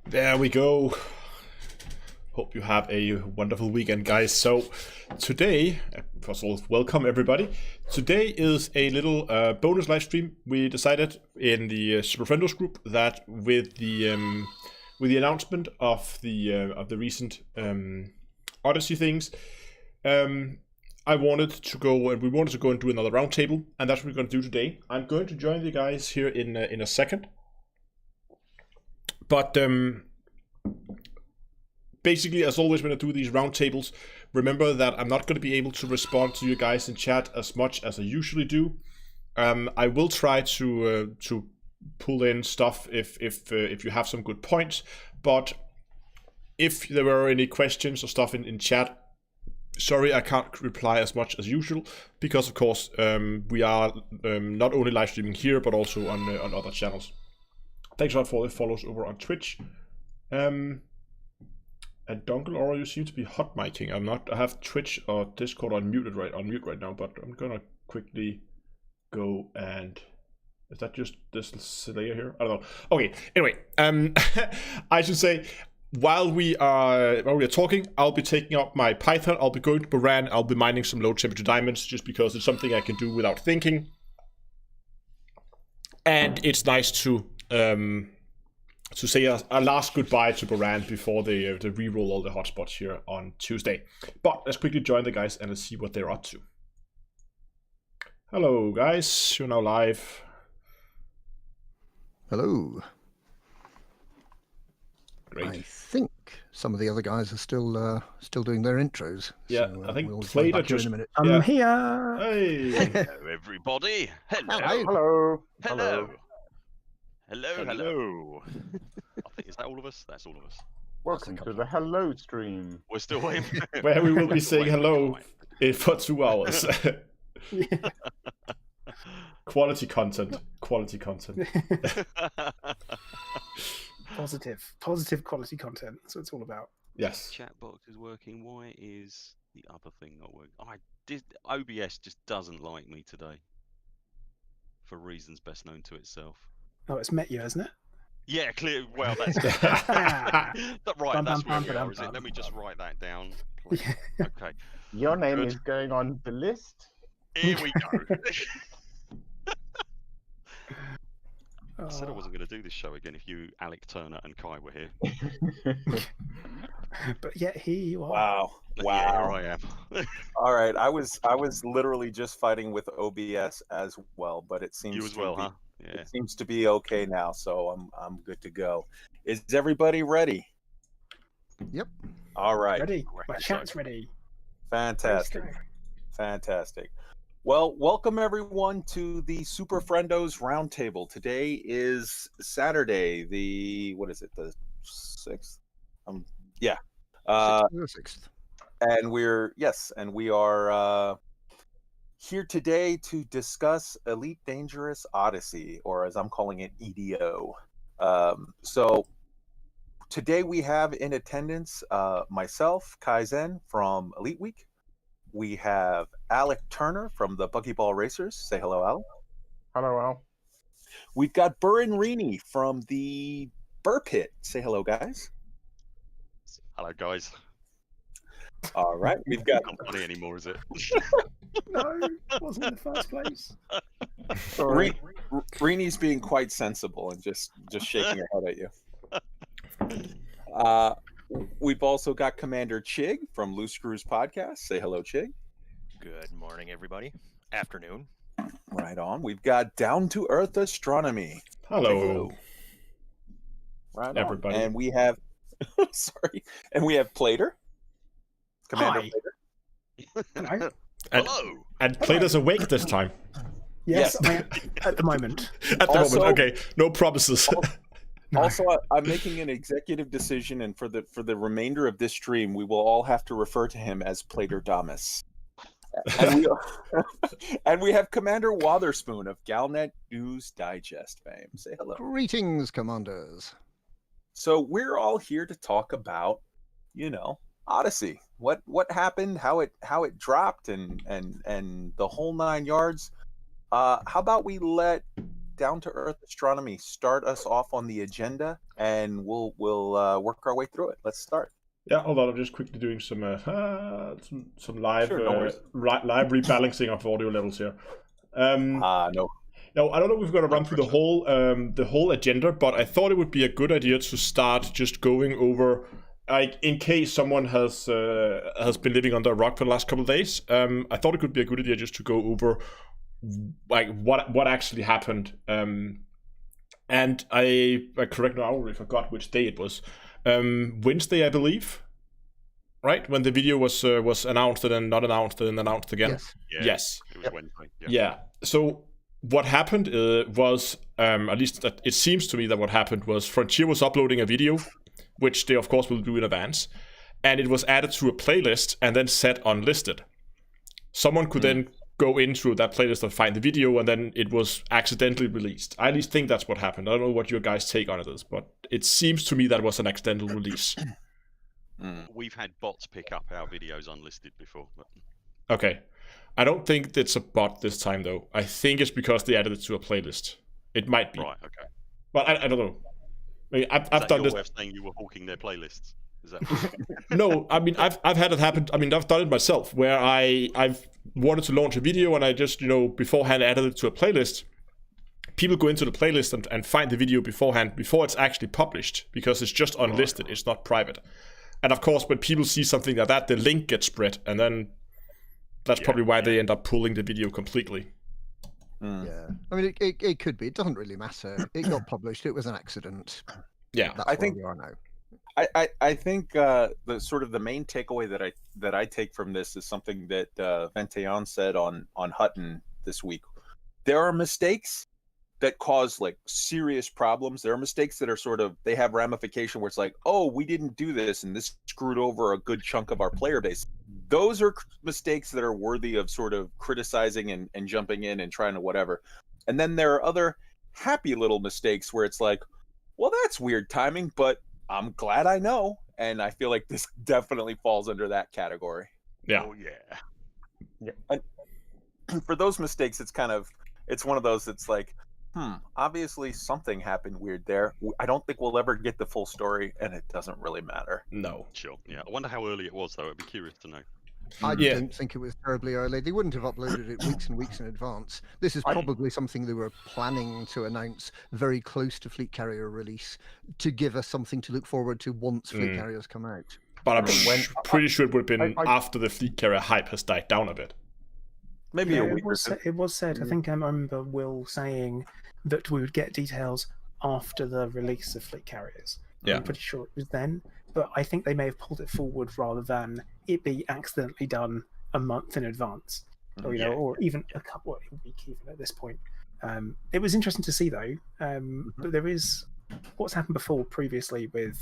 There we go. Hope you have a wonderful weekend, guys. So today, first of all, welcome everybody. Today is a little bonus live stream. We decided in the Super Friendos group that with the announcement of the recent Odyssey things, I wanted to go and we wanted to go and do another roundtable, and that's what we're going to do today. I'm going to join the guys here in a second, but basically, as always, when I do these roundtables, remember that I'm not going to be able to respond to you guys in chat as much as I usually do. I will try to pull in stuff if you have some good points, but if there were any questions or stuff in chat, sorry, I can't reply as much as usual, because of course we are not only live streaming here but also on other channels. Thanks a lot for the follows over on Twitch. And Dunkel Aura, you seem to be hot micing. I have Twitch or Discord on mute right now, but I'm gonna quickly go and is that just this layer here? I don't know. Okay, anyway, I should say while we are talking, I'll be taking up my Python, I'll be going to Baran, I'll be mining some low temperature diamonds just because it's something I can do without thinking. And it's nice to say a last goodbye to Baran before they re-roll all the hotspots here on Tuesday. But let's quickly join the guys and let's see what they're up to. Hello guys, you're now live. Hello. Great. I think some of the other guys are still doing their intros. Yeah, so, I think we'll Plater back here just... in a minute. Yeah. I'm here. Hey. Hello, everybody. Hello. Hello. Hello. Hello. I think, is that all of us? That's all of us. Welcome to the hello stream. We're still waiting. Where we will be saying hello for 2 hours. Quality content. Positive quality content. That's what it's all about. Yes. Chat box is working. Why is the other thing not working? OBS just doesn't like me today, for reasons best known to itself. Oh, it's met you, hasn't it? Yeah, clear. Well, that's right. That's where we are, is it? bum. Let me just write that down. Please. Okay. Your name Good. is going on the list. Here we go. I Oh. said I wasn't going to do this show again if you, Alec Turner, and Kai were here. But yet here you are. Wow. Yeah, here I am. All right. I was literally just fighting with OBS as well, but it seems You as well, huh? Yeah. It seems to be okay now, so I'm good to go. Is everybody ready? Yep. All right. Ready? My chat's ready. Fantastic. Let's go. Fantastic. Well, welcome everyone to the Super Friendos Roundtable. Today is Saturday, the 6th? Yeah. 6th. And we are here today to discuss Elite Dangerous Odyssey, or as I'm calling it, EDO. So today we have in attendance myself, Kaizen from Elite Week. We have Alec Turner from the Buckyball Racers. Say hello, Alec. Hello, Al. We've got Burin Rini from the Burr Pit. Say hello, guys. Hello, guys. All right. We've got Not funny anymore, is it? No, it wasn't in the first place. Rini's being quite sensible and just shaking her head at you. We've also got Commander Chig from Loose Screws Podcast. Say hello, Chig. Good morning, everybody. Afternoon. Right on. We've got Down to Earth Astronomy. Hello. Right everybody. On. And we have and we have Plater. Commander Hi. Plater. Hello. Hello. And Plater's awake this time. Yes, I am, at the moment. At the Also- moment, okay. No promises. No. Also, I'm making an executive decision, and for the remainder of this stream, we will all have to refer to him as Plater Damas. And we have Commander Wotherspoon of Galnet News Digest fame. Say hello. Greetings, commanders. So we're all here to talk about, Odyssey. What happened, how it dropped, and the whole 9 yards. How about we let down to earth astronomy start us off on the agenda, and we'll work our way through it. Let's start. Yeah, hold on. I'm just quickly doing some live Sure, no worries. live rebalancing of audio levels here. No. No, I don't know if we've got to run through the whole agenda, but I thought it would be a good idea to start just going over, like, in case someone has been living under a rock for the last couple of days. I thought it could be a good idea just to go over, like, what actually happened. And I correct now, I already forgot which day it was. Wednesday, I believe. Right, when the video was announced and then not announced and then announced again. Yes. Yeah, Yes. It was Wednesday. Yeah. So what happened was, at least it seems to me that what happened was Frontier was uploading a video, which they of course will do in advance, and it was added to a playlist and then set unlisted. Someone could then go into that playlist and find the video, and then it was accidentally released. I at least think that's what happened. I don't know what your guys' take on it is, but it seems to me that was an accidental release. We've had bots pick up our videos unlisted before. But... Okay. I don't think it's a bot this time, though. I think it's because they added it to a playlist. It might be. Right, okay. But I don't know. I mean, I've done this. Way of saying you were hawking their playlists? Is that... No, I mean, I've had it happen. I mean, I've done it myself, where I've wanted to launch a video and I just, beforehand added it to a playlist. People go into the playlist and find the video beforehand, before it's actually published, because it's just unlisted. It's not private. And of course, when people see something like that, the link gets spread, and then that's probably why they end up pulling the video completely. Yeah, I mean, it could be. It doesn't really matter. It got published. It was an accident. Yeah, That's I where think we are now. I think the sort of the main takeaway that I take from this is something that Venteon said on Hutton this week. There are mistakes that cause like serious problems. There are mistakes that are sort of, they have ramification where it's like, oh, we didn't do this and this screwed over a good chunk of our player base. Those are mistakes that are worthy of sort of criticizing and jumping in and trying to whatever. And then there are other happy little mistakes where it's like, well, that's weird timing, but I'm glad I know. And I feel like this definitely falls under that category. Yeah. Oh, yeah. And for those mistakes, it's one of those that's like, obviously something happened weird there. I don't think we'll ever get the full story, and it doesn't really matter. No. Sure. Yeah. I wonder how early it was, though. I'd be curious to know. I don't think it was terribly early. They wouldn't have uploaded it weeks and weeks in advance. This is probably something they were planning to announce very close to Fleet Carrier release, to give us something to look forward to once Fleet Carriers come out. But I'm pretty sure it would have been after the Fleet Carrier hype has died down a bit. Maybe a week or two. It was said. I think I remember Will saying that we would get details after the release of Fleet Carriers. Yeah. I'm pretty sure it was then, but I think they may have pulled it forward rather than it be accidentally done a month in advance, or or even a week even at this point. It was interesting to see though. But there is what's happened previously with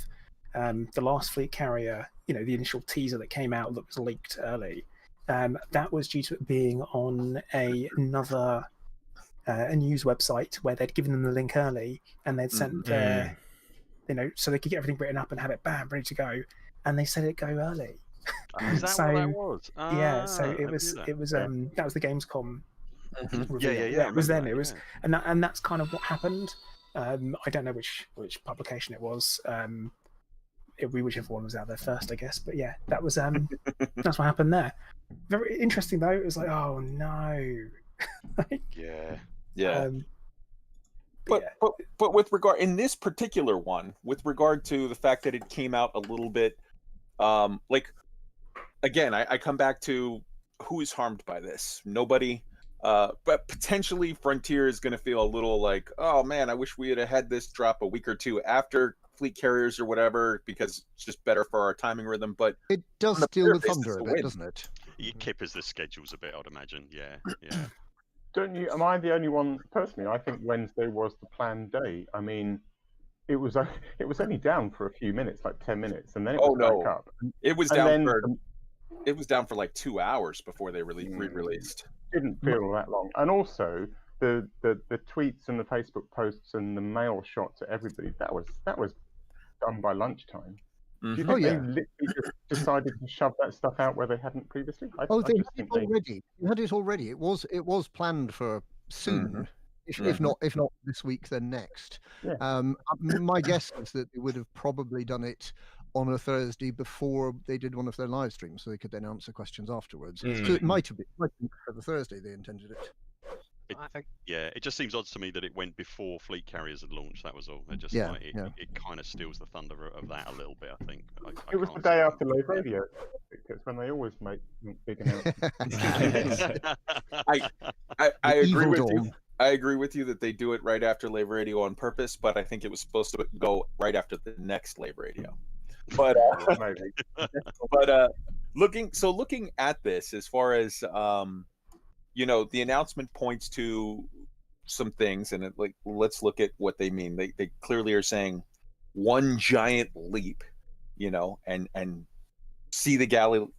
the last Fleet Carrier. The initial teaser that came out that was leaked early. That was due to it being on another a news website where they'd given them the link early and they'd sent their, so they could get everything written up and have it ready to go, and they said it'd go early. Is that what that was? Yeah, so it was that was the Gamescom. Yeah. It was then. It was, and that's kind of what happened. I don't know which publication it was. Whichever one was out there first, I guess. But yeah, that was that's what happened there. Very interesting though. It was like, oh no. Yeah. But with regard in this particular one, with regard to the fact that it came out a little bit, like, again, I come back to who is harmed by this. Nobody. But potentially Frontier is going to feel a little like, oh man, I wish we had this drop a week or two after Fleet Carriers or whatever, because it's just better for our timing rhythm. But it does steal the thunder a bit, doesn't it? It kippers the schedules a bit, I'd imagine. Yeah. Don't you? Am I the only one? Personally, I think Wednesday was the planned day. I mean, it was only down for a few minutes, like 10 minutes, and then it was back up. It was down it was down for like 2 hours before they re-released. Didn't feel that long, and also the tweets and the Facebook posts and the mail shot to everybody that was done by lunchtime. Do you think they literally just decided to shove that stuff out where they hadn't previously? They had it already. You had it already. It was planned for soon. if not this week, then next. Yeah. My guess is that they would have probably done it on a Thursday before they did one of their live streams, so they could then answer questions afterwards. So it might have been for the Thursday they intended it. Yeah, it just seems odd to me that it went before Fleet Carriers had launched. That was all. It just it kind of steals the thunder of that a little bit, I think. It was the day after Live Radio. It's when they always make big announcements. I agree with you. I agree with you that they do it right after Live Radio on purpose, but I think it was supposed to go right after the next Live Radio. But looking at this, as far as the announcement points to some things, and let's look at what they mean. They clearly are saying one giant leap, and see the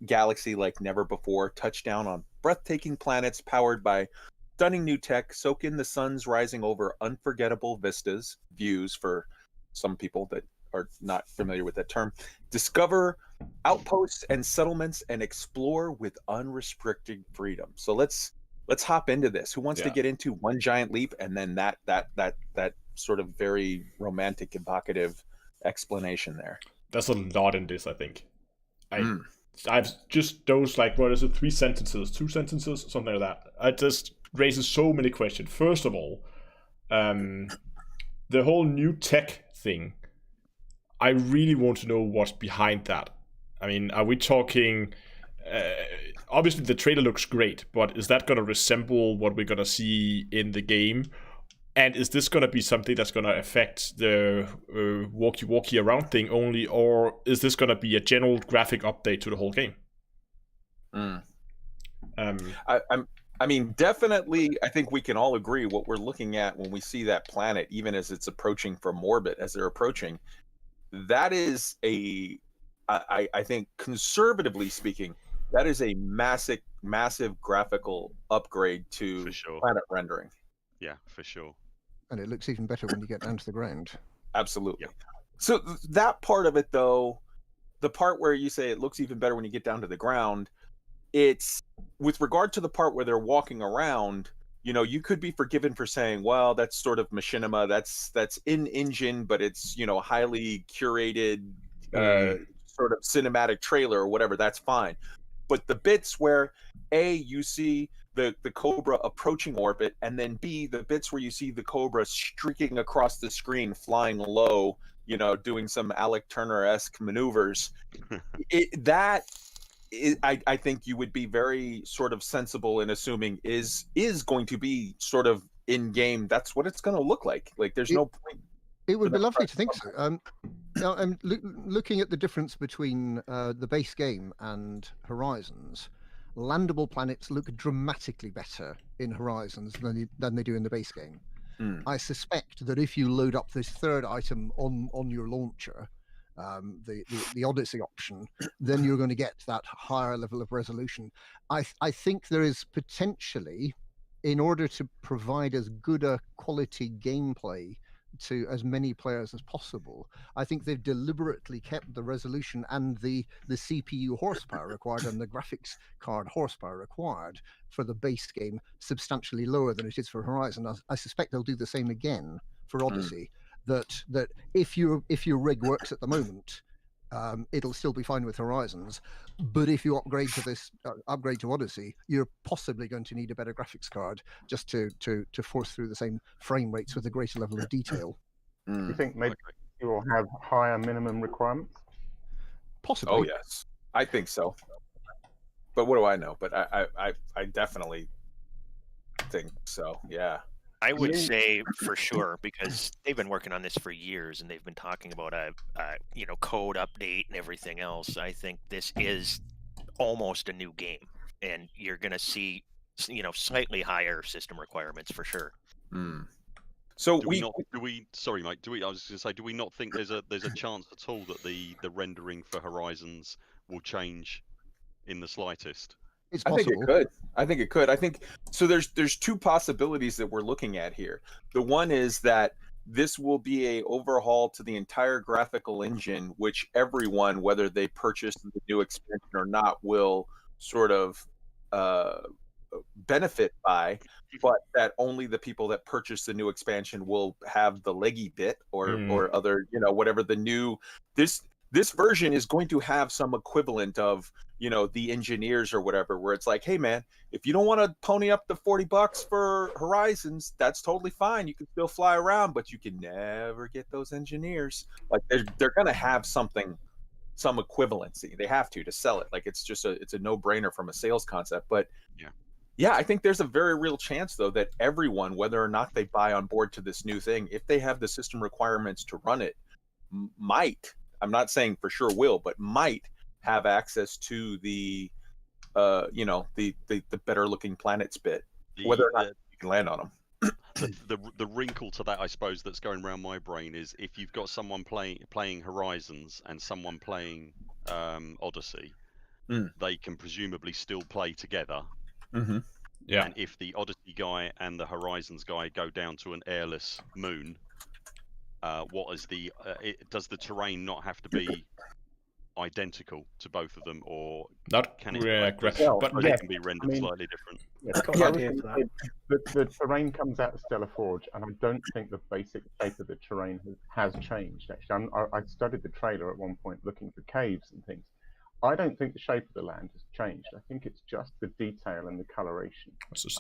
galaxy like never before, touchdown on breathtaking planets powered by stunning new tech, soak in the sun's rising over unforgettable views for some people that are not familiar with that term, discover outposts and settlements, and explore with unrestricted freedom. So let's hop into this. Who wants to get into one giant leap and then that sort of very romantic, evocative explanation there? There's a lot in this, I think. I've just those, like, what is it, 3 sentences, 2 sentences, something like that. It just raises so many questions. First of all, the whole new tech thing, I really want to know what's behind that. I mean, are we talking... obviously the trailer looks great, but is that going to resemble what we're going to see in the game? And is this going to be something that's going to affect the walkie around thing only, or is this going to be a general graphic update to the whole game? I mean, definitely, I think we can all agree what we're looking at when we see that planet, even as it's approaching from orbit, as they're approaching, that is I think, conservatively speaking, that is a massive graphical upgrade to planet rendering. Yeah, for sure. And it looks even better when you get down to the ground. Absolutely. Yep. So that part of it, though, the part where you say it looks even better when you get down to the ground, it's with regard to the part where they're walking around, you could be forgiven for saying, well, that's sort of machinima, that's in engine, but it's, highly curated sort of cinematic trailer or whatever, that's fine. But the bits where you see the Cobra approaching orbit, and then B, the bits where you see the Cobra streaking across the screen, flying low, doing some Alec Turner-esque maneuvers, I think you would be very sort of sensible in assuming is going to be sort of in game. That's what it's going to look like. Like, there's no point. It would be lovely to think so. Now, I'm looking at the difference between the base game and Horizons. Landable planets look dramatically better in Horizons than they do in the base game. I suspect that if you load up this third item on your launcher, the Odyssey option, then you're going to get that higher level of resolution. I think there is potentially, in order to provide as good a quality gameplay to as many players as possible, I think they've deliberately kept the resolution and the CPU horsepower required and the graphics card horsepower required for the base game substantially lower than it is for Horizon. I suspect they'll do the same again for Odyssey. That if your rig works at the moment, it'll still be fine with Horizons, but if you upgrade to Odyssey, you're possibly going to need a better graphics card just to force through the same frame rates with a greater level of detail. You think maybe you will have higher minimum requirements? Possibly. Oh yes, I think so. But what do I know? But I definitely think so. Yeah. I would say for sure, because they've been working on this for years and they've been talking about a code update and everything else. I think this is almost a new game, and you're going to see slightly higher system requirements for sure. So sorry, Mike. I was going to say, do we not think there's a chance at all that the rendering for Horizons will change in the slightest? It's possible. I think it could. I think so. There's 2 possibilities that we're looking at here. The one is that this will be a overhaul to the entire graphical engine, which everyone, whether they purchase the new expansion or not, will sort of benefit by, but that only the people that purchase the new expansion will have the leggy bit or other, whatever the new this version is going to have some equivalent of, the engineers or whatever, where it's like, hey man, if you don't want to pony up the $40 for Horizons, that's totally fine. You can still fly around, but you can never get those engineers. Like they're going to have some equivalency. They have to sell it. Like it's a no-brainer from a sales concept. But yeah, I think there's a very real chance though that everyone, whether or not they buy on board to this new thing, if they have the system requirements to run it, might, I'm not saying for sure will, but might have access to the better looking planets bit, whether or not you can land on them. The wrinkle to that, I suppose, that's going around my brain is if you've got someone playing Horizons and someone playing Odyssey, they can presumably still play together. Mm-hmm. Yeah. And if the Odyssey guy and the Horizons guy go down to an airless moon, does the terrain not have to be identical to both of them, or can it they can be rendered slightly different? The terrain comes out of Stellar Forge, and I don't think the basic shape of the terrain has changed. Actually, I studied the trailer at one point looking for caves and things. I don't think the shape of the land has changed. I think it's just the detail and the coloration. So it's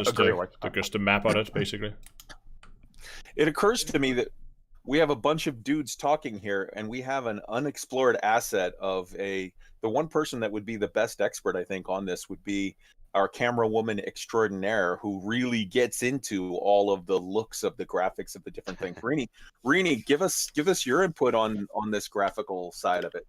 just a map on it, basically. It occurs to me that we have a bunch of dudes talking here, and we have an unexplored asset of the one person that would be the best expert, I think, on this would be our camera woman extraordinaire, who really gets into all of the looks of the graphics of the different things. Rini, give us your input on this graphical side of it.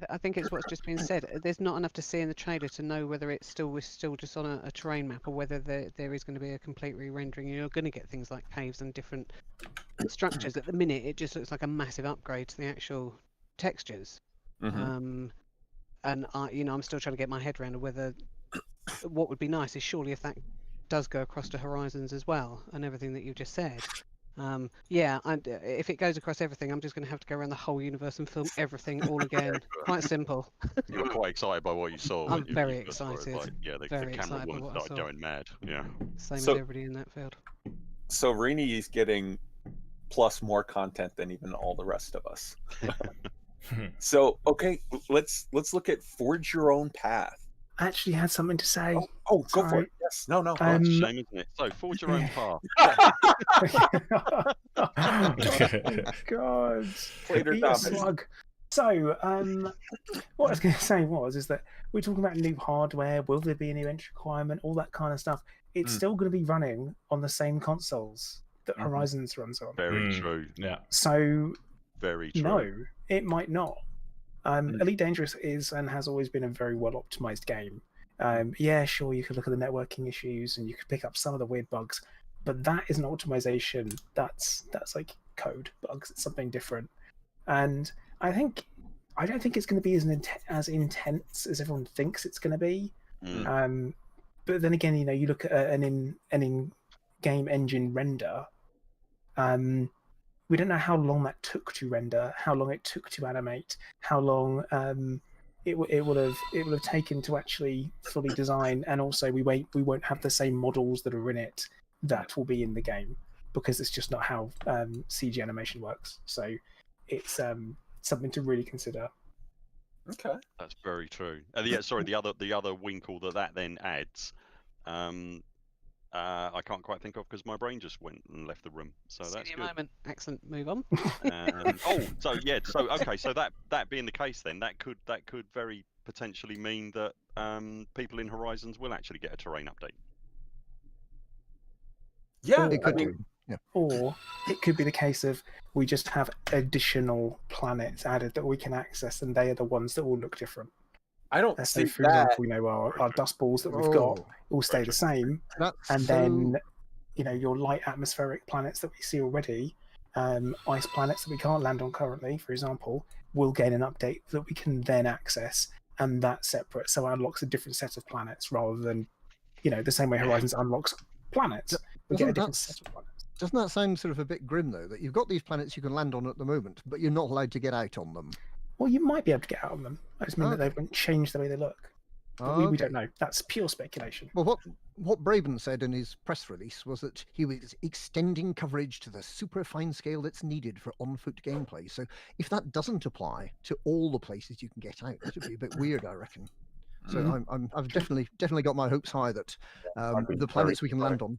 I think it's what's just been said. There's not enough to see in the trailer to know whether we're still just on a terrain map, or whether there is going to be a complete re-rendering. You're going to get things like caves and different structures. At the minute, it just looks like a massive upgrade to the actual textures. Mm-hmm. And I'm still trying to get my head around whether what would be nice is surely if that does go across to Horizons as well, and everything that you just said. If it goes across everything, I'm just going to have to go around the whole universe and film everything all again. Quite simple. You were quite excited by what you saw. I'm very excited. The camera woman started going mad. Yeah. Same as everybody in that field. So Rini is getting plus more content than even all the rest of us. So okay, let's look at Forge Your Own Path. I actually had something to say. Oh, go for it. Yes. No. Shame, isn't it? So, Forge Your Own Path. God. Eat a slug. So, what I was going to say is that we're talking about new hardware. Will there be a new entry requirement? All that kind of stuff. It's still going to be running on the same consoles that Horizons runs on. Very true. Yeah. So, very true. No, it might not. Elite Dangerous is and has always been a very well optimized game. Yeah, sure, you could look at the networking issues and you could pick up some of the weird bugs, but that is an optimization. That's like code bugs. It's something different, and I don't think it's going to be as intense as everyone thinks it's going to be. But then again, you look at an in-game engine render. We don't know how long that took to render, how long it took to animate, how long it will have taken to actually fully design, and also we won't have the same models that are in it that will be in the game, because it's just not how CG animation works. So it's something to really consider. Okay, that's very true. The other winkle that then adds. I can't quite think of because my brain just went and left the room. So that's good. Moment. Excellent. Move on. So that being the case, then that could very potentially mean that people in Horizons will actually get a terrain update. Yeah, it could be. Yeah. Or it could be the case of we just have additional planets added that we can access, and they are the ones that will look different. I don't Let's say, think for example, our dust balls that we've got all stay the same, then your light atmospheric planets that we see already, ice planets that we can't land on currently, for example, will gain an update that we can then access, and that's separate. So it unlocks a different set of planets rather than, the same way Horizons unlocks planets. We get a different set of planets. Doesn't that sound sort of a bit grim, though, that you've got these planets you can land on at the moment, but you're not allowed to get out on them? Well, you might be able to get out on them. I just mean that they won't change the way they look. But we don't know. That's pure speculation. Well, what Braben said in his press release was that he was extending coverage to the super fine scale that's needed for on-foot gameplay. So if that doesn't apply to all the places you can get out, that would be a bit weird, I reckon. So I've definitely got my hopes high that the planets we can land on.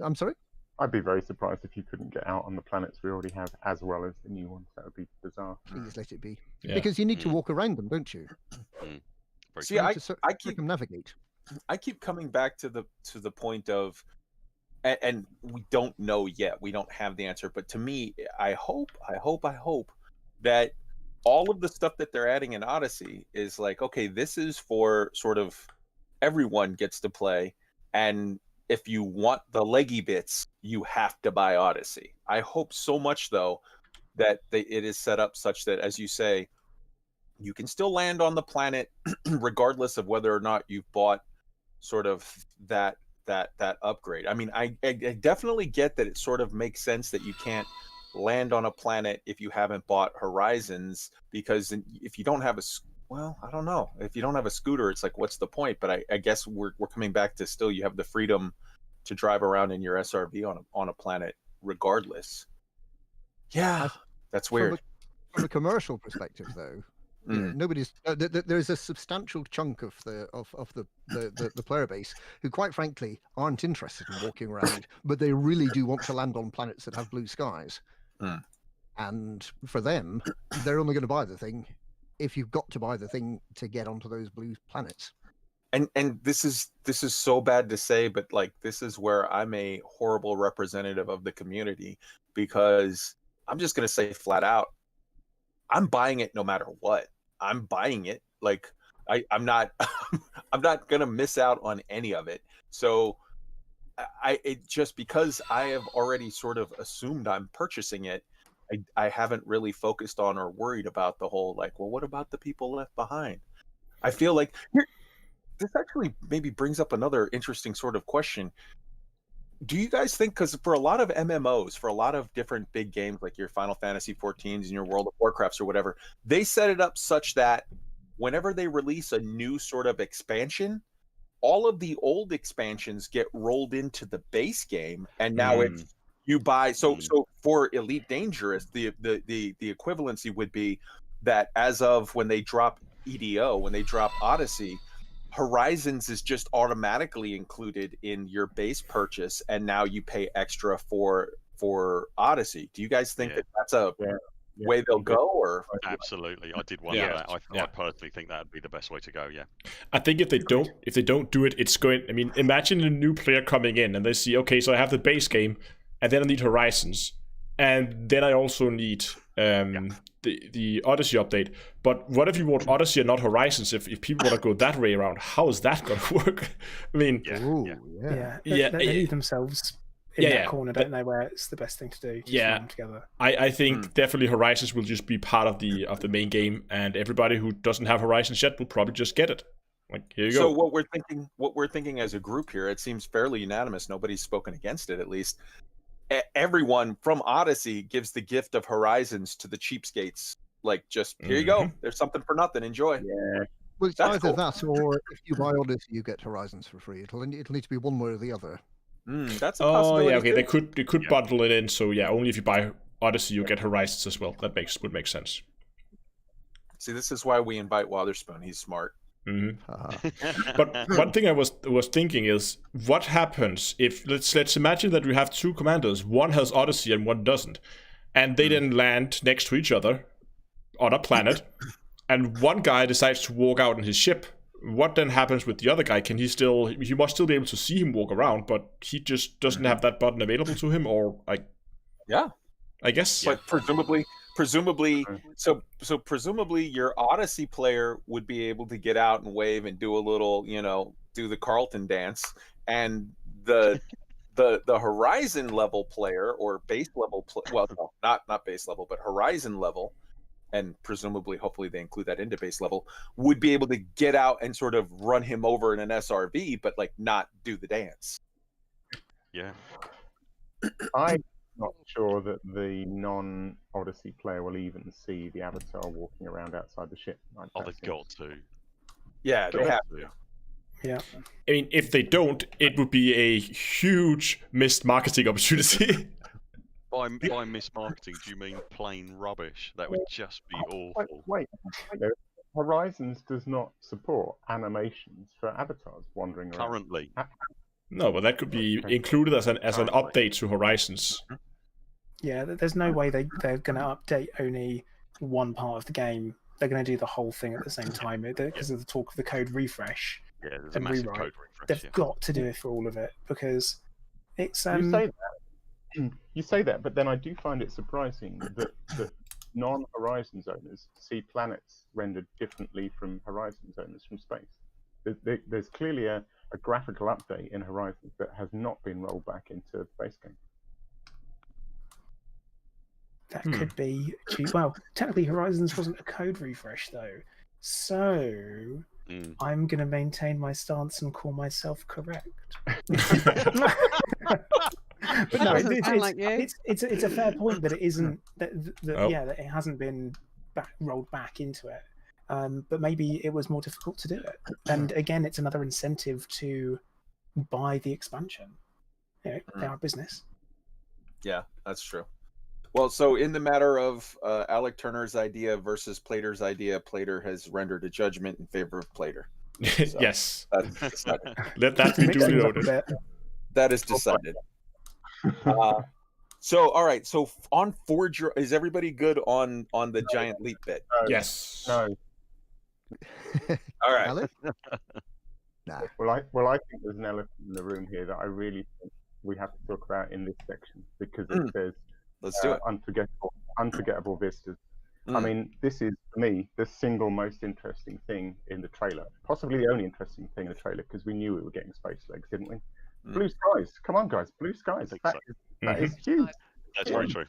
I'm sorry? I'd be very surprised if you couldn't get out on the planets we already have, as well as the new ones. That would be bizarre. Please let it be, Yeah. because you need to walk around them, don't you? See, I keep circumnavigate. I keep coming back to the point of, and we don't know yet. We don't have the answer. But to me, I hope that all of the stuff that they're adding in Odyssey is like, okay, this is for sort of everyone gets to play, and if you want the leggy bits, you have to buy Odyssey. I hope so much, though, that it is set up such that, as you say, you can still land on the planet regardless of whether or not you've bought sort of that upgrade. I mean, I definitely get that it sort of makes sense that you can't land on a planet if you haven't bought Horizons, because if you don't have I don't know. If you don't have a scooter, it's like, what's the point? But I guess we're coming back to still you have the freedom to drive around in your SRV on a planet regardless. Yeah, that's weird. From a commercial perspective, though, nobody's. There's a substantial chunk of the player base who, quite frankly, aren't interested in walking around, but they really do want to land on planets that have blue skies. And for them, they're only going to buy the thing if you've got to buy the thing to get onto those blue planets. And this is so bad to say, but like, this is where I'm a horrible representative of the community, because I'm just going to say flat out, I'm buying it no matter what. I'm buying it. Like, I'm not I'm not going to miss out on any of it. So it just, because I have already sort of assumed I'm purchasing it, I haven't really focused on or worried about the whole, like, well, what about the people left behind? I feel like this actually maybe brings up another interesting sort of question. Do you guys think, because for a lot of MMOs, for a lot of different big games like your Final Fantasy 14s and your World of Warcrafts or whatever, they set it up such that whenever they release a new sort of expansion, all of the old expansions get rolled into the base game, and now it's you buy. So for Elite Dangerous, the equivalency would be that as of when they drop EDO, when they drop Odyssey, Horizons is just automatically included in your base purchase, and now you pay extra for Odyssey. Do you guys think that that's a way they'll go? Or absolutely, I did wonder that. I personally think that would be the best way to go. Yeah, I think if they don't do it, it's going. I mean, imagine a new player coming in and they see, okay, so I have the base game, and then I need Horizons, and then I also need the Odyssey update. But what if you want Odyssey and not Horizons? If people want to go that way around, how is that going to work? I mean, they leave themselves in that corner, don't they? Where it's the best thing to do. Just run them together. I think definitely Horizons will just be part of the main game, and everybody who doesn't have Horizons yet will probably just get it. Like, here you go. So what we're thinking as a group here, it seems fairly unanimous. Nobody's spoken against it, at least. Everyone from Odyssey gives the gift of Horizons to the cheapskates. Like, just here you go. There's something for nothing. Enjoy. Yeah. Well, it's either that, or if you buy Odyssey, you get Horizons for free. It'll need to be one way or the other. That's a possibility. Okay. They could bundle it in. So only if you buy Odyssey, you get Horizons as well. That would make sense. See, this is why we invite Witherspoon. He's smart. But one thing I was thinking is, what happens if let's imagine that we have two commanders, one has Odyssey and one doesn't, and they then land next to each other on a planet, and one guy decides to walk out in his ship. What then happens with the other guy? Can he must still be able to see him walk around, but he just doesn't have that button available to him, or I guess. But presumably, so presumably your Odyssey player would be able to get out and wave and do a little, do the Carlton dance, and the Horizon level player or base level not base level, but Horizon level, and presumably, hopefully they include that into base level, would be able to get out and sort of run him over in an SRV, but like not do the dance. Yeah. I'm not sure that the non-Odyssey player will even see the avatar walking around outside the ship. They've got to. Yeah, they have to. Yeah. I mean, if they don't, it would be a huge missed marketing opportunity. By mismarketing, do you mean plain rubbish? That would just be awful. Wait. Horizons does not support animations for avatars wandering around. Currently. No, but that could be included as an update to Horizons. Yeah, there's no way they're going to update only one part of the game. They're going to do the whole thing at the same time because of the talk of the code refresh. Yeah, there's a massive code refresh. They've got to do it for all of it because it's. You say that, but then I do find it surprising that non-Horizons owners see planets rendered differently from Horizons owners from space. There's clearly a graphical update in Horizons that has not been rolled back into base game. That could be. Well, technically, Horizons wasn't a code refresh though, so I'm going to maintain my stance and call myself correct. But no, it's a fair point that it isn't that it hasn't been rolled back into it. But maybe it was more difficult to do it. And again, it's another incentive to buy the expansion. You know, they are a business. Yeah, that's true. Well, so in the matter of Alec Turner's idea versus Plater's idea, Plater has rendered a judgment in favor of Plater. So yes. Decided. Let that be duly noted. That is decided. So, all right. So on Forge, is everybody good on the giant leap bit? Yes. No. All right. Alec? Nah. Well, I think there's an elephant in the room here that I really think we have to talk about in this section because it says let's do it. Unforgettable vistas. I mean, this is, for me, the single most interesting thing in the trailer. Possibly the only interesting thing in the trailer because we knew we were getting space legs, didn't we? Blue skies. Come on, guys. Blue skies. That is huge. That's very true.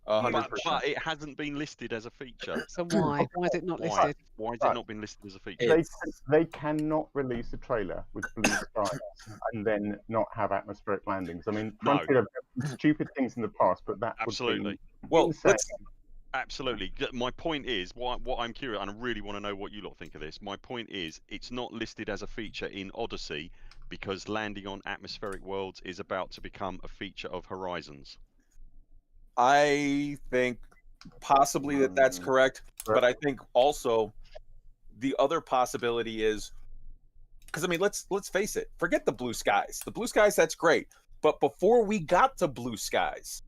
100%. But it hasn't been listed as a feature. So why? Why is it not listed? Why has it not been listed as a feature? They cannot release a trailer with blue skies and then not have atmospheric landings. I mean, Frontier have done stupid things in the past, but that absolutely. Would be insane. Absolutely. My point is, what I'm curious, and I really want to know what you lot think of this. My point is, it's not listed as a feature in Odyssey because landing on atmospheric worlds is about to become a feature of Horizons. I think possibly that's correct, but I think also the other possibility is because I mean, let's face it. Forget the blue skies. The blue skies, that's great, but before we got to blue skies,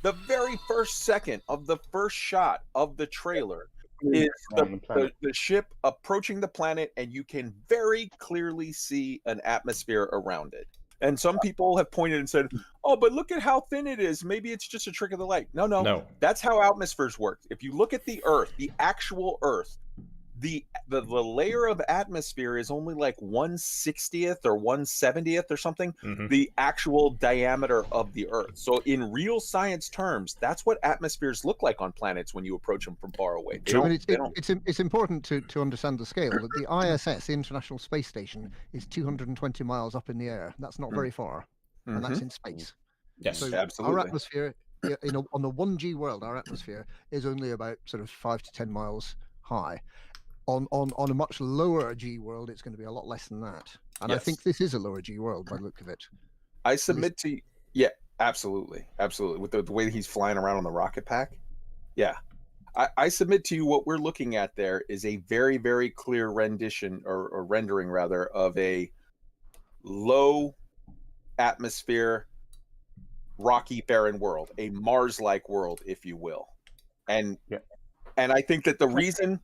the very first second of the first shot of the trailer is the ship approaching the planet, and you can very clearly see an atmosphere around it. And some people have pointed and said, oh, but look at how thin it is. Maybe it's just a trick of the light. No. That's how atmospheres work. If you look at the Earth, the actual Earth, the layer of atmosphere is only like 1/60th or 1/70th or something, the actual diameter of the Earth. So in real science terms, that's what atmospheres look like on planets when you approach them from far away. It's important to understand the scale. That the ISS, the International Space Station, is 220 miles up in the air. That's not very far, and that's in space. Yes, so absolutely. Our atmosphere, on the 1G world, our atmosphere is only about sort of 5 to 10 miles high. On a much lower G world, it's going to be a lot less than that. And I think this is a lower G world by the look of it. I submit to you, yeah, absolutely. With the way he's flying around on the rocket pack. Yeah. I submit to you what we're looking at there is a very, very clear rendition or rendering rather of a low atmosphere, rocky, barren world, a Mars-like world, if you will. And I think that the reason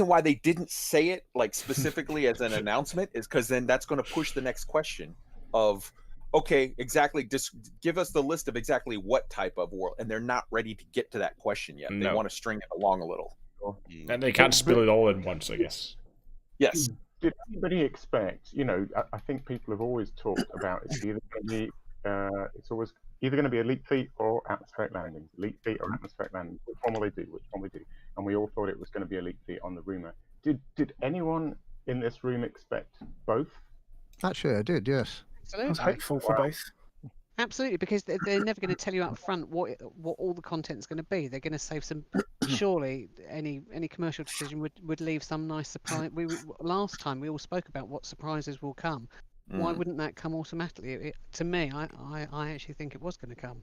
why they didn't say it like specifically as an announcement is because then that's going to push the next question of, okay, exactly, just give us the list of exactly what type of world, and they're not ready to get to that question yet. They want to string it along a little. And they can't spill it all at once, I guess. Yes. Did anybody expect, I think people have always talked about it's either going to be, it's always either going to be elite feet or atmospheric landings. Elite feet or atmospheric landings. Which one will they do? And we all thought it was going to be elite feet on the rumor. Did anyone in this room expect both? Actually, I did, yes. I was hopeful for both. Absolutely, because they're never going to tell you up front what all the content's going to be. They're going to save some. Surely, any commercial decision would leave some nice surprise. Last time we all spoke about what surprises will come. Why wouldn't that come automatically? To me, I actually think it was going to come.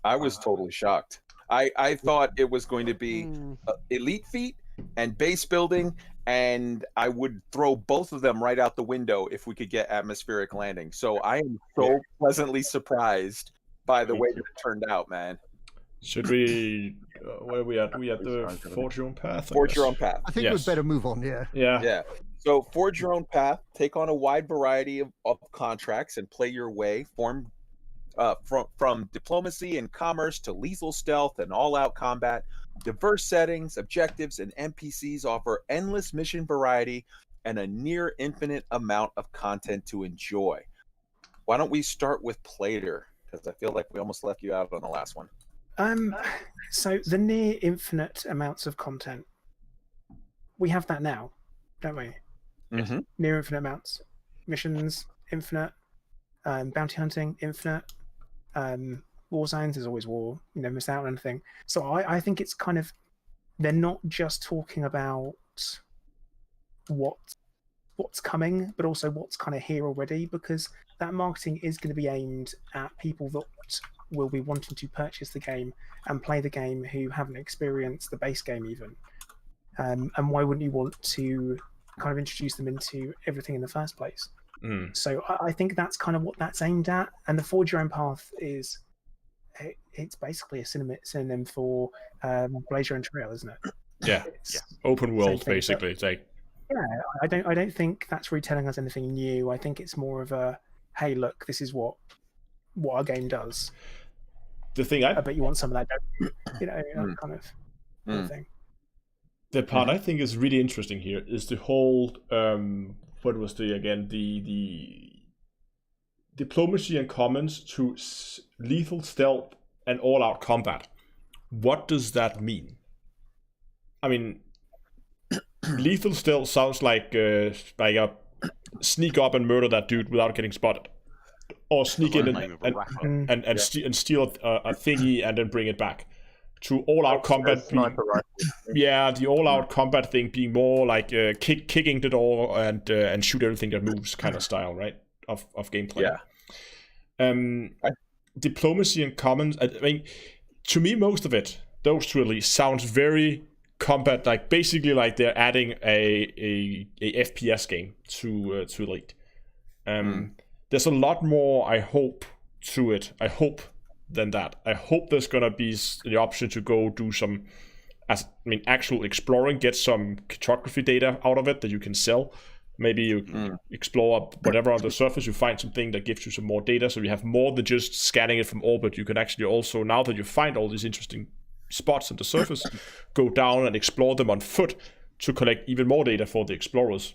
I was totally shocked. I thought it was going to be elite feat and base building, and I would throw both of them right out the window if we could get atmospheric landing. So I am so pleasantly surprised by the way that it turned out, man. Should we? Where are we at? We at the Forge Your Own Path? Forge Your Own Path. I think we'd better move on. Yeah. So forge your own path. Take on a wide variety of contracts and play your way. Form from diplomacy and commerce to lethal stealth and all-out combat. Diverse settings, objectives, and NPCs offer endless mission variety and a near infinite amount of content to enjoy. Why don't we start with Plater? Because I feel like we almost left you out on the last one. So the near infinite amounts of content, we have that now, don't we? Mm-hmm. Near infinite amounts, missions infinite, bounty hunting infinite, war zones, there's always war, miss out on anything. So I think it's kind of, they're not just talking about what's coming, but also what's kind of here already, because that marketing is going to be aimed at people that will be wanting to purchase the game and play the game who haven't experienced the base game even. And why wouldn't you want to kind of introduce them into everything in the first place? So I think that's kind of what that's aimed at. And the Forge Your Own Path it's basically a synonym for Blaze Your Own Trail, isn't it? Yeah. Open world, basically. It's like, I don't think that's really telling us anything new. I think it's more of a, hey, look, this is what our game does. The thing I bet you want some of that, don't you? That kind of thing. The part I think is really interesting here is the whole what was the diplomacy and commons to lethal stealth and all-out combat. What does that mean? I mean, lethal stealth sounds like a sneak up and murder that dude without getting spotted, or sneak in and steal a thingy and then bring it back. To all-out combat, the all-out combat thing being more like kicking the door and shoot everything that moves kind of style, right? Of gameplay. Diplomacy and commons. I mean, to me, most of it, those two at least, sounds very combat like. Basically, like they're adding a FPS game to Elite. There's a lot more, I hope, to it. I hope than that. I hope there's gonna be the option to go do some, actual exploring, get some cartography data out of it that you can sell. Maybe you explore whatever on the surface, you find something that gives you some more data, so you have more than just scanning it from orbit. You can actually also, now that you find all these interesting spots on the surface, go down and explore them on foot to collect even more data for the explorers.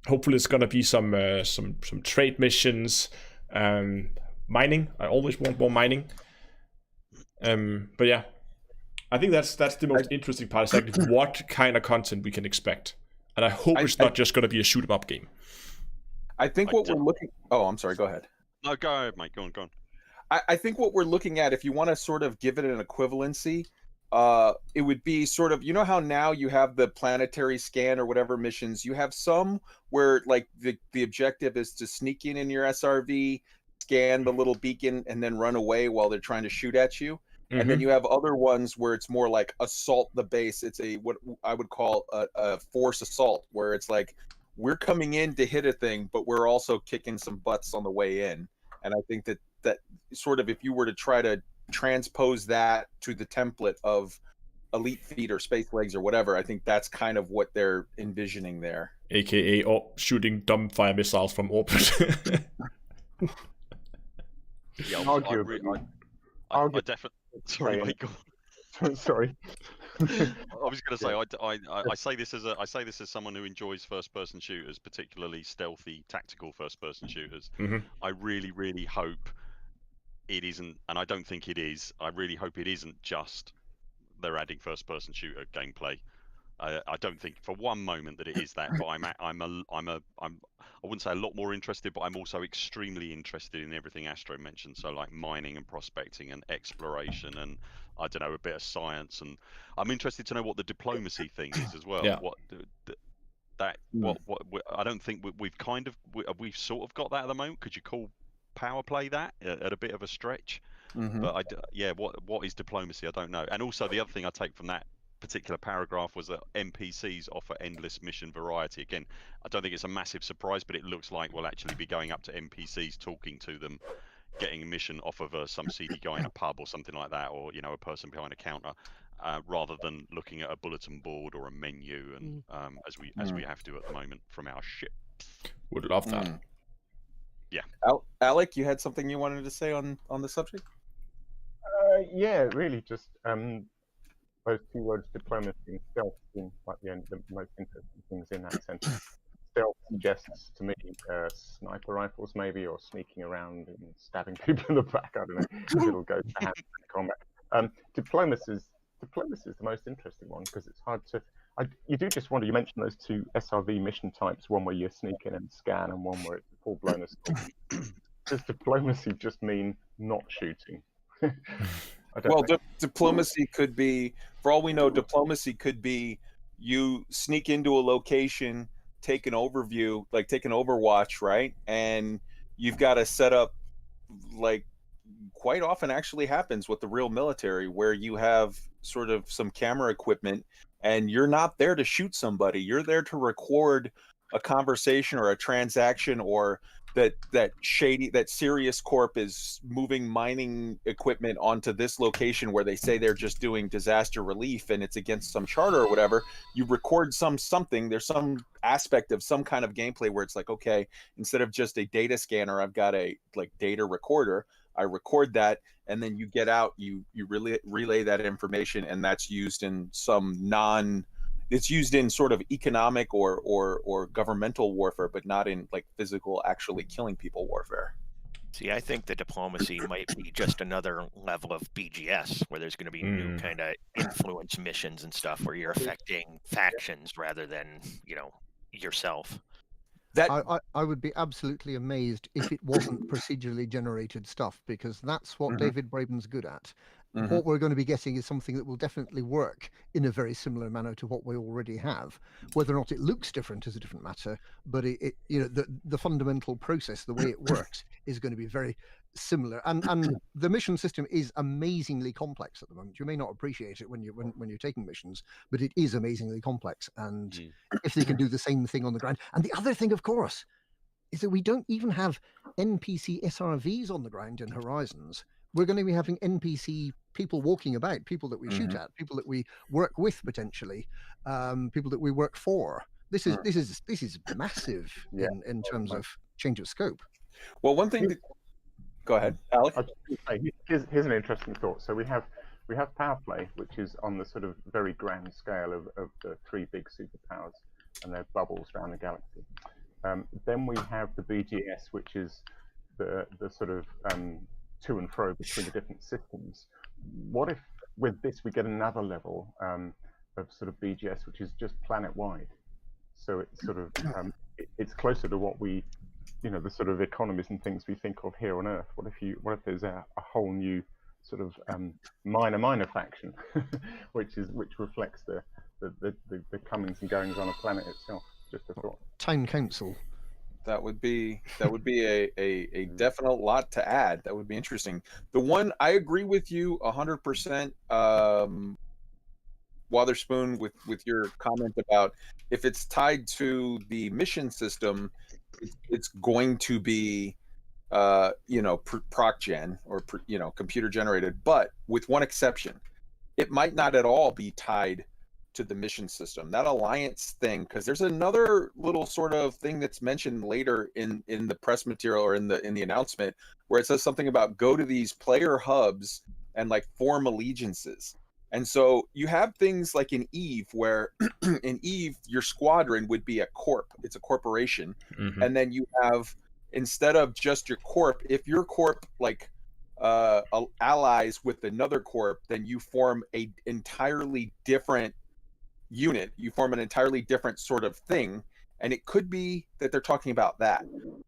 Hopefully it's gonna be some trade missions, mining. I always want more mining. But yeah, I think that's the most interesting part, is actually what kind of content we can expect. And I hope it's not just going to be a shoot 'em up game. I think what we're looking... Oh, I'm sorry, go ahead. No, go ahead, mate. Go on. I think what we're looking at, if you want to sort of give it an equivalency, it would be sort of, how now you have the planetary scan or whatever missions, you have some where like the objective is to sneak in your SRV, scan the little beacon, and then run away while they're trying to shoot at you. And then you have other ones where it's more like assault the base. It's what I would call a force assault, where it's like we're coming in to hit a thing, but we're also kicking some butts on the way in. And I think that sort of, if you were to try to transpose that to the template of Elite Feet or Space Legs or whatever, I think that's kind of what they're envisioning there. AKA shooting dumb fire missiles from orbit. Yeah, I definitely. Sorry, Michael. Sorry. I was going to say I say this as someone who enjoys first-person shooters, particularly stealthy, tactical first-person shooters. I really, really hope it isn't, and I don't think it is. I really hope it isn't just they're adding first-person shooter gameplay. I don't think for one moment that it is that, but I wouldn't say a lot more interested, but I'm also extremely interested in everything Astro mentioned. So like mining and prospecting and exploration and I don't know, a bit of science, and I'm interested to know what the diplomacy thing is as well. Yeah. I don't think we've sort of got that at the moment. Could you call power play that at a bit of a stretch? But what is diplomacy? I don't know. And also the other thing I take from that particular paragraph was that NPCs offer endless mission variety. Again, I don't think it's a massive surprise, but it looks like we'll actually be going up to NPCs, talking to them, getting a mission off of some seedy guy in a pub or something like that, or a person behind a counter, rather than looking at a bulletin board or a menu, and as we have to at the moment from our ship. Would love that. Yeah. Alec, you had something you wanted to say on the subject? Yeah, really, just those two words, diplomacy and stealth, seem like the most interesting things in that sentence. Stealth suggests to me sniper rifles, maybe, or sneaking around and stabbing people in the back. I don't know if it'll go to hand combat. Diplomacy is the most interesting one, because it's hard to. You do just wonder. You mentioned those two SRV mission types: one where you sneak in and scan, and one where it's a full-blown assault. Does diplomacy just mean not shooting? Well, diplomacy could be, for all we know, diplomacy could be you sneak into a location, take an overview, like take an Overwatch, right? And you've got to set up, like quite often actually happens with the real military, where you have sort of some camera equipment and you're not there to shoot somebody. You're there to record a conversation or a transaction, or that Sirius Corp is moving mining equipment onto this location where they say they're just doing disaster relief and it's against some charter or whatever. You record something. There's some aspect of some kind of gameplay where it's like, okay, instead of just a data scanner, I've got a data recorder. I record that, and then you get out, you relay that information, and that's used in it's used in sort of economic or governmental warfare, but not in like physical, actually killing people warfare. See, I think the diplomacy might be just another level of BGS, where there's going to be new kind of influence missions and stuff, where you're affecting factions rather than, yourself. I would be absolutely amazed if it wasn't procedurally generated stuff, because that's what David Braben's good at. What we're going to be getting is something that will definitely work in a very similar manner to what we already have. Whether or not it looks different is a different matter, but the fundamental process, the way it works, is going to be very similar. And the mission system is amazingly complex at the moment. You may not appreciate it when you're taking missions, but it is amazingly complex. And if they can do the same thing on the ground, and the other thing, of course, is that we don't even have NPC SRVs on the ground in Horizons. We're going to be having NPC people walking about, people that we shoot at, people that we work with potentially, people that we work for. This is massive in terms of change of scope. Well, one thing. Go ahead, Alex. Here's an interesting thought. So we have power play, which is on the sort of very grand scale of the three big superpowers and their bubbles around the galaxy. Then we have the BGS, which is the sort of to and fro between the different systems. What if with this we get another level of sort of BGS, which is just planet-wide? So it's sort of it's closer to what we, the sort of economies and things we think of here on Earth. What if there's a whole new sort of minor faction, which reflects the comings and goings on a planet itself? Just a thought. Town council. That would be a definite lot to add. That would be interesting. The one I agree with you 100%, Watherspoon, with your comment about if it's tied to the mission system, it's going to be proc gen or computer generated. But with one exception, it might not at all be tied to the mission system. That alliance thing, because there's another little sort of thing that's mentioned later in the press material or in the announcement, where it says something about go to these player hubs and like form allegiances. And so you have things like in Eve, where in Eve your squadron would be a corp. It's a corporation. And then you have, instead of just your corp, if your corp like allies with another corp, then you form a entirely different unit, you form an entirely different sort of thing. And it could be that they're talking about that.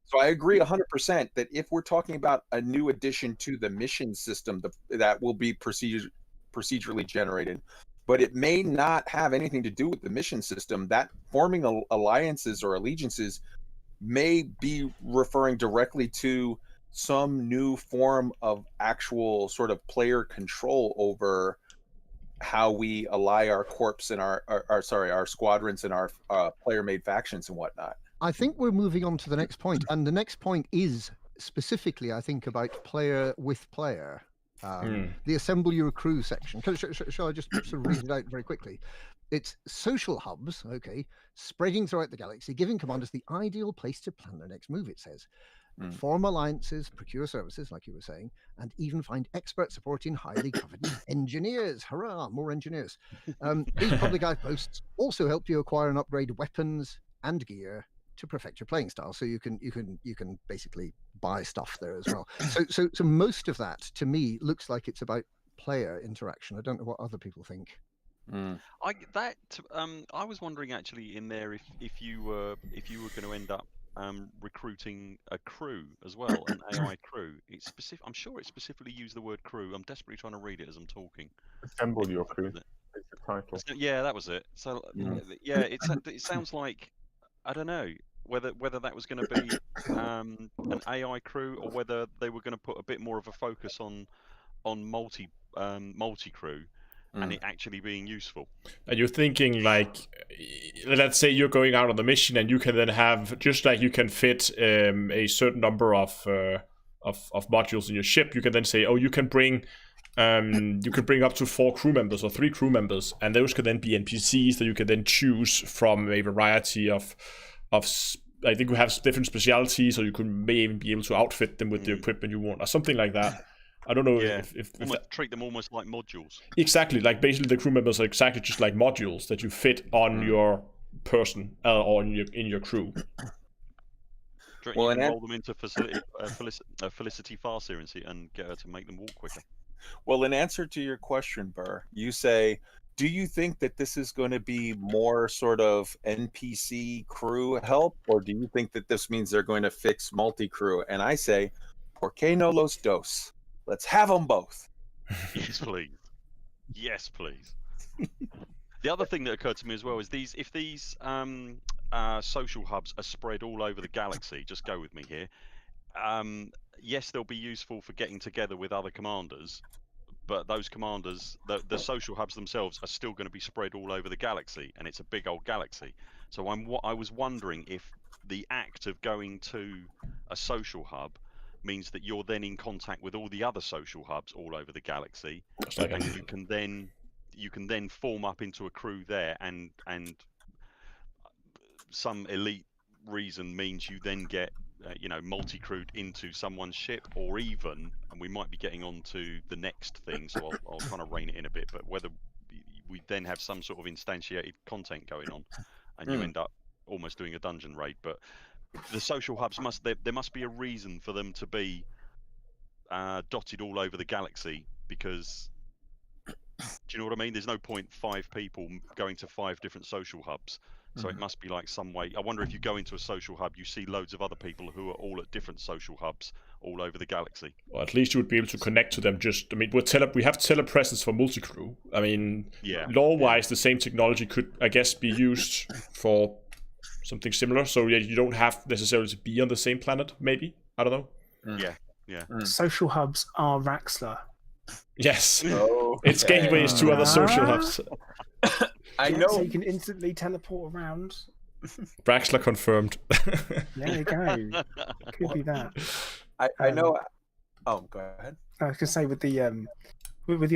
So I agree 100% that if we're talking about a new addition to the mission system, that will be procedurally generated, but it may not have anything to do with the mission system. That forming alliances or allegiances may be referring directly to some new form of actual sort of player control over how we ally our corps and our squadrons and our player-made factions and whatnot. I think we're moving on to the next point, and the next point is specifically, I think, about player with player. The assemble your crew section. Shall I just sort of read it out very quickly? It's social hubs, okay, spreading throughout the galaxy, giving commanders the ideal place to plan their next move, it says. Form alliances, procure services, like you were saying, and even find expert support in highly coveted engineers. Hurrah, more engineers. These public outposts also help you acquire and upgrade weapons and gear to perfect your playing style. So you can basically buy stuff there as well. So most of that to me looks like it's about player interaction. I don't know what other people think. I was wondering actually in there if you were going to end up recruiting a crew as well, an AI crew. It's specific. I'm sure it specifically used the word crew. I'm desperately trying to read it as I'm talking. Assemble your crew. It's the title. Yeah, that was it. So yeah, it sounds like, I don't know whether that was going to be an AI crew or whether they were going to put a bit more of a focus on multi crew. And it actually being useful. And you're thinking like, let's say you're going out on the mission, and you can then have, just like you can fit a certain number of modules in your ship. You can then say, oh, you can bring up to 4 crew members or 3 crew members, and those can then be NPCs that you can then choose from a variety of. I think we have different specialities, or you could maybe be able to outfit them with the equipment you want, or something like that. I don't know if that... treat them almost like modules. Exactly, like basically the crew members are exactly just like modules that you fit on your person or in your crew. Well, and roll them into Felicity Farseer and get her to make them walk quicker. Well, in answer to your question, Burr, you say, do you think that this is going to be more sort of NPC crew help, or do you think that this means they're going to fix multi-crew? And I say, ¿por qué no los dos? Let's have them both. Yes, please. Yes, please. The other thing that occurred to me as well is if these social hubs are spread all over the galaxy, just go with me here. Yes, they'll be useful for getting together with other commanders, but those commanders, the social hubs themselves, are still going to be spread all over the galaxy, and it's a big old galaxy. So I was wondering if the act of going to a social hub means that you're then in contact with all the other social hubs all over the galaxy, and you can then form up into a crew there, and some elite reason means you then get multi-crewed into someone's ship, or even, and we might be getting on to the next thing, so I'll kind of rein it in a bit, but whether we then have some sort of instantiated content going on, and you end up almost doing a dungeon raid. But the social hubs there must be a reason for them to be dotted all over the galaxy, because do you know what I mean? There's no point 5 people going to 5 different social hubs. So it must be like some way. I wonder if you go into a social hub, you see loads of other people who are all at different social hubs all over the galaxy. Or at least you would be able to connect to them. We have telepresence for multi-crew. I mean, lore-wise, the same technology could, I guess, be used for something similar. So you don't have necessarily to be on the same planet, maybe? I don't know. Yeah. Social hubs are Raxler. Yes. Oh, it's gateways to other social hubs. I know. So you can instantly teleport around. Braxler confirmed. There you go. Could be that. I know. Oh, go ahead. I was going to say with the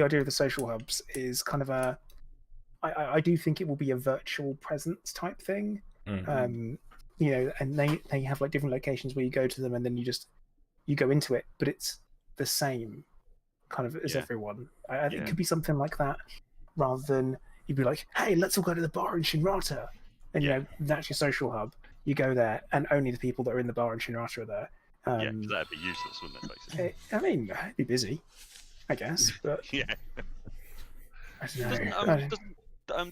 idea of the social hubs is kind of I do think it will be a virtual presence type thing. And they have like different locations where you go to them, and then you go into it, but it's the same kind of as everyone. I think it could be something like that, rather than you'd be like, hey, let's all go to the bar in Shinrata. And, that's your social hub. You go there, and only the people that are in the bar in Shinrata are there. That'd be useless, wouldn't it, basically? I mean, it'd be busy, I guess. But yeah. I don't know.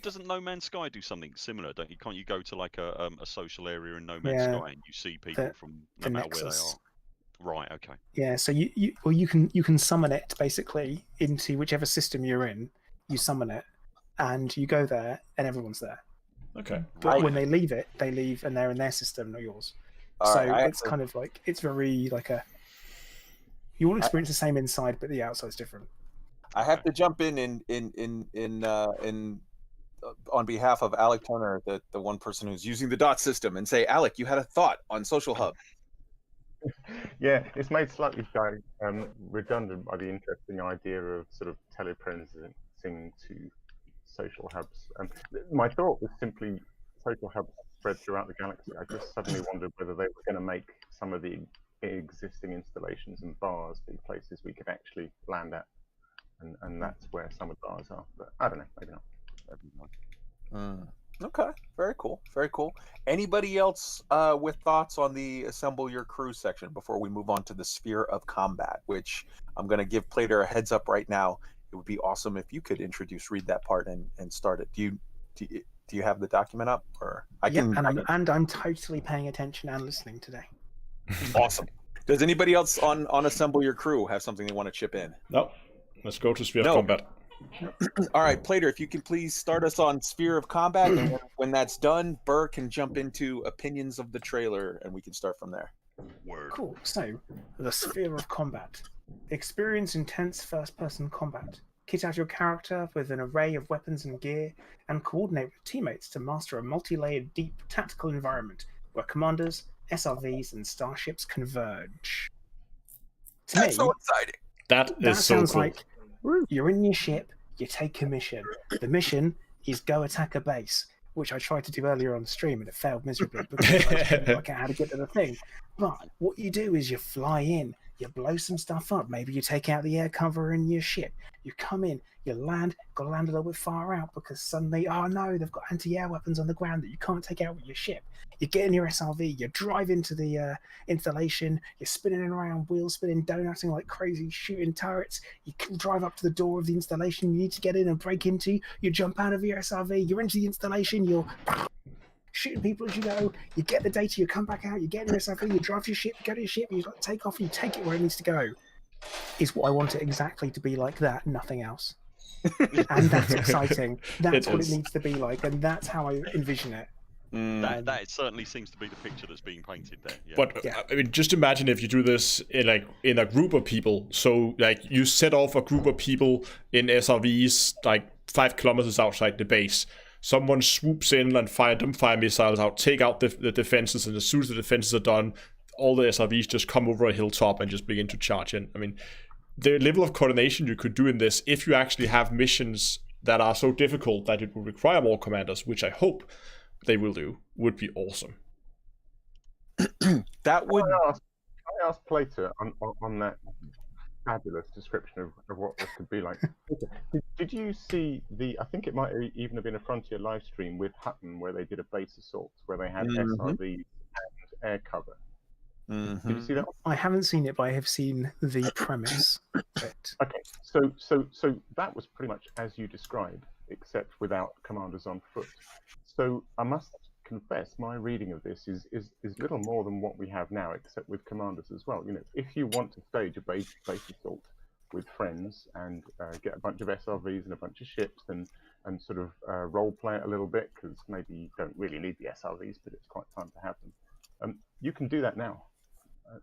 Doesn't No Man's Sky do something similar? Can't you go to like a social area in No Man's Sky and you see people from no matter where they are? Right. Okay. Yeah. So you can summon it basically into whichever system you're in. You summon it, and you go there, and everyone's there. Okay. But when they leave it, they leave, and they're in their system, not yours. So it's kind of like it's very like a. You all experience the same inside, but the outside's different. I have to jump in on behalf of Alec Turner, the one person who's using the DOT system, and say, Alec, you had a thought on Social Hub. Yeah, it's made slightly redundant by the interesting idea of sort of telepresencing to social hubs. My thought was simply social hubs spread throughout the galaxy. I just suddenly wondered whether they were going to make some of the existing installations and bars be places we could actually land at, and that's where some of the bars are. But I don't know, maybe not. Okay, very cool, very cool. Anybody else with thoughts on the assemble your crew section before we move on to the sphere of combat, which I'm going to give Plater a heads up right now. It would be awesome if you could read that part and start it. Do you have the document up, or I can? Yeah, and I'm totally paying attention and listening today. Awesome. Does anybody else on assemble your crew have something they want to chip in? No. Let's go to sphere of combat. All right, Plater, if you can please start us on sphere of combat, and when that's done, Burr can jump into opinions of the trailer, and we can start from there. Word. Cool. So, the sphere of combat. Experience intense first-person combat. Kit out your character with an array of weapons and gear, and coordinate with teammates to master a multi-layered, deep tactical environment where commanders, SRVs, and starships converge. That's so exciting. That is so sounds cool. like you're in your ship, you take a mission. The mission is go attack a base, which I tried to do earlier on the stream and it failed miserably because I didn't work out how to get to the thing. But what you do is you fly in, you blow some stuff up. Maybe you take out the air cover in your ship. You come in, you land, got to land a little bit far out because suddenly, oh no, they've got anti-air weapons on the ground that you can't take out with your ship. You get in your SRV, you drive into the installation, you're spinning around, wheels spinning, donutting like crazy, shooting turrets. You can drive up to the door of the installation you need to get in and break into. You jump out of your SRV, you're into the installation, you're shooting people as you go. You get the data, you come back out, you get in your SRV, you drive to your ship, you go to your ship, you take off, you take it where it needs to go. Is what I want it exactly to be like that, nothing else. And that's exciting. That's what it needs to be like, and that's how I envision it. That certainly seems to be the picture that's being painted there. Yeah. But I mean, just imagine if you do this in a group of people. So like you set off a group of people in SRVs like 5 kilometers outside the base. Someone swoops in and fire missiles out, take out the defenses, and as soon as the defenses are done, all the SRVs just come over a hilltop and just begin to charge in. I mean, the level of coordination you could do in this, if you actually have missions that are so difficult that it will require more commanders, which I hope they will do, would be awesome. That would. I asked Plater on that fabulous description of what this could be like. Did you see I think it might even have been a Frontier live stream with Hutton where they did a base assault where they had SRVs and air cover. Did you see that? I haven't seen it, but I have seen the premise. Okay, so that was pretty much as you described, except without commanders on foot. So I must confess, my reading of this is little more than what we have now, except with commanders as well. You know, if you want to stage a base assault with friends and get a bunch of SRVs and a bunch of ships and sort of role play it a little bit, because maybe you don't really need the SRVs, but it's quite fun to have them. You can do that now,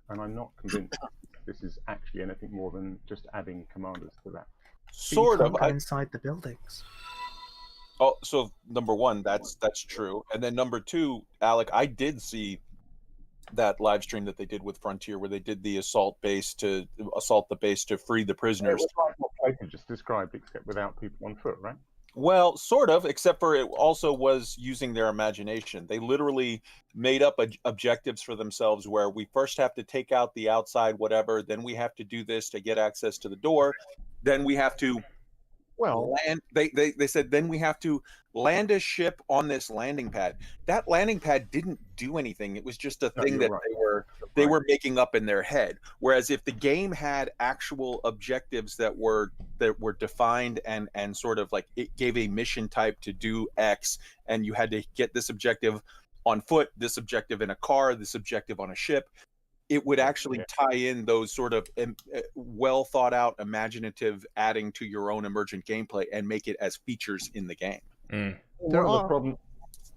and I'm not convinced this is actually anything more than just adding commanders to that. Sort of inside the buildings. Oh, so number one, that's true, and then number two, Alec, I did see that live stream that they did with Frontier, where they did the assault the base to free the prisoners. It was like what Plater just described, except without people on foot, right? Well, sort of, except for it also was using their imagination. They literally made up objectives for themselves where we first have to take out the outside whatever, then we have to do this to get access to the door, then we have to land. They said then we have to land a ship on this landing pad. That landing pad didn't do anything. It was just a thing that they were making up in their head. Whereas if the game had actual objectives that that were defined and sort of like it gave a mission type to do X, and you had to get this objective on foot, this objective in a car, this objective on a ship. It would actually tie in those sort of well thought out, imaginative, adding to your own emergent gameplay and make it as features in the game. One of the problems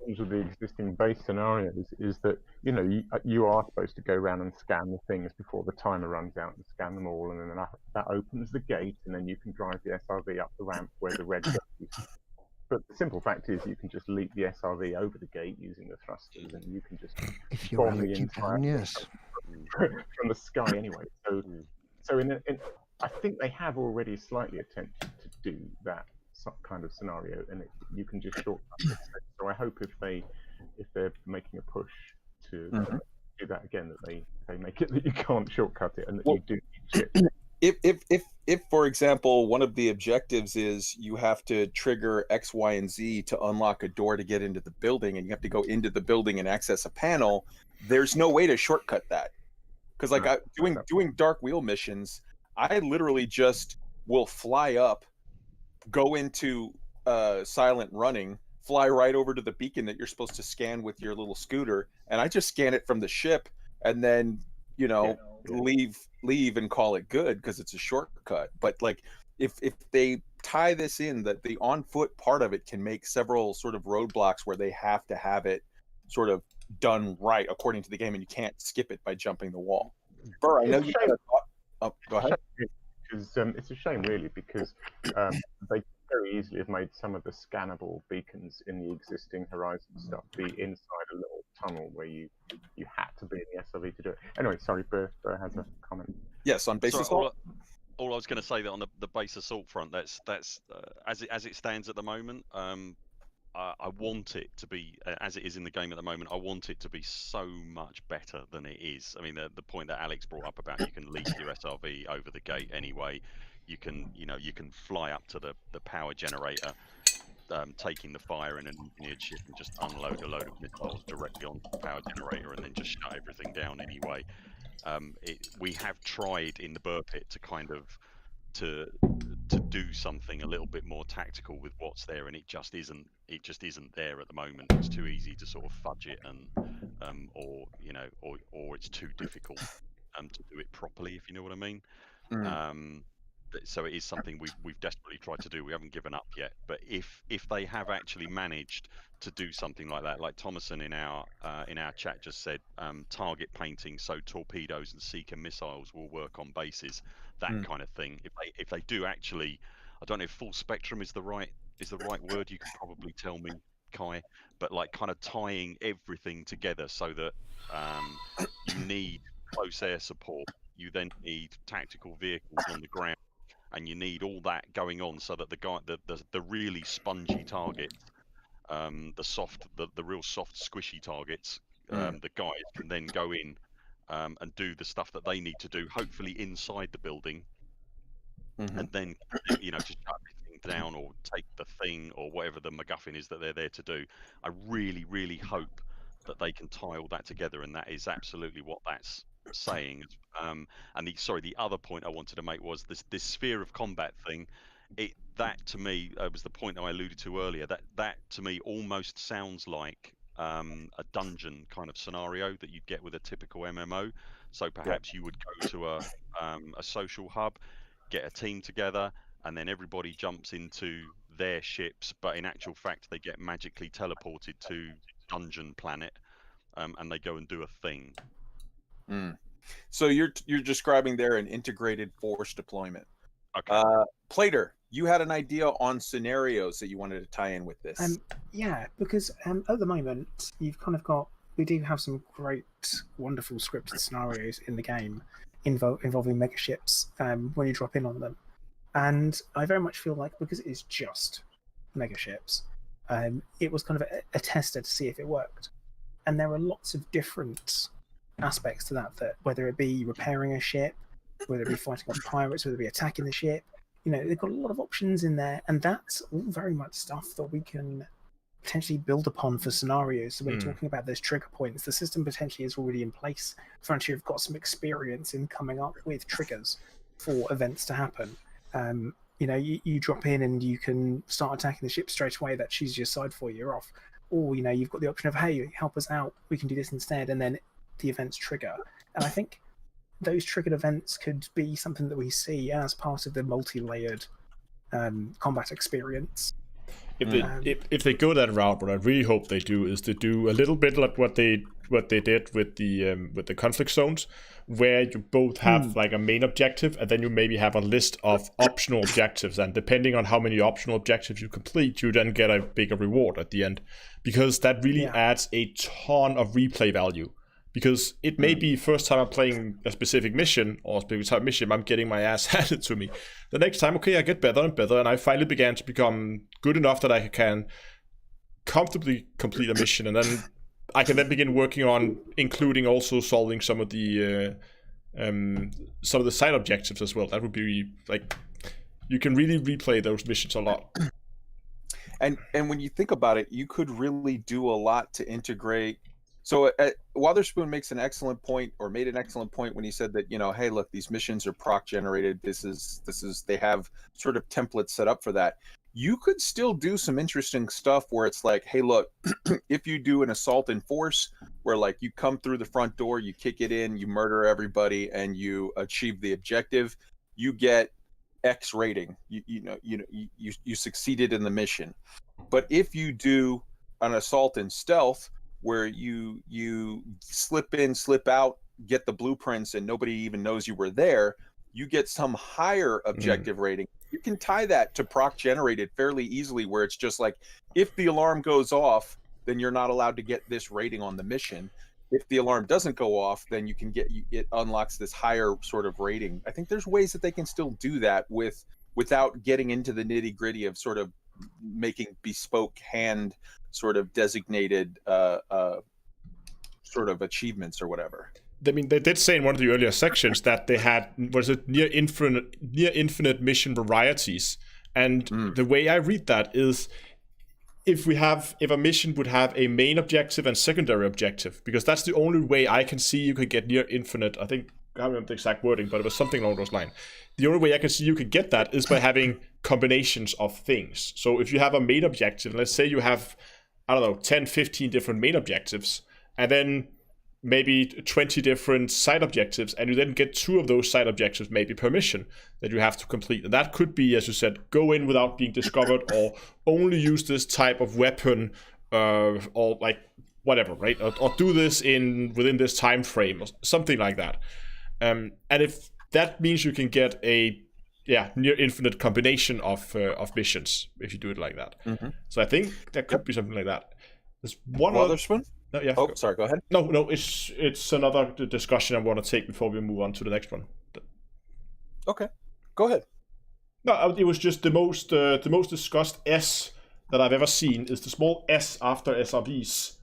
with the existing base scenarios is that you are supposed to go around and scan the things before the timer runs out and scan them all, and then that opens the gate, and then you can drive the SRV up the ramp where the red goes. But the simple fact is, you can just leap the SRV over the gate using the thrusters, and you can just bomb the entire from the sky anyway. So I think they have already slightly attempted to do that kind of scenario, and you can just shortcut it. So I hope if they're making a push to do that again, that they make it that you can't shortcut it and that you do need chips. If for example, one of the objectives is you have to trigger X, Y, and Z to unlock a door to get into the building, and you have to go into the building and access a panel, there's no way to shortcut that. Because like doing Dark Wheel missions, I literally just will fly up, go into silent running, fly right over to the beacon that you're supposed to scan with your little scooter, and I just scan it from the ship, and then leave and call it good because it's a shortcut. But like if they tie this in, that the on foot part of it can make several sort of roadblocks where they have to have it sort of done right according to the game, and you can't skip it by jumping the wall. Burr, I know you had a thought. Oh, go ahead. Because it's a shame, really, because they very easily have made some of the scannable beacons in the existing Horizon stuff be inside a little tunnel where you had to be in the SRV to do it. Anyway, sorry, Burr has a comment. Yes, on base assault. All I was going to say that on the base assault front, that's as it stands at the moment. I want it to be, as it is in the game at the moment, I want it to be so much better than it is. I mean, the point that Alex brought up about you can leave your SRV over the gate anyway. You can fly up to the power generator, taking the fire in an engineered ship and just unload a load of missiles directly onto the power generator and then just shut everything down anyway. We have tried in the Burr Pit to kind of to do something a little bit more tactical with what's there, and it just isn't there at the moment. It's too easy to sort of fudge it, and or it's too difficult to do it properly, if you know what I mean. So it is something we've desperately tried to do. We haven't given up yet, but if they have actually managed to do something like that, like Thomason in our chat just said, target painting, so torpedoes and seeker missiles will work on bases, that kind of thing. If they do actually, I don't know if full spectrum is the right word. You can probably tell me, Kai, but like kind of tying everything together so that you need close air support, you then need tactical vehicles on the ground, and you need all that going on so that the really spongy targets, the real soft squishy targets, the guys can then go in and do the stuff that they need to do, hopefully inside the building, and then to shut everything down or take the thing or whatever the MacGuffin is that they're there to do. I really, really hope that they can tie all that together, and that is absolutely what that's saying. And the other point I wanted to make was this sphere of combat thing. That to me was the point that I alluded to earlier. That to me almost sounds like a dungeon kind of scenario that you'd get with a typical MMO. So perhaps you would go to a social hub, get a team together, and then everybody jumps into their ships, but in actual fact they get magically teleported to Dungeon Planet, and they go and do a thing. So you're describing there an integrated force deployment. Okay. Plater, you had an idea on scenarios that you wanted to tie in with this. Yeah, because at the moment we do have some great, wonderful scripted scenarios in the game involving megaships when you drop in on them, and I very much feel like, because it is just megaships, it was kind of a tester to see if it worked, and there are lots of different aspects to that whether it be repairing a ship, whether it be fighting off pirates, whether it be attacking the ship, they've got a lot of options in there, and that's all very much stuff that we can potentially build upon for scenarios. So when you're talking about those trigger points, the system potentially is already in place. Frontier have got some experience in coming up with triggers for events to happen. you know, you drop in and you can start attacking the ship straight away. That chooses your side for you, you're off. Or, you know, you've got the option of, hey, help us out, we can do this instead, and then the events trigger. And I think those triggered events could be something that we see as part of the multi-layered combat experience. If they go that route, what I really hope they do is to do a little bit like what they did with the conflict zones, where you both have like a main objective, and then you maybe have a list of optional objectives, and depending on how many optional objectives you complete, you then get a bigger reward at the end, because that really adds a ton of replay value. Because it may be first time I'm playing a specific mission, or a specific type of mission, I'm getting my ass handed to me. The next time, okay, I get better and better, and I finally began to become good enough that I can comfortably complete a mission, and then I can then begin working on including also solving some of the side objectives as well. That would be like, you can really replay those missions a lot. And when you think about it, you could really do a lot to integrate. So Witherspoon makes an excellent point, or made an excellent point when he said that, you know, hey, look, these missions are proc generated. This is they have sort of templates set up for that. You could still do some interesting stuff where it's like, hey, look, if you do an assault in force, where like you come through the front door, you kick it in, you murder everybody, and you achieve the objective, you get X rating. You succeeded in the mission. But if you do an assault in stealth, where you slip in, slip out, get the blueprints, and nobody even knows you were there, you get some higher objective rating. You can tie that to proc generated fairly easily, where it's just like, if the alarm goes off, then you're not allowed to get this rating on the mission. If the alarm doesn't go off, then you can get, it unlocks this higher sort of rating. I think there's ways that they can still do that without getting into the nitty gritty of sort of making bespoke hand sort of designated sort of achievements or whatever. I mean, they did say in one of the earlier sections that they had, was it near infinite mission varieties, and the way I read that is, if a mission would have a main objective and secondary objective, because that's the only way I can see you could get near infinite. I think, I don't remember the exact wording, but it was something along those lines. The only way I can see you could get that is by having combinations of things. So if you have a main objective, let's say you have, I don't know, 10, 15 different main objectives, and then maybe 20 different side objectives, and you then get 2 of those side objectives maybe per mission that you have to complete. And that could be, as you said, go in without being discovered, or only use this type of weapon, or like whatever, right? Or do this within this time frame, or something like that. And if that means you can get a near infinite combination of missions if you do it like that. So I think that could be something like that. There's one other spoon. No, yeah. Oh, sorry. Go ahead. No. It's another discussion I want to take before we move on to the next one. Okay, go ahead. No, it was just the most discussed S that I've ever seen is the small S after SRVs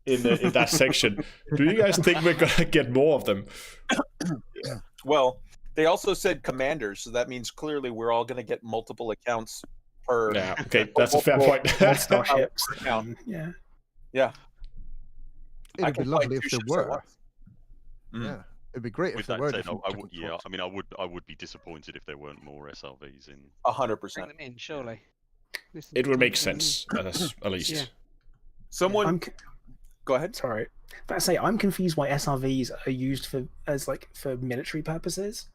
in that section. Do you guys think we're gonna get more of them? Well, they also said commanders, so that means clearly we're all going to get multiple accounts per. Yeah. Okay, that's a fair point. Starships. Yeah. It'd be lovely if there were. Yeah, it'd be great if there were. I would be disappointed if there weren't more SRVs in. 100%. Bring them in, surely. It would make sense, at least. Yeah. Someone. Go ahead. Sorry, but I say I'm confused why SRVs are used for military purposes.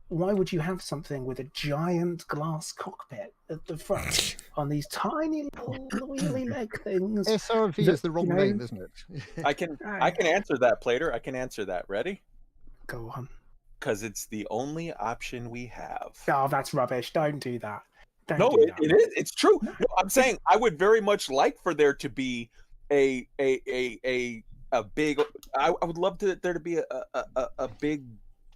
Why would you have something with a giant glass cockpit at the front on these tiny little wheelie leg things? SRV is the wrong name, isn't it? I can answer that, Plater. I can answer that. Ready? Go on. Because it's the only option we have. Oh, that's rubbish. Don't do that. It is. It's true. No, I'm saying I would very much like for there to be a big. I would love there to be a big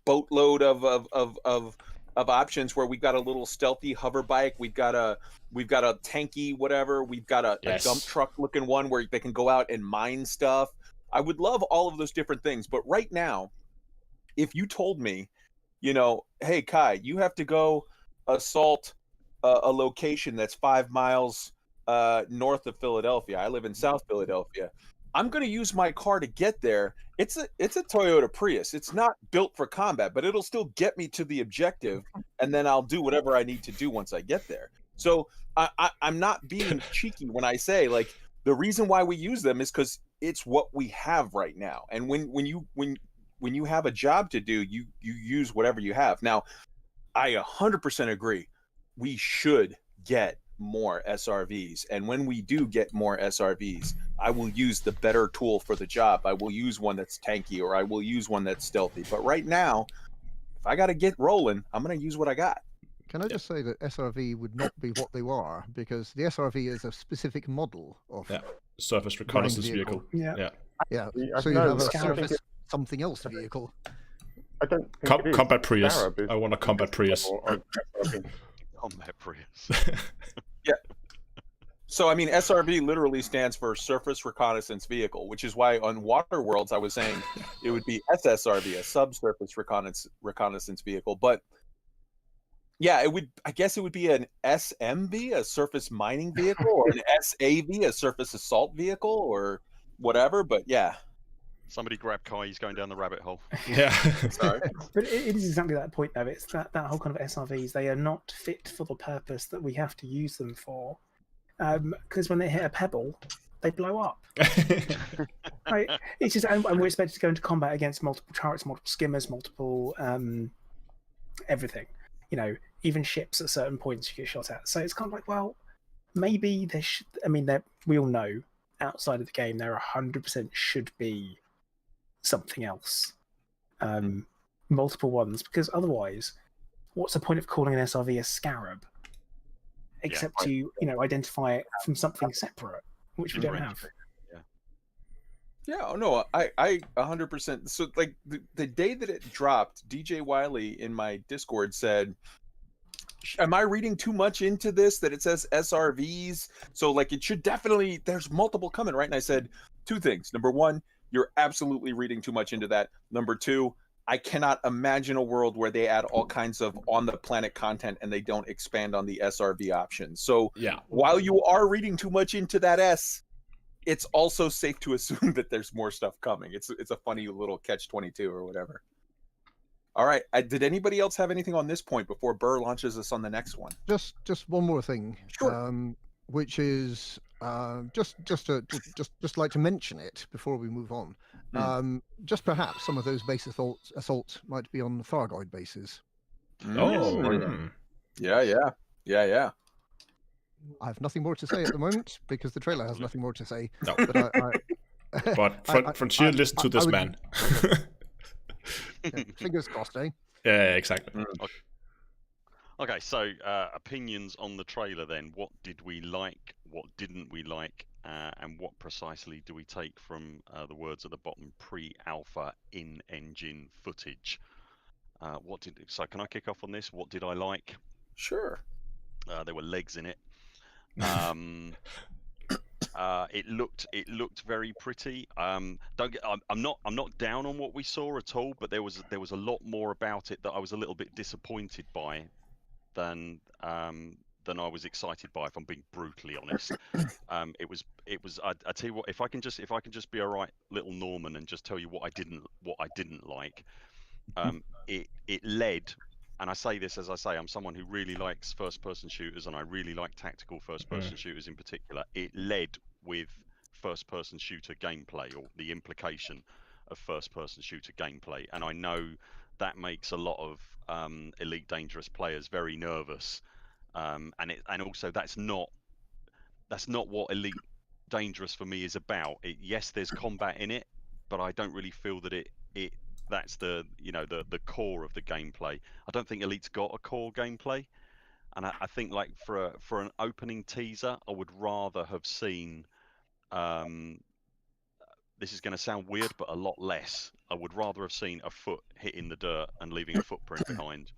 boatload of options where we've got a little stealthy hover bike, we've got a tanky whatever, we've got a dump truck looking one where they can go out and mine stuff. I would love all of those different things, but right now, if you told me, hey Kai, you have to go assault a location that's 5 miles north of Philadelphia. I live in South Philadelphia. I'm going to use my car to get there. It's a Toyota Prius. It's not built for combat, but it'll still get me to the objective, and then I'll do whatever I need to do once I get there. So I'm not being cheeky when I say, like, the reason why we use them is because it's what we have right now. And when you have a job to do, you use whatever you have. Now, I 100% agree. We should get more SRVs, and when we do get more SRVs, I will use the better tool for the job. I will use one that's tanky, or I will use one that's stealthy. But right now, if I got to get rolling, I'm going to use what I got. Can I just say that SRV would not be what they are, because the SRV is a specific model of surface reconnaissance vehicle. Yeah. So you have a surface something else vehicle. I don't think combat Prius. I want a combat Prius. Combat Prius. Yeah. So, I mean, SRV literally stands for Surface Reconnaissance Vehicle, which is why on Water Worlds I was saying it would be SSRV, a Subsurface Reconnaissance Vehicle. But yeah, I guess it would be an SMV, a Surface Mining Vehicle, or an SAV, a Surface Assault Vehicle, or whatever. But yeah. Somebody grab Kai, he's going down the rabbit hole. Yeah. Sorry. But it is exactly that point, though. It's that whole kind of SRVs, they are not fit for the purpose that we have to use them for. Because when they hit a pebble, they blow up. Right? It's just, and we're expected to go into combat against multiple turrets, multiple skimmers, multiple everything. You know, even ships at certain points you get shot at. So it's kind of like, well, maybe there should. I mean, we all know outside of the game there 100% should be something else, multiple ones, because otherwise, what's the point of calling an SRV a scarab? Except to identify it from something separate, which we don't have. Yeah, no, I 100%. So, like, the day that it dropped, DJ Wiley in my Discord said, am I reading too much into this that it says SRVs? So, like, it should definitely, there's multiple coming, right? And I said two things. Number one, you're absolutely reading too much into that. Number two, I cannot imagine a world where they add all kinds of on-the-planet content and they don't expand on the SRV options. So while you are reading too much into that S, it's also safe to assume that there's more stuff coming. It's a funny little catch-22 or whatever. All right. Did anybody else have anything on this point before Burr launches us on the next one? Just one more thing. Sure. Which is just like to mention it before we move on. Just perhaps some of those base assaults might be on the Thargoid bases. Yeah. I have nothing more to say at the moment because the trailer has nothing more to say. No. But Frontier, listen to this man. Fingers crossed, eh? Yeah, exactly. Okay, so opinions on the trailer then. What did we like? What didn't we like? And what precisely do we take from the words at the bottom, pre-alpha in-engine footage? So can I kick off on this? What did I like? Sure. There were legs in it. It looked very pretty. I'm not down on what we saw at all, but there was a lot more about it that I was a little bit disappointed by than I was excited by, if I'm being brutally honest. It was. I tell you what, if I can just be a right little Norman and just tell you what I didn't like. It led. And I say this as I say, I'm someone who really likes first-person shooters, and I really like tactical first-person shooters in particular. It led with first-person shooter gameplay, or the implication of first-person shooter gameplay. And I know that makes a lot of Elite Dangerous players very nervous. And also that's not what Elite Dangerous for me is about. Yes, there's combat in it, but I don't really feel that that's the core of the gameplay. I don't think Elite's got a core gameplay, and I think, like, for an opening teaser, I would rather have seen. This is going to sound weird, but a lot less. I would rather have seen a foot hitting the dirt and leaving a footprint behind,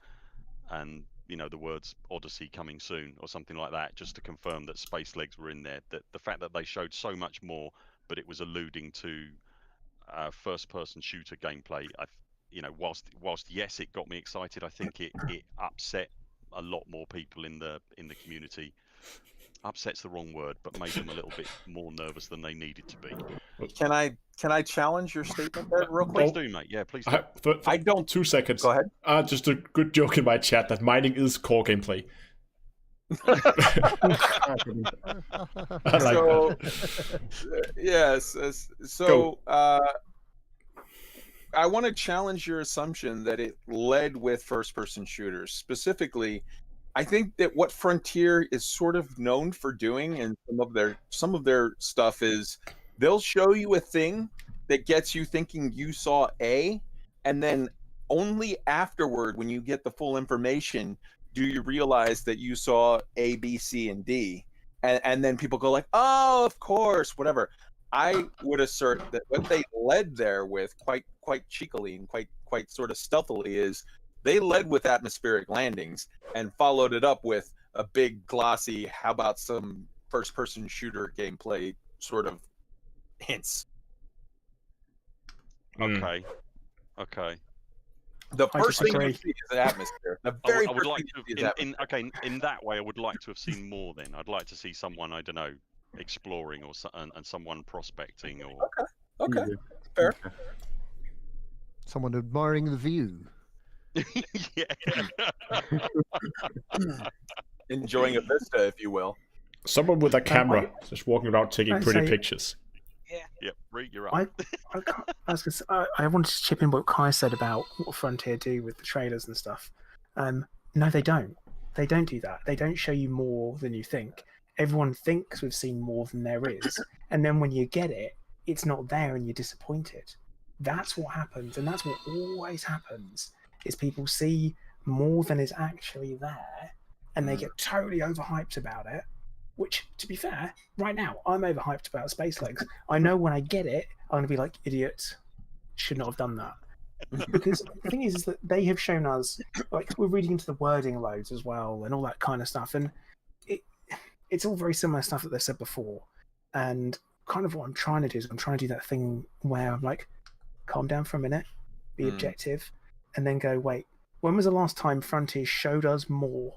and the words Odyssey coming soon or something like that, just to confirm that space legs were in there. That the fact that they showed so much more, but it was alluding to first-person shooter gameplay. Whilst yes, it got me excited, I think it upset a lot more people in the community. Upset's the wrong word, but made them a little bit more nervous than they needed to be. Can I challenge your statement there real quick? Please do, mate. Yeah, please do. I don't. 2 seconds. Go ahead. Just a good joke in my chat that mining is core gameplay. I like that. Yes. So I want to challenge your assumption that it led with first-person shooters. Specifically, I think that what Frontier is sort of known for doing, and some of their stuff is, they'll show you a thing that gets you thinking you saw A, and then only afterward, when you get the full information, do you realize that you saw A, B, C, and D. And then people go like, oh, of course, whatever. I would assert that what they led there with quite cheekily and quite sort of stealthily is they led with atmospheric landings and followed it up with a big glossy, how about some first-person shooter gameplay sort of hints. Okay. The first thing you see is the atmosphere. The very I would first like thing to you see is atmosphere. in that way, I would like to have seen more. Then I'd like to see someone, I don't know, exploring or and someone prospecting or. Okay, fair. Someone admiring the view. Yeah. Enjoying a vista, if you will. Someone with a camera just walking around taking pretty pictures. Yep, Reed, you're right. I wanted to chip in what Kai said about what Frontier do with the trailers and stuff. No, they don't. They don't do that. They don't show you more than you think. Everyone thinks we've seen more than there is, and then when you get it, it's not there and you're disappointed. That's what happens, and that's what always happens, is people see more than is actually there, and they get totally overhyped about it. Which, to be fair, right now, I'm overhyped about Space Legs. I know when I get it, I'm going to be like, idiot, should not have done that. Because the thing is that they have shown us, like, we're reading into the wording loads as well, and all that kind of stuff, and it's all very similar stuff that they've said before. And kind of what I'm trying to do is I'm trying to do that thing where I'm like, calm down for a minute, be objective, and then go, wait, when was the last time Frontier showed us more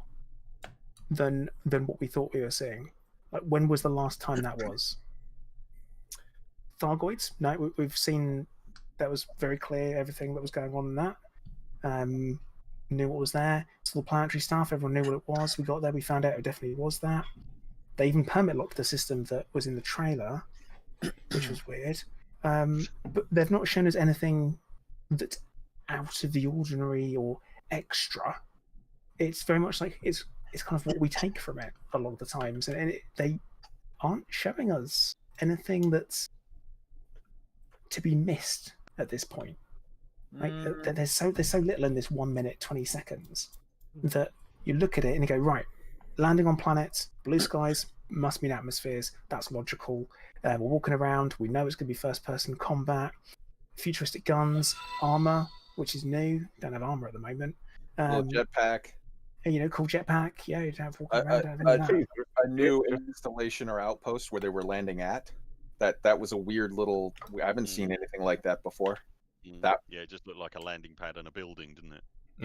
than what we thought we were seeing? Like, when was the last time that was? Thargoids? No, we've seen that was very clear, everything that was going on in that. Knew what was there. Saw the planetary stuff, everyone knew what it was. We got there, we found out it definitely was that. They even permit locked the system that was in the trailer, which was weird. But they've not shown us anything that's out of the ordinary or extra. It's very much like it's kind of what we take from it a lot of the times, and they aren't showing us anything that's to be missed at this point. Like, there's so little in this 1 minute 20 seconds that you look at it and you go, right, landing on planets, blue skies, must mean atmospheres. That's logical. We're walking around. We know it's going to be first-person combat, futuristic guns, armor, which is new. Don't have armor at the moment. Jetpack. Cool jetpack. Yeah, you don't have walking around. A new installation or outpost where they were landing at. That was a weird little. I haven't seen anything like that before. It just looked like a landing pad on a building, didn't it?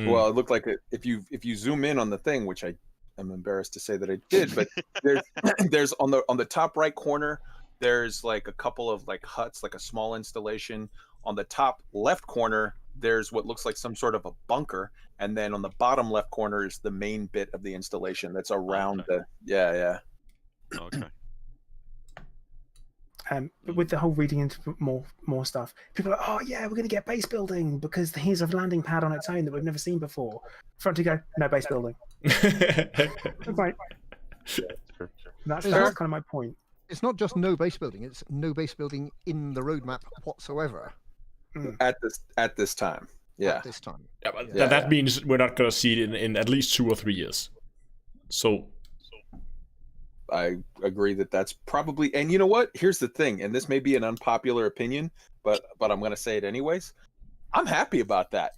Well, it looked like if you zoom in on the thing, which I'm embarrassed to say that I did, but there's on the top right corner, there's like a couple of like huts, like a small installation. On the top left corner, there's what looks like some sort of a bunker, and then on the bottom left corner is the main bit of the installation that's around the Okay. But with the whole reading into more stuff, people are like, oh yeah, we're going to get base building because here's a landing pad on its own that we've never seen before. Frontier go, no base building. Right. That's kind of my point. It's not just no base building; it's no base building in the roadmap whatsoever. At this time. Yeah. At this time. Yeah, but that means we're not going to see it in at least 2 or 3 years. So I agree that's probably, and you know what? Here's the thing, and this may be an unpopular opinion, but I'm going to say it anyways. I'm happy about that.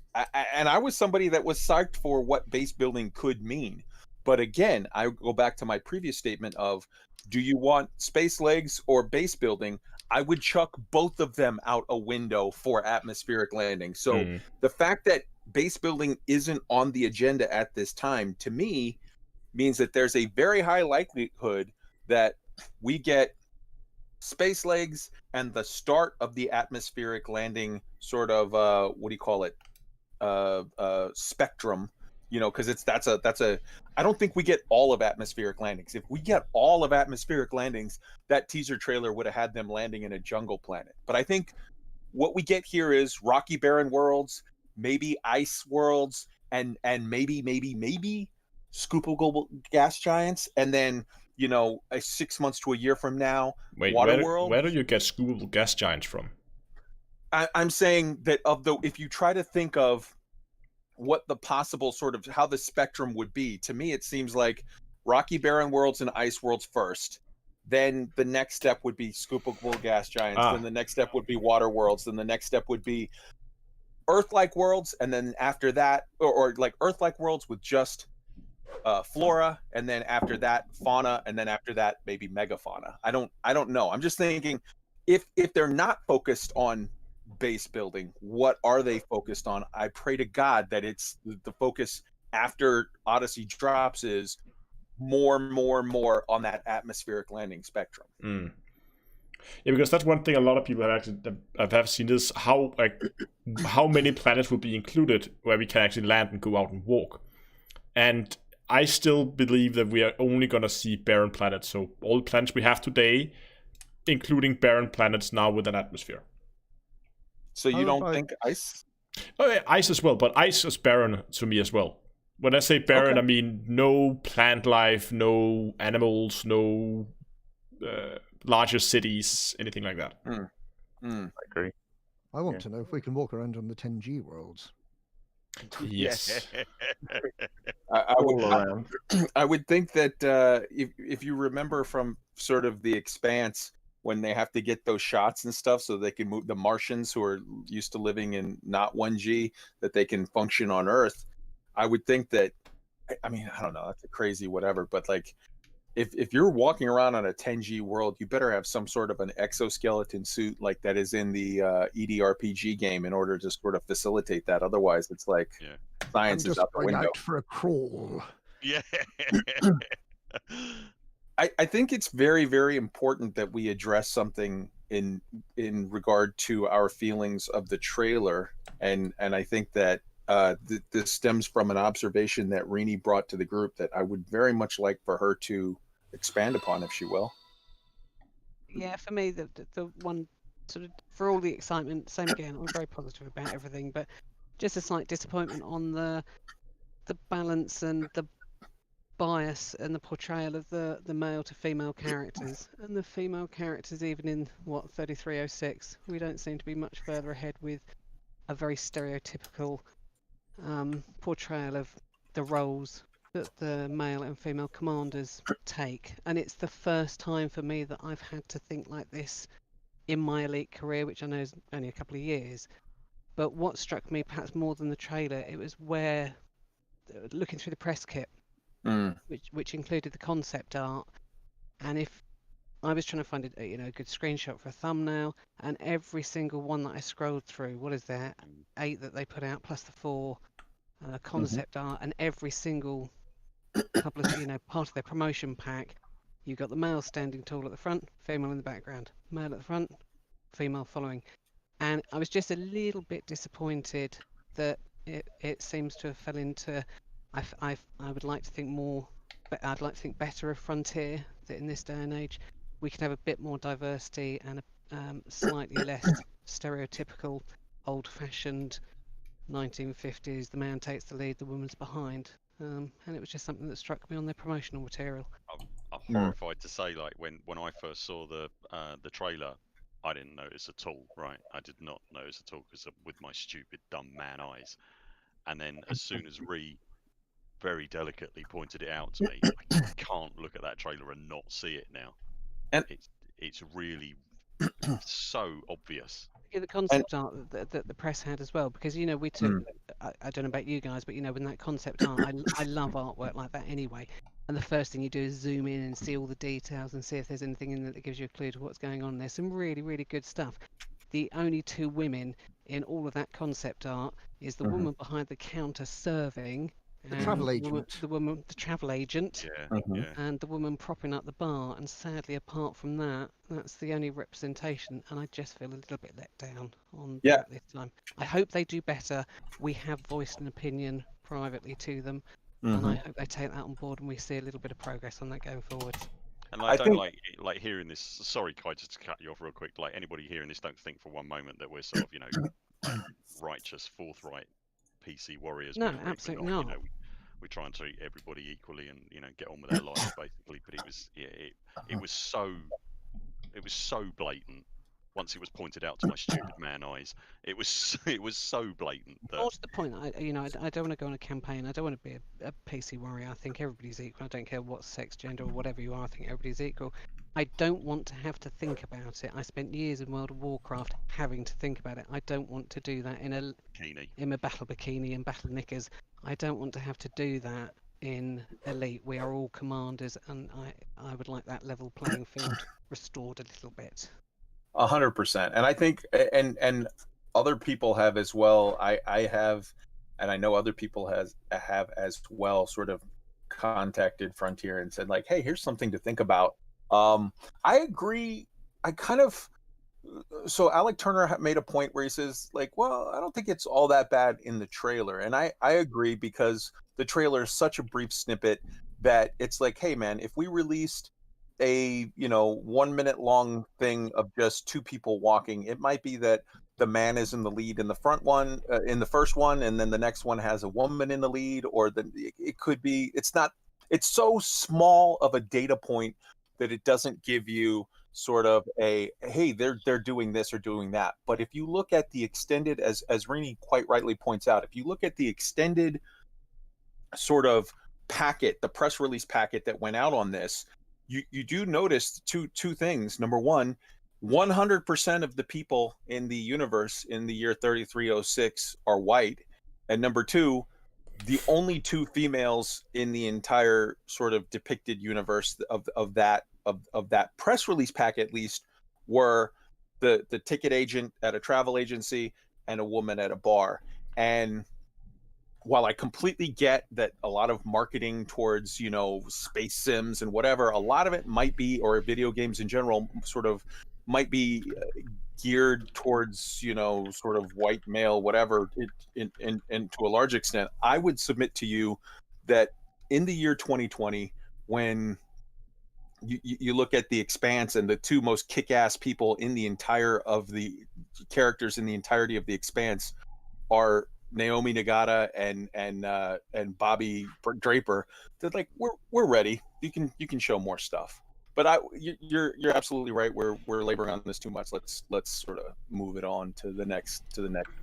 And I was somebody that was psyched for what base building could mean. But again, I go back to my previous statement of, do you want space legs or base building? I would chuck both of them out a window for atmospheric landing. So the fact that base building isn't on the agenda at this time, to me, means that there's a very high likelihood that we get space legs and the start of the atmospheric landing sort of what do you call it, spectrum, you know, because that's a I don't think we get all of atmospheric landings. If we get all of atmospheric landings, that teaser trailer would have had them landing in a jungle planet. But I think what we get here is rocky barren worlds, maybe ice worlds, and maybe scoopable gas giants, and then, you know, 6 months to a year from now, Wait, water world. where do you get scoopable gas giants from? I'm saying that if you try to think of what the possible sort of how the spectrum would be, to me it seems like rocky barren worlds and ice worlds first, then the next step would be scoopable gas giants, then the next step would be water worlds, then the next step would be Earth-like worlds, and then after that, or like Earth-like worlds with just flora, and then after that fauna, and then after that maybe megafauna. I don't know. I'm just thinking, if they're not focused on base building, what are they focused on? I pray to God that it's the focus after Odyssey drops is more on that atmospheric landing spectrum. Yeah, because that's one thing a lot of people have seen is how many planets will be included where we can actually land and go out and walk. And I still believe that we are only going to see barren planets. So all the planets we have today, including barren planets now with an atmosphere. So you don't think ice? Oh, yeah, ice as well, but ice is barren to me as well. When I say barren, I mean no plant life, no animals, no larger cities, anything like that. I agree. I want to know if we can walk around on the 10G worlds. Yes. I would think that if you remember from sort of The Expanse, when they have to get those shots and stuff so they can move the Martians who are used to living in not 1G, that they can function on Earth. I would think that, I mean, I don't know, that's a crazy whatever, but like if you're walking around on a 10G world, you better have some sort of an exoskeleton suit like that is in the EDRPG game in order to sort of facilitate that. Otherwise, it's like science is out the window. Out for a crawl. Yeah. I think it's very, very important that we address something in regard to our feelings of the trailer, and I think that this stems from an observation that Rini brought to the group that I would very much like for her to expand upon, if she will. Yeah, for me, the one sort of, for all the excitement, same again, I'm very positive about everything, but just a slight disappointment on the balance and the bias and the portrayal of the male to female characters, and the female characters, even in 3306, we don't seem to be much further ahead with a very stereotypical portrayal of the roles that the male and female commanders take. And it's the first time for me that I've had to think like this in my Elite career, which I know is only a couple of years. But what struck me perhaps more than the trailer, it was where, looking through the press kit, which included the concept art, and if I was trying to find a good screenshot for a thumbnail, and every single one that I scrolled through, what is there, 8 that they put out plus the 4 concept art, and every single couple of part of their promotion pack, you got the male standing tall at the front, female in the background, male at the front, female following, and I was just a little bit disappointed that it seems to have fell into. I would like to think more, but I'd like to think better of Frontier, that in this day and age we can have a bit more diversity and a slightly less stereotypical, old-fashioned 1950s. The man takes the lead, the woman's behind, and it was just something that struck me on their promotional material. I'm horrified to say, like when I first saw the trailer, I didn't notice at all. Right, I did not notice at all because with my stupid dumb man eyes, and then as soon as very delicately pointed it out to me, I can't look at that trailer and not see it now. And it's really so obvious. Yeah, the concept art that the press had as well, because we took. I don't know about you guys, but when that concept art, I love artwork like that anyway. And the first thing you do is zoom in and see all the details and see if there's anything in there that gives you a clue to what's going on. There's some really, really good stuff. The only 2 women in all of that concept art is the woman behind the counter serving, The travel agent. The travel agent. Yeah, yeah. And the woman propping up the bar. And sadly, apart from that, that's the only representation. And I just feel a little bit let down on that this time. I hope they do better. We have voiced an opinion privately to them, and I hope they take that on board and we see a little bit of progress on that going forward. And I don't like hearing this. Sorry, Kai, just to cut you off real quick. Like anybody hearing this, don't think for one moment that we're sort of, like righteous, forthright PC warriors. No, absolutely not. We try and treat everybody equally and get on with our lives basically. But it was so blatant. Once it was pointed out to my stupid man eyes, it was so blatant. What's the point? I don't want to go on a campaign. I don't want to be a PC warrior. I think everybody's equal. I don't care what sex, gender, or whatever you are. I think everybody's equal. I don't want to have to think about it. I spent years in World of Warcraft having to think about it. I don't want to do that in a battle bikini and battle knickers. I don't want to have to do that in Elite. We are all commanders, and I would like that level playing field restored a little bit. 100%, and I think, and other people have as well. I have, and I know other people have as well. Sort of contacted Frontier and said like, "Hey, here's something to think about." I agree. So Alec Turner made a point where he says like, "Well, I don't think it's all that bad in the trailer," and I agree because the trailer is such a brief snippet that it's like, "Hey, man, if we released a 1 minute long thing of just two people walking, it might be that the man is in the lead in the first one, and then the next one has a woman in the lead, or it could be it's so small of a data point that it doesn't give you sort of a, hey, they're doing this or doing that. But if you look at the extended, as Rini quite rightly points out, if you look at the extended sort of packet, the press release packet that went out on this, you do notice two things. Number one, 100% of the people in the universe in the year 3306 are white, and number two, the only two females in the entire sort of depicted universe of that press release pack at least were the ticket agent at a travel agency and a woman at a bar. And while I completely get that a lot of marketing towards, space sims and whatever, a lot of it might be, or video games in general, sort of might be geared towards, sort of white male, whatever, and to a large extent, I would submit to you that in the year 2020, when you look at the Expanse and the two most kick-ass people in the entire of the characters in the entirety of the Expanse are Naomi Nagata and Bobby Draper, they're like, we're ready. You can show more stuff. But you're absolutely right. We're laboring on this too much. Let's sort of move it on to the next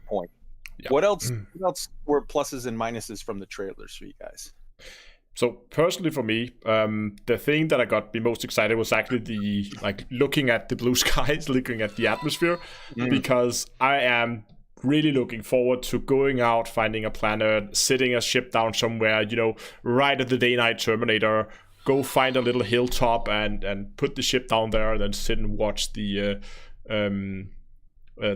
point. Yeah. What else were pluses and minuses from the trailers for you guys? So personally for me, the thing that I got me most excited was actually looking at the blue skies, looking at the atmosphere, because I am really looking forward to going out, finding a planet, sitting a ship down somewhere, right at the day-night Terminator, go find a little hilltop and put the ship down there, and then sit and watch the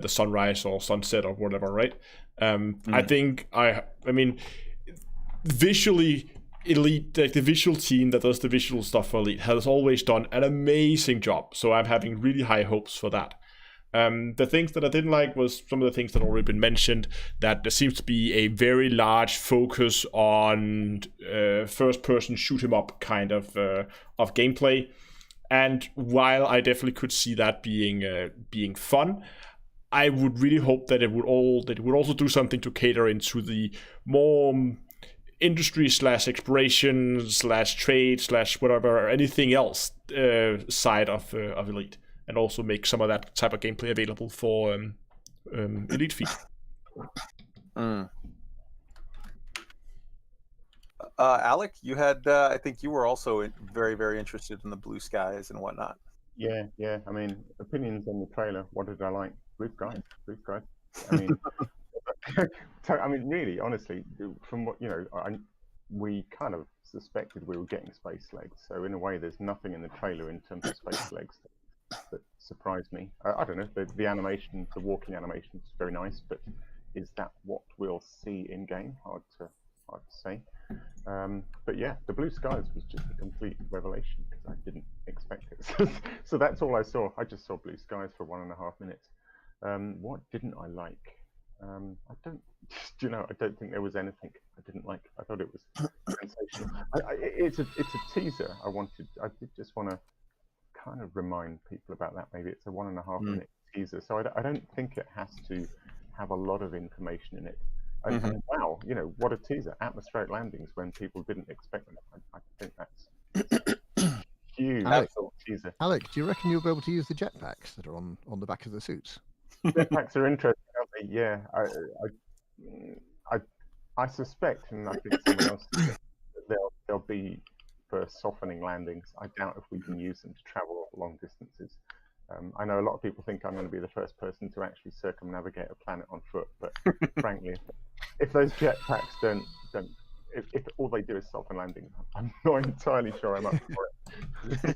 sunrise or sunset or whatever, right? I think I mean, visually, Elite, like the visual team that does the visual stuff for Elite, has always done an amazing job. So I'm having really high hopes for that. The things that I didn't like was some of the things that have already been mentioned, that there seems to be a very large focus on first-person shoot-'em-up kind of gameplay. And while I definitely could see that being fun, I would really hope that it would also do something to cater into the more industry / exploration / trade / whatever, anything else side of Elite. And also make some of that type of gameplay available for Elite feed. Alec, you had, I think you were also very, very interested in the blue skies and whatnot. Yeah. I mean, opinions on the trailer. What did I like? Blue skies. I mean, really, honestly, from what we kind of suspected we were getting space legs. So in a way, there's nothing in the trailer in terms of space legs that surprised me. I don't know, the animation, the walking animation is very nice, but is that what we'll see in game? Hard to I have to say. But yeah, the blue skies was just a complete revelation because I didn't expect it. So that's all I saw. I just saw blue skies for 1.5 minutes. What didn't I like? I don't, I don't think there was anything I didn't like. I thought it was sensational. It's a teaser. I did just want to kind of remind people about that. Maybe it's a 1.5 minute teaser, so I don't think it has to have a lot of information in it. And wow, what a teaser! Atmospheric landings when people didn't expect them. I think that's huge. Teaser. Alec, do you reckon you'll be able to use the jetpacks that are on the back of the suits? Jetpacks are interesting, aren't they? Yeah, I suspect, and I think someone else suggests that they'll be for softening landings. I doubt if we can use them to travel long distances. I know a lot of people think I'm going to be the first person to actually circumnavigate a planet on foot, but frankly, if those jetpacks don't if all they do is soften landings, I'm not entirely sure I'm up for it.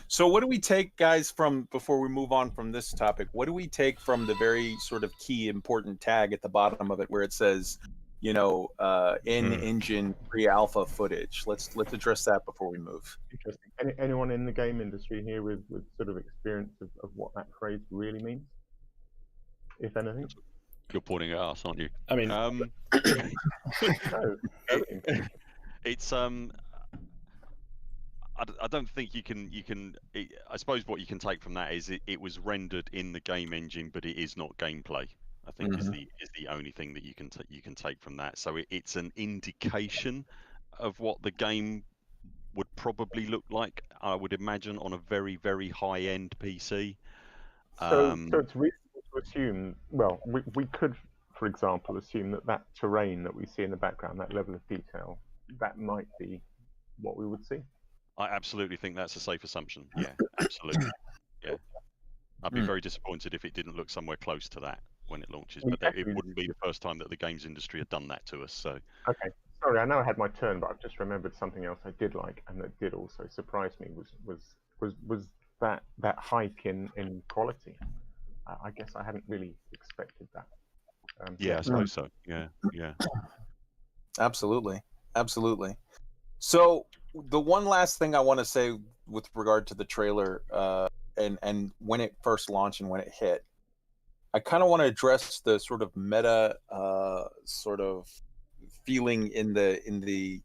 So what do we take, guys, from, before we move on from this topic, what do we take from the very sort of key important tag at the bottom of it where it says, in-engine pre-alpha footage? Let's address that before we move. Interesting. Anyone in the game industry here with sort of experience of what that phrase really means, if anything? You're pointing at us, aren't you? I mean, No. It's I don't think you can. I suppose what you can take from that is it was rendered in the game engine, but it is not gameplay. I think is the only thing that you can take from that. So it's an indication of what the game would probably look like, I would imagine, on a very, very high-end PC. So it's reasonable to assume. Well, we could, for example, assume that terrain that we see in the background, that level of detail, that might be what we would see. I absolutely think that's a safe assumption. Yeah, absolutely. Yeah, I'd be very disappointed if it didn't look somewhere close to that when it launches. But it wouldn't be the first time that the games industry had done that to us. So okay, sorry, I know I had my turn, but I've just remembered something else I did like, and that did also surprise me. Was that hike in quality? I guess I hadn't really expected that. Yeah, I suppose so. Yeah. Absolutely. So the one last thing I want to say with regard to the trailer, and when it first launched and when it hit, I kind of want to address the sort of meta sort of feeling in the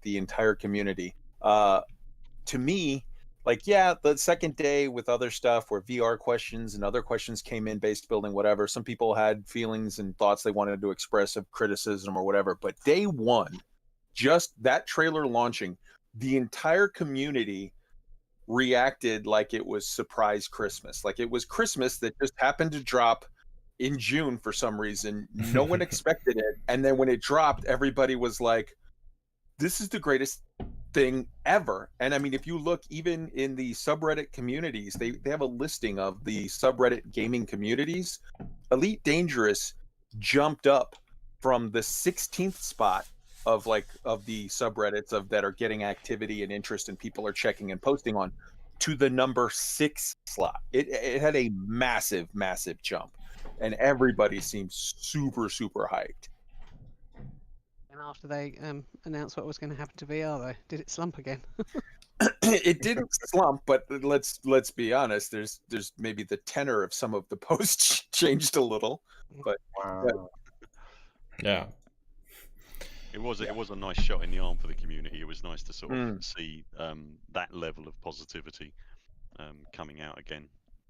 entire community. To me, the second day with other stuff where VR questions and other questions came in, base building, whatever, some people had feelings and thoughts they wanted to express of criticism or whatever. But day one, just that trailer launching, the entire community reacted like it was surprise Christmas. Like it was Christmas that just happened to drop in June for some reason. No one expected it. And then when it dropped, everybody was like, this is the greatest thing ever. And I mean, if you look even in the subreddit communities, they have a listing of the subreddit gaming communities. Elite Dangerous jumped up from the 16th spot of the subreddits that are getting activity and interest and people are checking and posting on, to the number 6 slot. It had a massive jump, and everybody seems super hyped. And after they announced what was going to happen to VR, though, did it slump again? It didn't slump, but let's be honest. There's maybe the tenor of some of the posts changed a little, but wow. Yeah. It was a nice shot in the arm for the community. It was nice to sort of see that level of positivity coming out again.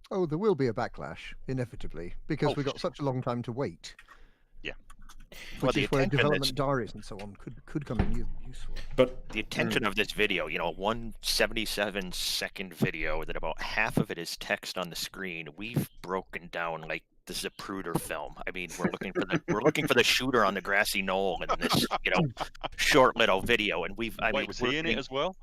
Oh, there will be a backlash, inevitably, because we've got such a long time to wait. Yeah. Which is where development diaries and so on could come in useful. But the attention of this video, 177-second video that about half of it is text on the screen, we've broken down like the Zapruder film. I mean, we're looking for the shooter on the grassy knoll in this, short little video, and was he in it as well?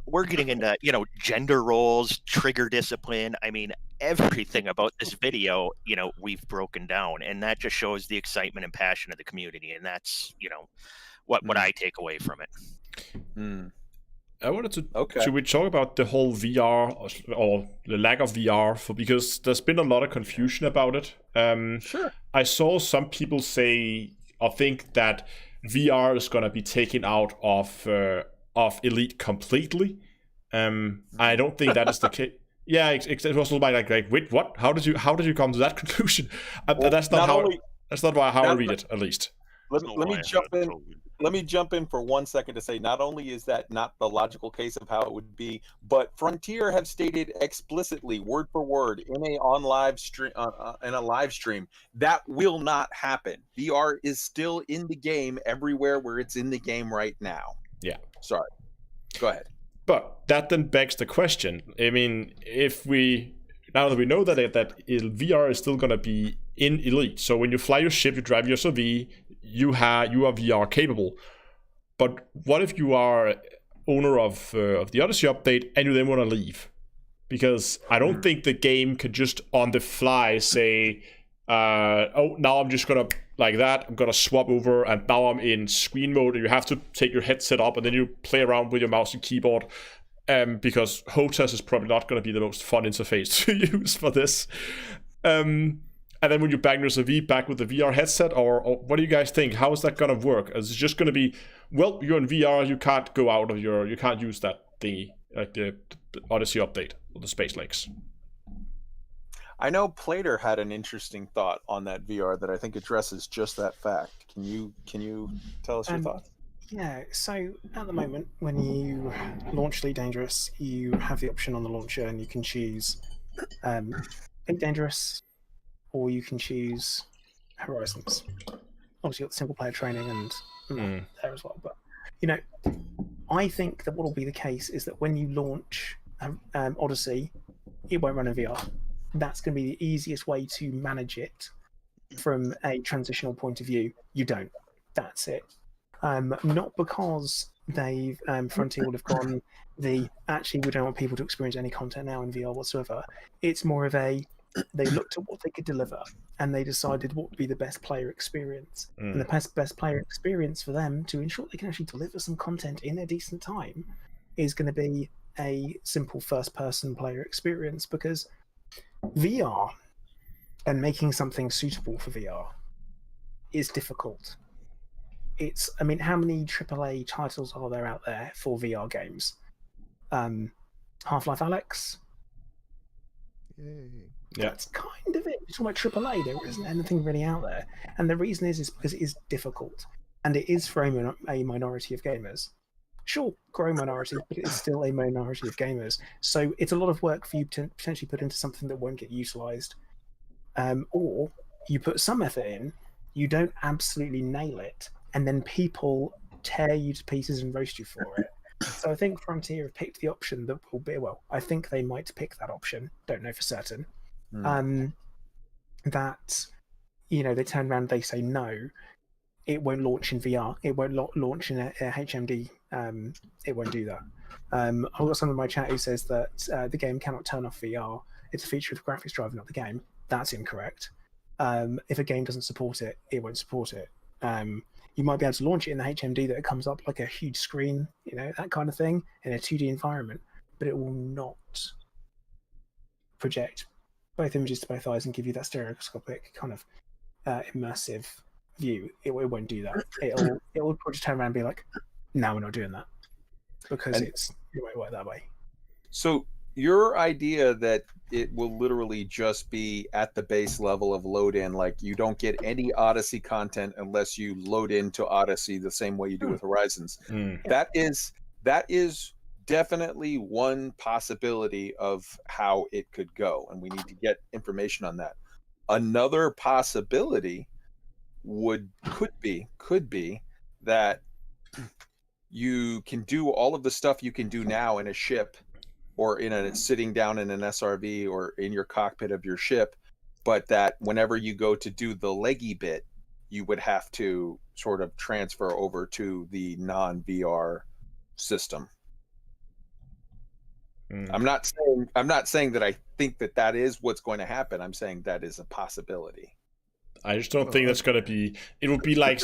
we're getting into gender roles, trigger discipline. I mean, everything about this video, we've broken down, and that just shows the excitement and passion of the community, and that's what I take away from it. I wanted to. Okay. Should we talk about the whole VR or the lack of VR because there's been a lot of confusion about it. Sure. I saw some people say think that VR is gonna be taken out of Elite completely. I don't think that is the case. Yeah, it was like wait, what? How did you come to that conclusion? Well, that's not how I read it, at least. Let me jump in. Let me jump in for 1 second to say, not only is that not the logical case of how it would be, but Frontier have stated explicitly, word for word, in a live stream, that will not happen. VR is still in the game everywhere where it's in the game right now. Yeah. Sorry. Go ahead. But that then begs the question. I mean, now that we know that VR is still going to be in Elite, so when you fly your ship, you drive your SUV, you are VR capable. But what if you are owner of the Odyssey update and you then want to leave? Because I don't think the game could just on the fly say, now I'm just gonna like that, I'm gonna swap over, and now I'm in screen mode, and you have to take your headset up and then you play around with your mouse and keyboard, because HOTAS is probably not gonna be the most fun interface to use for this. And then when you bang your CV back with the VR headset, or what do you guys think? How is that gonna work? Is it just gonna be, well, you're in VR, you can't go out of you can't use that thingy, like the Odyssey update or the Space Lakes? I know Plater had an interesting thought on that VR that I think addresses just that fact. Can you tell us your thoughts? Yeah, so at the moment, when you launch Elite Dangerous, you have the option on the launcher, and you can choose Elite Dangerous, or you can choose Horizons. Obviously, you've got the single player training and there as well. But I think that what will be the case is that when you launch Odyssey, it won't run in VR. That's going to be the easiest way to manage it from a transitional point of view. You don't. That's it. Not because they've Frontier would have gone actually we don't want people to experience any content now in VR whatsoever. It's more of they looked at what they could deliver and they decided what would be the best player experience. And the best player experience for them to ensure they can actually deliver some content in a decent time is going to be a simple first-person player experience, because VR and making something suitable for VR is difficult. How many AAA titles are there out there for VR games? Half-Life Alyx? Yay. Yeah. That's kind of it. It's all about AAA. There isn't anything really out there. And the reason is because it is difficult. And it is for a minority of gamers. Sure, growing minority, but it's still a minority of gamers. So it's a lot of work for you to potentially put into something that won't get utilized. Or you put some effort in, you don't absolutely nail it, and then people tear you to pieces and roast you for it. So I think Frontier have picked the option that will be, well, I think they might pick that option, don't know for certain. That, they turn around, they say no, it won't launch in VR, it won't launch in a HMD, it won't do that. I've got someone in my chat who says that the game cannot turn off VR, it's a feature of the graphics driver, not the game. That's incorrect. If a game doesn't support it, it won't support it. You might be able to launch it in the HMD that it comes up like a huge screen, that kind of thing, in a 2D environment, but it will not project both images to both eyes and give you that stereoscopic kind of immersive view. It won't do that. It will just turn around and be like, no, we're not doing that, because it won't work that way. So your idea that it will literally just be at the base level of load in, like you don't get any Odyssey content unless you load into Odyssey the same way you do with Horizons. That is definitely one possibility of how it could go, and we need to get information on that. Another possibility could be that you can do all of the stuff you can do now in a ship, or sitting down in an SRV, or in your cockpit of your ship, but that whenever you go to do the leggy bit, you would have to sort of transfer over to the non-VR system. I'm not saying that I think that is what's going to happen. I'm saying that is a possibility. I just don't think that's going to be... It would be like...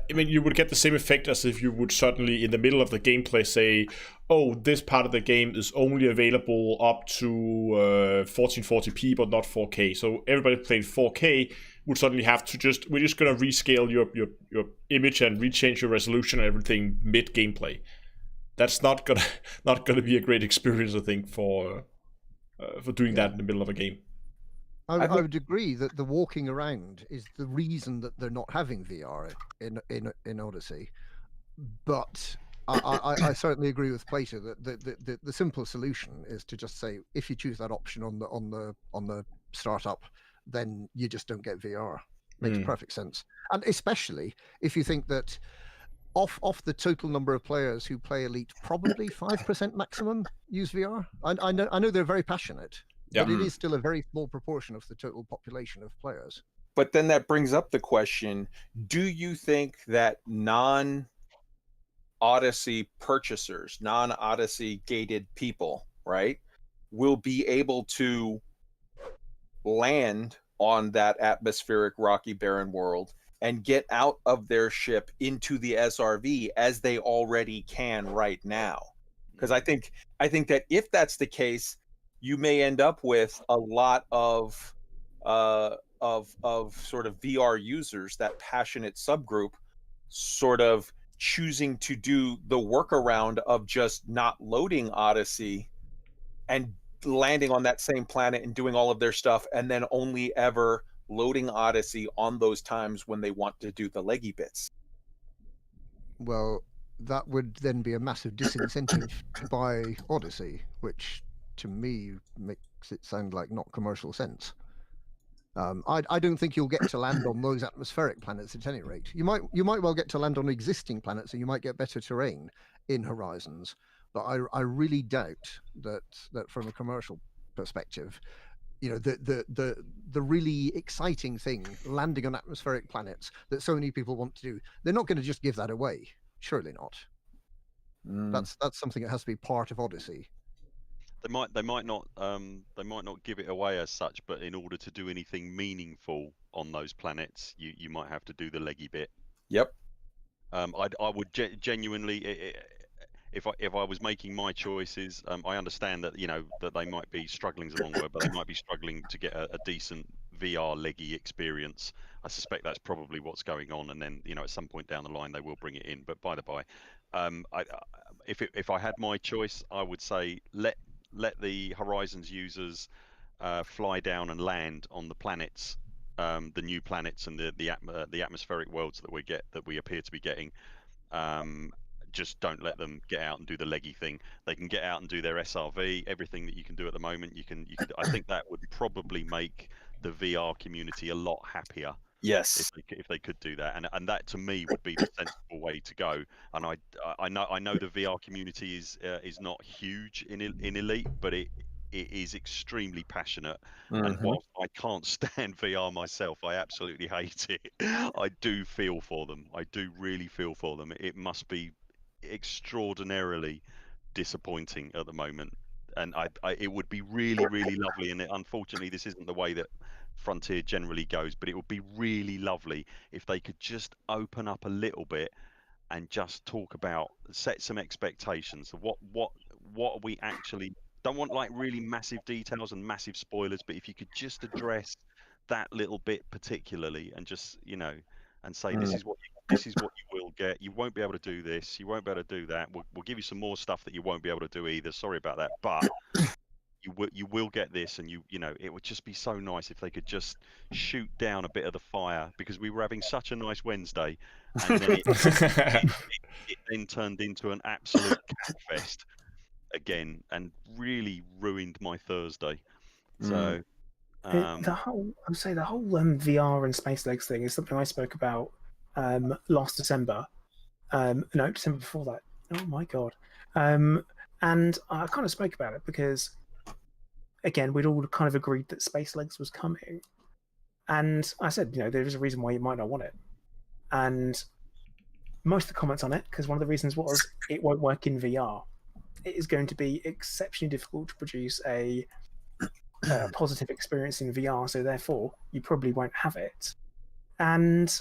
you would get the same effect as if you would suddenly, in the middle of the gameplay, say, oh, this part of the game is only available up to 1440p, but not 4K. So everybody playing 4K would suddenly have to we're just gonna rescale your image and rechange your resolution and everything mid gameplay. That's not gonna be a great experience, I think, for doing that in the middle of a game. I would agree that the walking around is the reason that they're not having VR in Odyssey, but I certainly agree with Plato that the simple solution is to just say, if you choose that option on the startup, then you just don't get VR. Makes perfect sense, and especially if you think that off the total number of players who play Elite, probably 5% maximum use VR. I know they're very passionate, but it is still a very small proportion of the total population of players. But then that brings up the question: do you think that non-Odyssey purchasers, non-Odyssey gated people, right, will be able to land on that atmospheric rocky barren world and get out of their ship into the SRV as they already can right now? Because I think that if that's the case, you may end up with a lot of sort of VR users, that passionate subgroup, sort of choosing to do the workaround of just not loading Odyssey and landing on that same planet and doing all of their stuff, and then only ever loading Odyssey on those times when they want to do the leggy bits. Well, that would then be a massive disincentive to buy Odyssey, which to me makes it sound like not commercial sense. I don't think you'll get to land on those atmospheric planets at any rate. You might well get to land on existing planets, and you might get better terrain in Horizons. But I really doubt that from a commercial perspective, the really exciting thing, landing on atmospheric planets that so many people want to do, they're not going to just give that away. Surely not. That's something that has to be part of Odyssey. They might not give it away as such, but in order to do anything meaningful on those planets, you might have to do the leggy bit. Yep. I would genuinely, if I was making my choices, I understand that that they might be struggling is the wrong word, but they might be struggling to get a decent VR leggy experience. I suspect that's probably what's going on, and then at some point down the line they will bring it in. But by the by, if I had my choice, I would say let the Horizons users fly down and land on the planets, the new planets and the atmospheric worlds that we appear to be getting. Just don't let them get out and do the leggy thing. They can get out and do their SRV, everything that you can do at the moment. You can. I think that would probably make the VR community a lot happier. Yes. If they could do that, and that to me would be the sensible way to go. And I know the VR community is not huge in Elite, but it is extremely passionate. And whilst I can't stand VR myself, I absolutely hate it. I do feel for them. I do really feel for them. It must be extraordinarily disappointing at the moment, and it would be really lovely, and unfortunately this isn't the way that Frontier generally goes, but it would be really lovely if they could just open up a little bit and just talk about, set some expectations of what are we actually, don't want like really massive details and massive spoilers, but if you could just address that little bit particularly and just and say this is what you will get. You won't be able to do this. You won't be able to do that. We'll give you some more stuff that you won't be able to do either. Sorry about that, but you will get this, and it would just be so nice if they could just shoot down a bit of the fire, because we were having such a nice Wednesday, and then it then turned into an absolute catfest again, and really ruined my Thursday. So. The whole VR and Space Legs thing is something I spoke about last December. No, December before that. Oh my god! And I kind of spoke about it because, again, we'd all kind of agreed that Space Legs was coming, and I said, there's a reason why you might not want it. And most of the comments on it, because one of the reasons was it won't work in VR. It is going to be exceptionally difficult to produce a positive experience in VR, so therefore you probably won't have it. And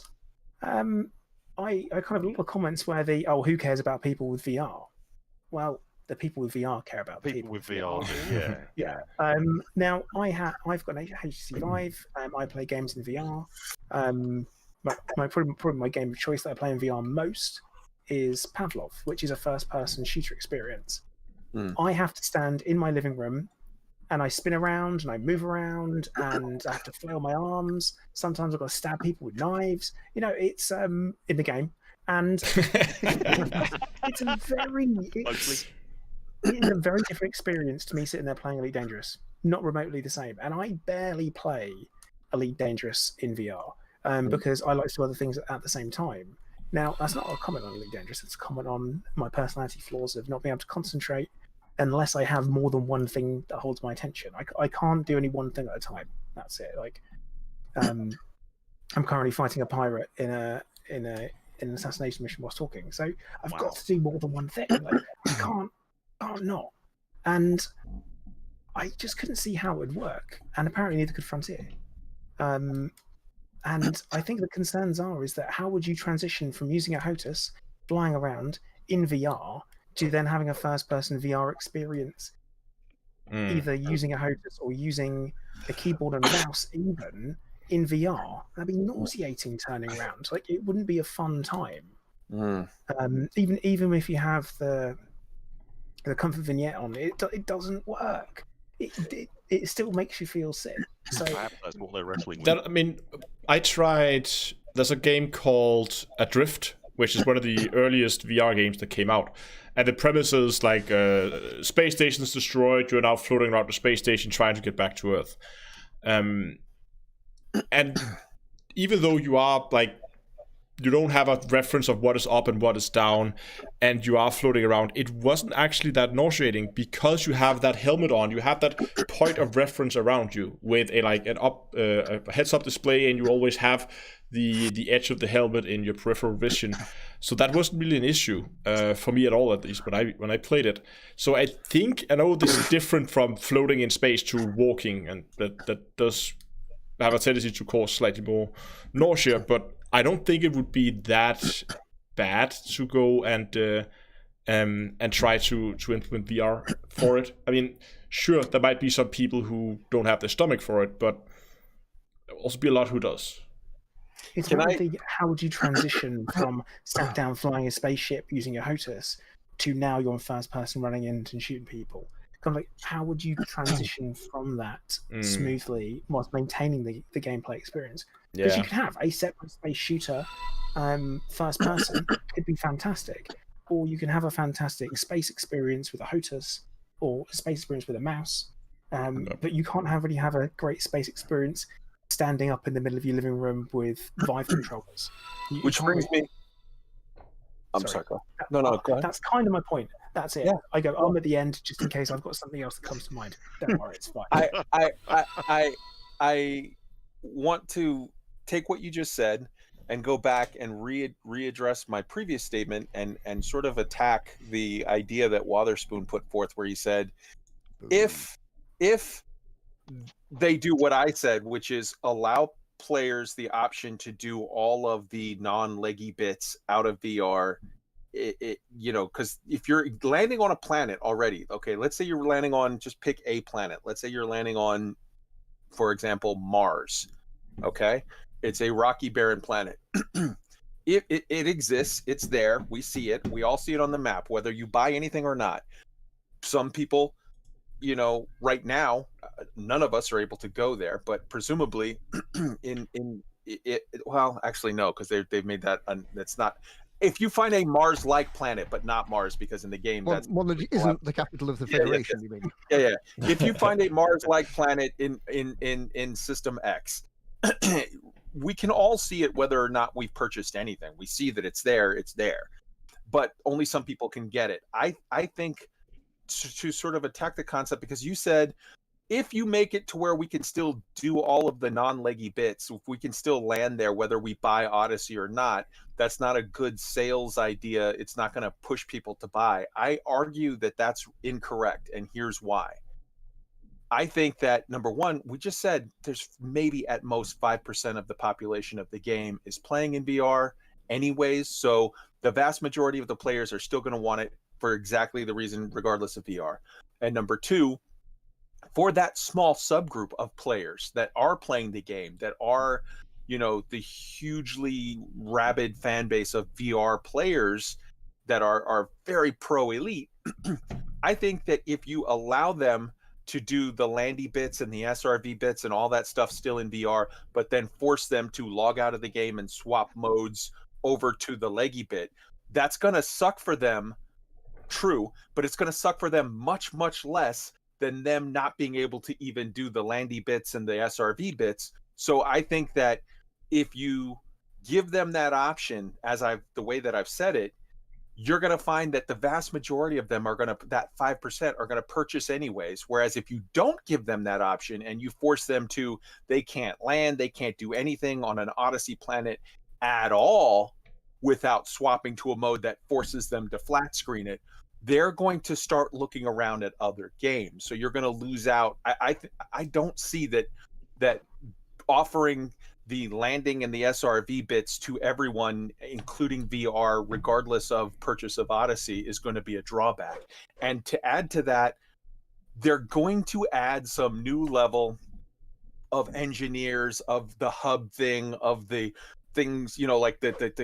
I kind of a lot of comments where who cares about people with VR? Well, The people with VR care about the People with VR. Yeah. Now I've got an HTC Vive. I play games in VR. Probably my game of choice that I play in VR most is Pavlov, which is a first-person shooter experience. I have to stand in my living room, and I spin around and I move around, and I have to flail my arms. Sometimes I've got to stab people with knives. It's in the game, and it's a very different experience to me sitting there playing Elite Dangerous. Not remotely the same, and I barely play Elite Dangerous in VR because I like to do other things at the same time. Now, that's not a comment on Elite Dangerous. It's a comment on my personality flaws of not being able to concentrate unless I have more than one thing that holds my attention. I can't do any one thing at a time. That's it. I'm currently fighting a pirate in an assassination mission whilst talking, so I've got to do more than one thing. I can't not. And I just couldn't see how it would work, and apparently neither could Frontier. And I think the concerns is that how would you transition from using a HOTAS, flying around in VR, to then having a first-person VR experience, either using a HOTAS or using a keyboard and mouse, even in VR? That'd be nauseating turning around. It wouldn't be a fun time. Even if you have the comfort vignette on, it doesn't work. It still makes you feel sick. So that's what they're wrestling with. I tried. There's a game called Adrift, which is one of the earliest VR games that came out. And the premise is space station's destroyed. You're now floating around the space station trying to get back to Earth. And even though you are you don't have a reference of what is up and what is down, and you are floating around, it wasn't actually that nauseating because you have that helmet on. You have that point of reference around you with a heads-up display, and you always have the edge of the helmet in your peripheral vision. So that wasn't really an issue for me at all, at least when I played it. So I know this is different from floating in space to walking, and that does have a tendency to cause slightly more nausea, but I don't think it would be that bad to go and try to implement VR for it. I mean, sure, there might be some people who don't have the stomach for it, but there'll also be a lot who does. How would you transition from sat down flying a spaceship using a HOTAS to now you're in first person running in and shooting people? How would you transition from that smoothly whilst maintaining the gameplay experience? Because you could have a separate space shooter, first person, could be fantastic, or you can have a fantastic space experience with a HOTAS or a space experience with a mouse, but you can't really have a great space experience standing up in the middle of your living room with Vive controllers. Which brings me. I'm sorry. No, go ahead. That's kind of my point. That's it. Yeah. I'm at the end just in case I've got something else that comes to mind. Don't worry, it's fine. I want to take what you just said and go back and readdress my previous statement and sort of attack the idea that Wotherspoon put forth, where he said, if they do what I said, which is allow players the option to do all of the non-leggy bits out of VR, because if you're landing on a planet already, okay, let's say you're landing on, just pick a planet. Let's say you're landing on, for example, Mars. Okay, it's a rocky, barren planet. It exists. It's there. We see it. We all see it on the map, whether you buy anything or not. Some people, right now, none of us are able to go there, but presumably, well, actually no, because they've made that. That's not. If you find a Mars-like planet, but not Mars, because in the game that's one that isn't the capital of the Federation, you mean? Yeah. If you find a Mars-like planet in System X, we can all see it whether or not we've purchased anything. We see that it's there, but only some people can get it. I think to sort of attack the concept, because you said if you make it to where we can still do all of the non-leggy bits, if we can still land there, whether we buy Odyssey or not, that's not a good sales idea. It's not going to push people to buy. I argue that that's incorrect, and here's why. I think that, number one, we just said there's maybe at most 5% of the population of the game is playing in VR anyways, so the vast majority of the players are still going to want it for exactly the reason, regardless of VR. And number two, for that small subgroup of players that are playing the game, that are, you know, the hugely rabid fan base of VR players that are very pro elite, I think that if you allow them to do the landy bits and the SRV bits and all that stuff still in VR, but then force them to log out of the game and swap modes over to the leggy bit, that's going to suck for them, true, but it's going to suck for them much, much less than them not being able to even do the landy bits and the SRV bits. So I think that if you give them that option, the way that I've said it, you're going to find that the vast majority of them are going to, that 5% are going to purchase anyways. Whereas if you don't give them that option and you force them to, they can't land, they can't do anything on an Odyssey planet at all without swapping to a mode that forces them to flat screen it, they're going to start looking around at other games. So you're going to lose out. I don't see that offering the landing and the SRV bits to everyone, including VR, regardless of purchase of Odyssey, is going to be a drawback. And to add to that, they're going to add some new level of engineers, of the hub thing, of the things, you know, like the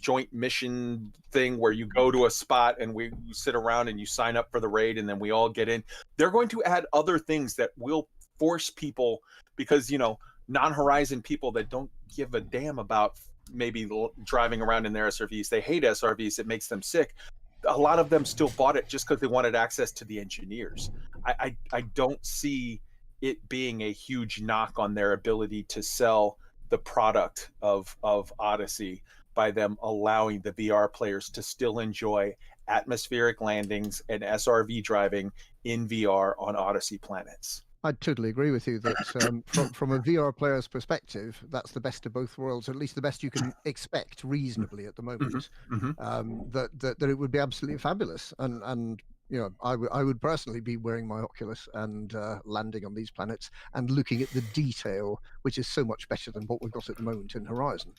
joint mission thing where you go to a spot and we sit around and you sign up for the raid and then we all get in. They're going to add other things that will force people, because, you know, non-Horizon people that don't give a damn about maybe driving around in their SRVs, they hate SRVs, it makes them sick. A lot of them still bought it just because they wanted access to the engineers. I don't see it being a huge knock on their ability to sell the product of Odyssey by them allowing the VR players to still enjoy atmospheric landings and SRV driving in VR on Odyssey planets. I totally agree with you that from a VR player's perspective, that's the best of both worlds, or at least the best you can expect reasonably at the moment. That it would be absolutely fabulous, and you know, I would personally be wearing my Oculus and landing on these planets and looking at the detail, which is so much better than what we've got at the moment in Horizon.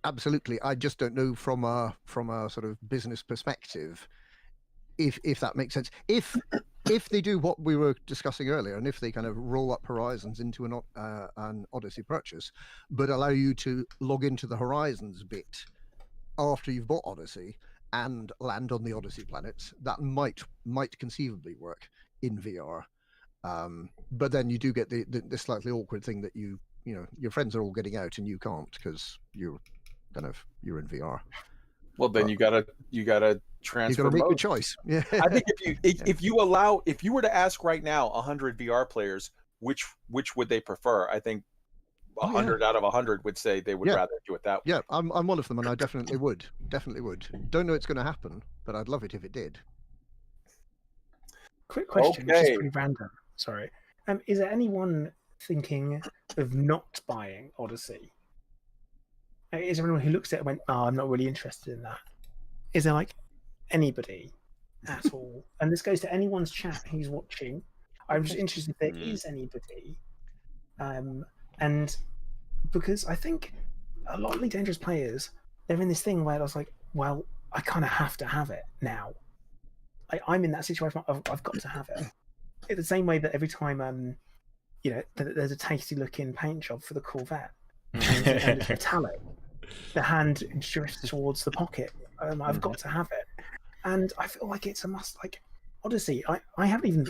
Absolutely, I just don't know from a sort of business perspective if that makes sense. If they do what we were discussing earlier, and if they kind of roll up Horizons into an Odyssey purchase, but allow you to log into the Horizons bit after you've bought Odyssey and land on the Odyssey planets, that might conceivably work in VR. But then you do get the slightly awkward thing that you know your friends are all getting out and you can't because you're in VR. Well, then you gotta transfer. You gotta make a choice. Yeah. I think if you were to ask right now 100 VR players which would they prefer, I think 100 out of 100 would say they would rather do it that way. Yeah, I'm one of them, and I definitely would. Don't know it's going to happen, but I'd love it if it did. Quick question, which is pretty random. Sorry. Is there anyone thinking of not buying Odyssey? Is there anyone who looks at it and went, "Oh, I'm not really interested in that"? Is there like anybody at all? And this goes to anyone's chat who's watching. I'm just interested if there is anybody. And because I think a lot of Elite Dangerous players, they're in this thing where I was like, well, I kind of have to have it now. I'm in that situation. I've got to have it. In the same way that every time, you know, there's a tasty looking paint job for the Corvette and it's metallic, the hand drifts towards the pocket. I've got to have it, and I feel like it's a must. Like Odyssey, I haven't even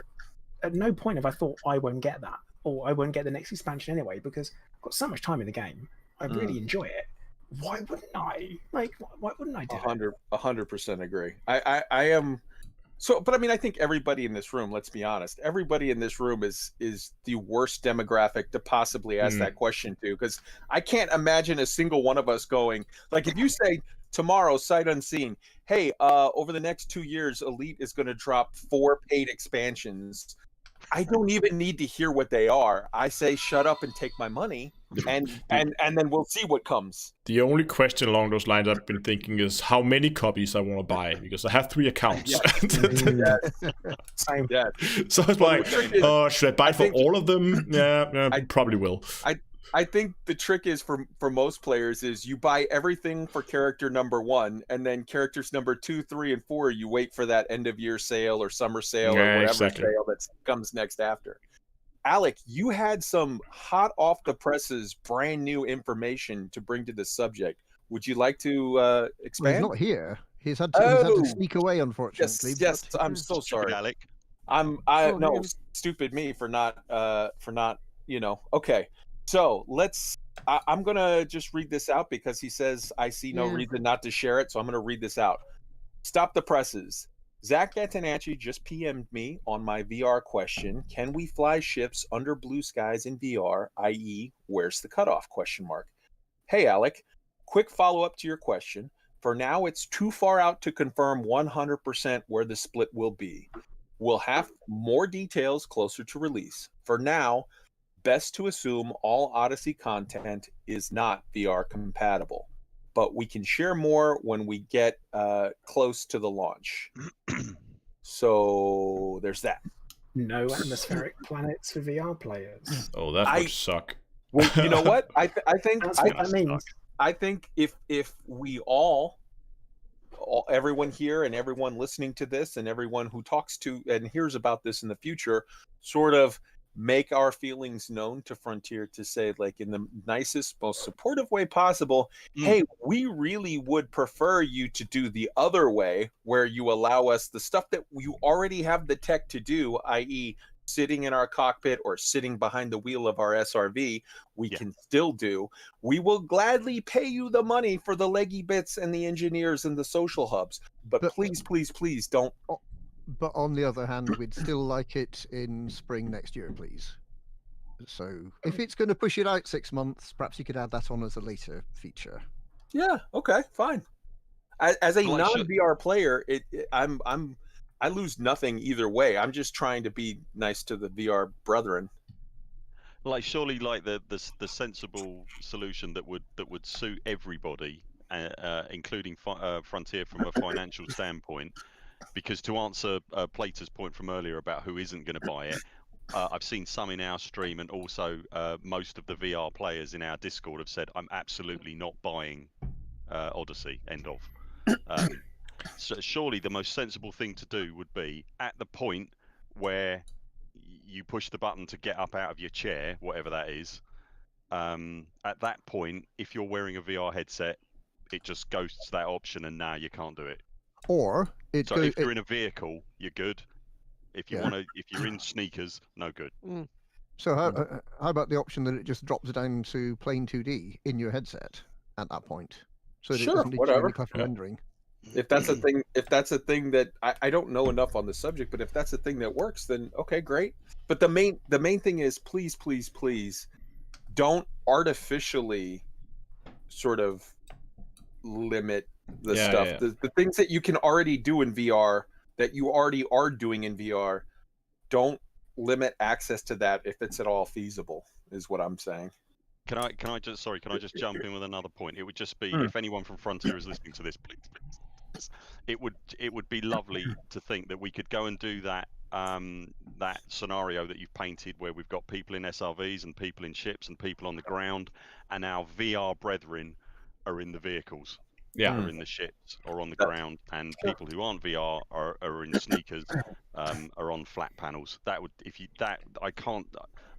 at no point have I thought I won't get that. Or I won't get the next expansion anyway because I've got so much time in the game. I really enjoy it. Why wouldn't I? Like, why wouldn't I do it? 100% agree. I am. So, but I mean, I think everybody in this room, let's be honest, everybody in this room is the worst demographic to possibly ask that question to, because I can't imagine a single one of us going, like, if you say tomorrow, sight unseen, hey, over the next 2 years, Elite is going to drop 4 paid expansions. I don't even need to hear what they are. I say, shut up and take my money, and then we'll see what comes. The only question along those lines I've been thinking is how many copies I want to buy, because I have 3 accounts. Yes. So it's like, should I buy for all of them? Yeah, probably will. I think the trick is for most players is you buy everything for character number 1, and then characters number 2, 3, and 4 you wait for that end of year sale or summer sale or whatever sale that comes next after. Alec, you had some hot off the presses, brand new information to bring to this subject. Would you like to expand? Well, he's not here. He's had to sneak away, unfortunately. Yes, I'm so sorry, Alec. No, stupid me for not okay. So I'm gonna just read this out because he says I see no reason not to share it, so I'm gonna read this out. Stop the presses. Zach Gatanacci just PM'd me on my VR question. Can we fly ships under blue skies in VR, i.e. where's the cutoff, ? Hey, Alec, quick follow-up to your question. For now, it's too far out to confirm 100% where the split will be. We'll have more details closer to release. For now, best to assume all Odyssey content is not VR compatible. But we can share more when we get close to the launch. So there's that. No atmospheric planets for VR players. Oh, that would suck. Well, you know what? I think That's what that means. I think if we everyone here and everyone listening to this and everyone who talks to and hears about this in the future sort of make our feelings known to Frontier to say, like, in the nicest, most supportive way possible, hey, we really would prefer you to do the other way, where you allow us the stuff that you already have the tech to do, i.e. sitting in our cockpit or sitting behind the wheel of our SRV, we can still do. We will gladly pay you the money for the leggy bits and the engineers and the social hubs, but please don't. But on the other hand, we'd still like it in spring next year, please. So if it's going to push it out 6 months, perhaps you could add that on as a later feature. Yeah. Okay. Fine. As a non-VR player, I lose nothing either way. I'm just trying to be nice to the VR brethren. Like, surely, like the sensible solution that would suit everybody, including Frontier from a financial standpoint. Because to answer Plater's point from earlier about who isn't going to buy it, I've seen some in our stream, and also most of the VR players in our Discord have said, I'm absolutely not buying Odyssey, end of. So surely the most sensible thing to do would be, at the point where you push the button to get up out of your chair, whatever that is, at that point, if you're wearing a VR headset, it just goes to that option, and now you can't do it. Or if you're in a vehicle, you're good. If you if you're in sneakers, no good. So how about the option that it just drops down to plain 2D in your headset at that point, so that it doesn't need to do any custom rendering? If that's a thing that I don't know enough on the subject, but if that's a thing that works, then okay, great. But the main thing is, please don't artificially sort of limit the stuff. Yeah. The things that you can already do in VR, that you already are doing in VR, don't limit access to that if it's at all feasible, is what I'm saying. Can I just jump in with another point? It would just be, if anyone from Frontier is listening to this, please, it would be lovely to think that we could go and do that that scenario that you've painted, where we've got people in SRVs and people in ships and people on the ground, and our VR brethren are in the vehicles. Are in the ships or on the ground, and people who aren't VR are in sneakers, are on flat panels. I can't.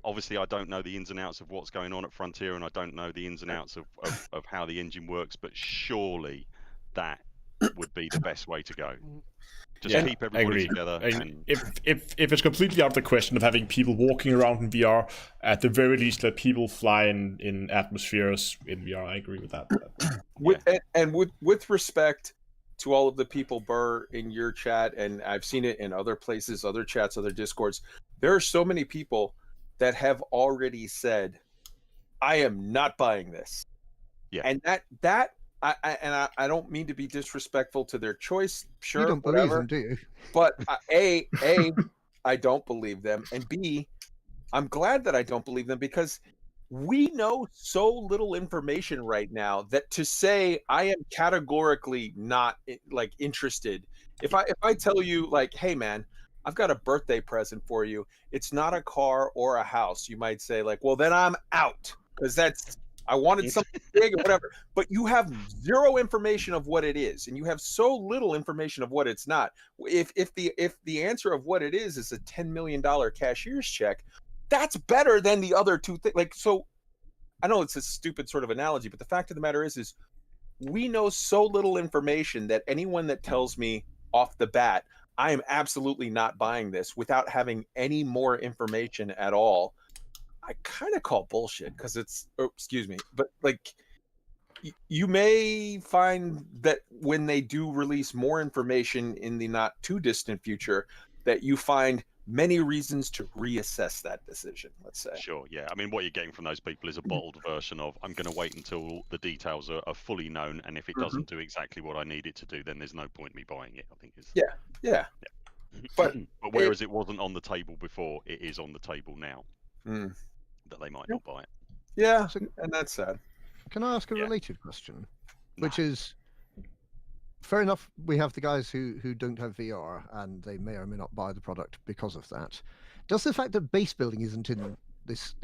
Obviously, I don't know the ins and outs of what's going on at Frontier, and I don't know the ins and outs of how the engine works. But surely that would be the best way to go. Just keep everybody together. And if it's completely out of the question of having people walking around in VR, at the very least, let people fly in atmospheres in VR. I agree with that. With respect to all of the people, Burr, in your chat, and I've seen it in other places, other chats, other Discords, there are so many people that have already said, I am not buying this. Yeah. And that I don't mean to be disrespectful to their choice. Sure, you don't believe them, do you? But A, I don't believe them, and B, I'm glad that I don't believe them, because we know so little information right now that to say I am categorically not interested. If I tell you, like, hey man, I've got a birthday present for you, it's not a car or a house, you might say, like, well, then I'm out. because I wanted something big or whatever. But you have zero information of what it is, and you have so little information of what it's not. If the answer of what it is a $10 million cashier's check, that's better than the other two things. Like, so I know it's a stupid sort of analogy, but the fact of the matter is we know so little information that anyone that tells me off the bat, I am absolutely not buying this without having any more information at all, I kind of call bullshit, because it's, excuse me, but like, you may find that when they do release more information in the not too distant future, that you find many reasons to reassess that decision, let's say. Sure, yeah. I mean, what you're getting from those people is a bottled version of, I'm going to wait until the details are fully known, and if it doesn't do exactly what I need it to do, then there's no point in me buying it, I think is. Yeah. But whereas it wasn't on the table before, it is on the table now. That they might not buy it. Yeah, and that's sad. Can I ask a related question? Which is, fair enough, we have the guys who don't have VR, and they may or may not buy the product because of that. Does the fact that base building isn't in this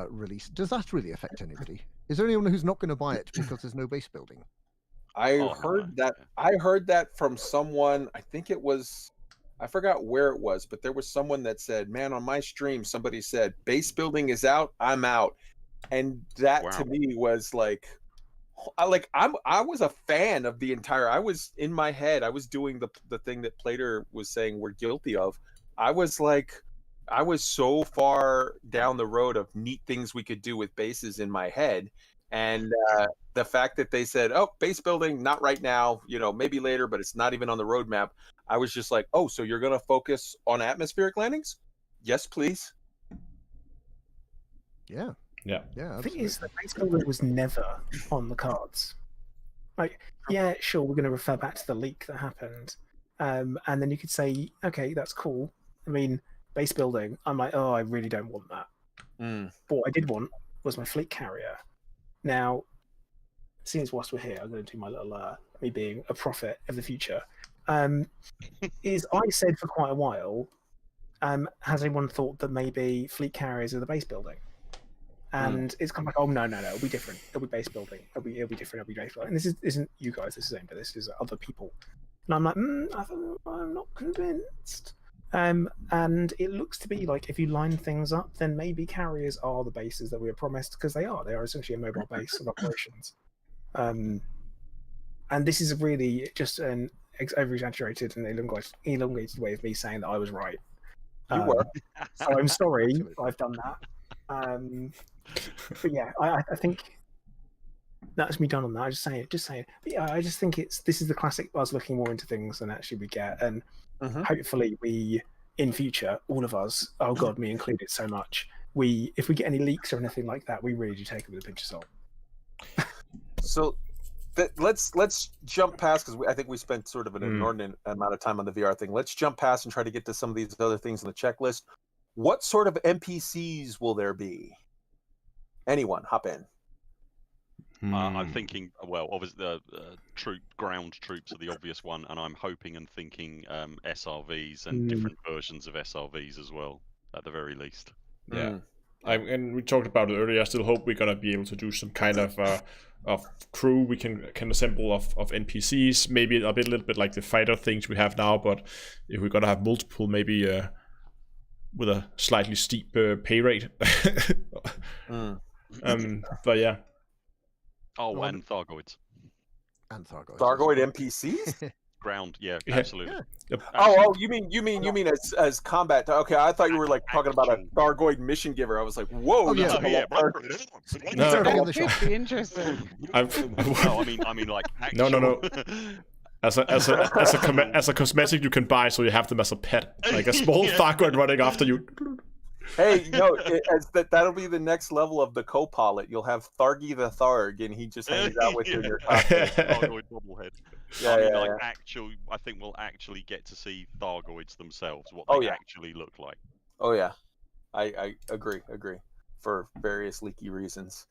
release, does that really affect anybody? Is there anyone who's not going to buy it because there's no base building? I heard that from someone, I think it was, I forgot where it was, but there was someone that said, man, on my stream, somebody said, base building is out, I'm out. And that to me was like, I was a fan of the entire, I was in my head, I was doing the thing that Plater was saying we're guilty of. I was so far down the road of neat things we could do with bases in my head. And the fact that they said, oh, base building, not right now, maybe later, but it's not even on the roadmap. I was just like, oh, so you're going to focus on atmospheric landings? Yes, please. Yeah. The thing is, the base building was never on the cards. Like, yeah, sure, we're going to refer back to the leak that happened. And then you could say, okay, that's cool. I mean, base building, I'm like, oh, I really don't want that. But what I did want was my fleet carrier. Now, seeing as whilst we're here, I'm going to do my little, me being a prophet of the future. Is I said for quite a while, has anyone thought that maybe fleet carriers are the base building? And it's come back, oh, no, it'll be different. It'll be base building. It'll be different. It'll be base building. And this isn't you guys, this is Ender, this is other people. And I'm like, I'm not convinced. And it looks to be like if you line things up, then maybe carriers are the bases that we were promised, because they are. They are essentially a mobile base of operations. And this is really just an over-exaggerated and elongated way of me saying that I was right. You were. So I'm sorry I've done that. But yeah, I think that's me done on that. Just saying. But yeah, I just think this is the classic us looking more into things than actually we get, and hopefully we, in future, all of us, oh god, me included so much, if we get any leaks or anything like that, we really do take it with a pinch of salt. So let's jump past, because I think we spent sort of an inordinate amount of time on the VR thing. Let's jump past and try to get to some of these other things on the checklist. What sort of NPCs will there be? Anyone, hop in. I'm thinking, well, obviously the ground troops are the obvious one, and I'm hoping and thinking SRVs and different versions of SRVs as well, at the very least. Yeah. And we talked about it earlier. I still hope we're gonna be able to do some kind of crew we can assemble of NPCs. Maybe a little bit like the fighter things we have now, but if we're gonna have multiple, maybe with a slightly steep pay rate. But yeah. Oh, and Thargoids. Thargoid NPCs? Ground, yeah, absolutely. Yep. Oh, you mean as combat? Okay, I thought you were like talking about a Thargoid mission giver. I was like, whoa. Oh, yeah. No, that could be interesting. I mean, like actual... No. As a cosmetic you can buy, so you have them as a pet, like a small Thargoid running after you. Hey, that'll be the next level of the co-pilot. You'll have Thargy the Tharg, and he just hangs out with you in your cockpit. Thargoid bobblehead. I think we'll actually get to see Thargoids themselves, what they actually look like. Oh yeah, I agree. For various leaky reasons.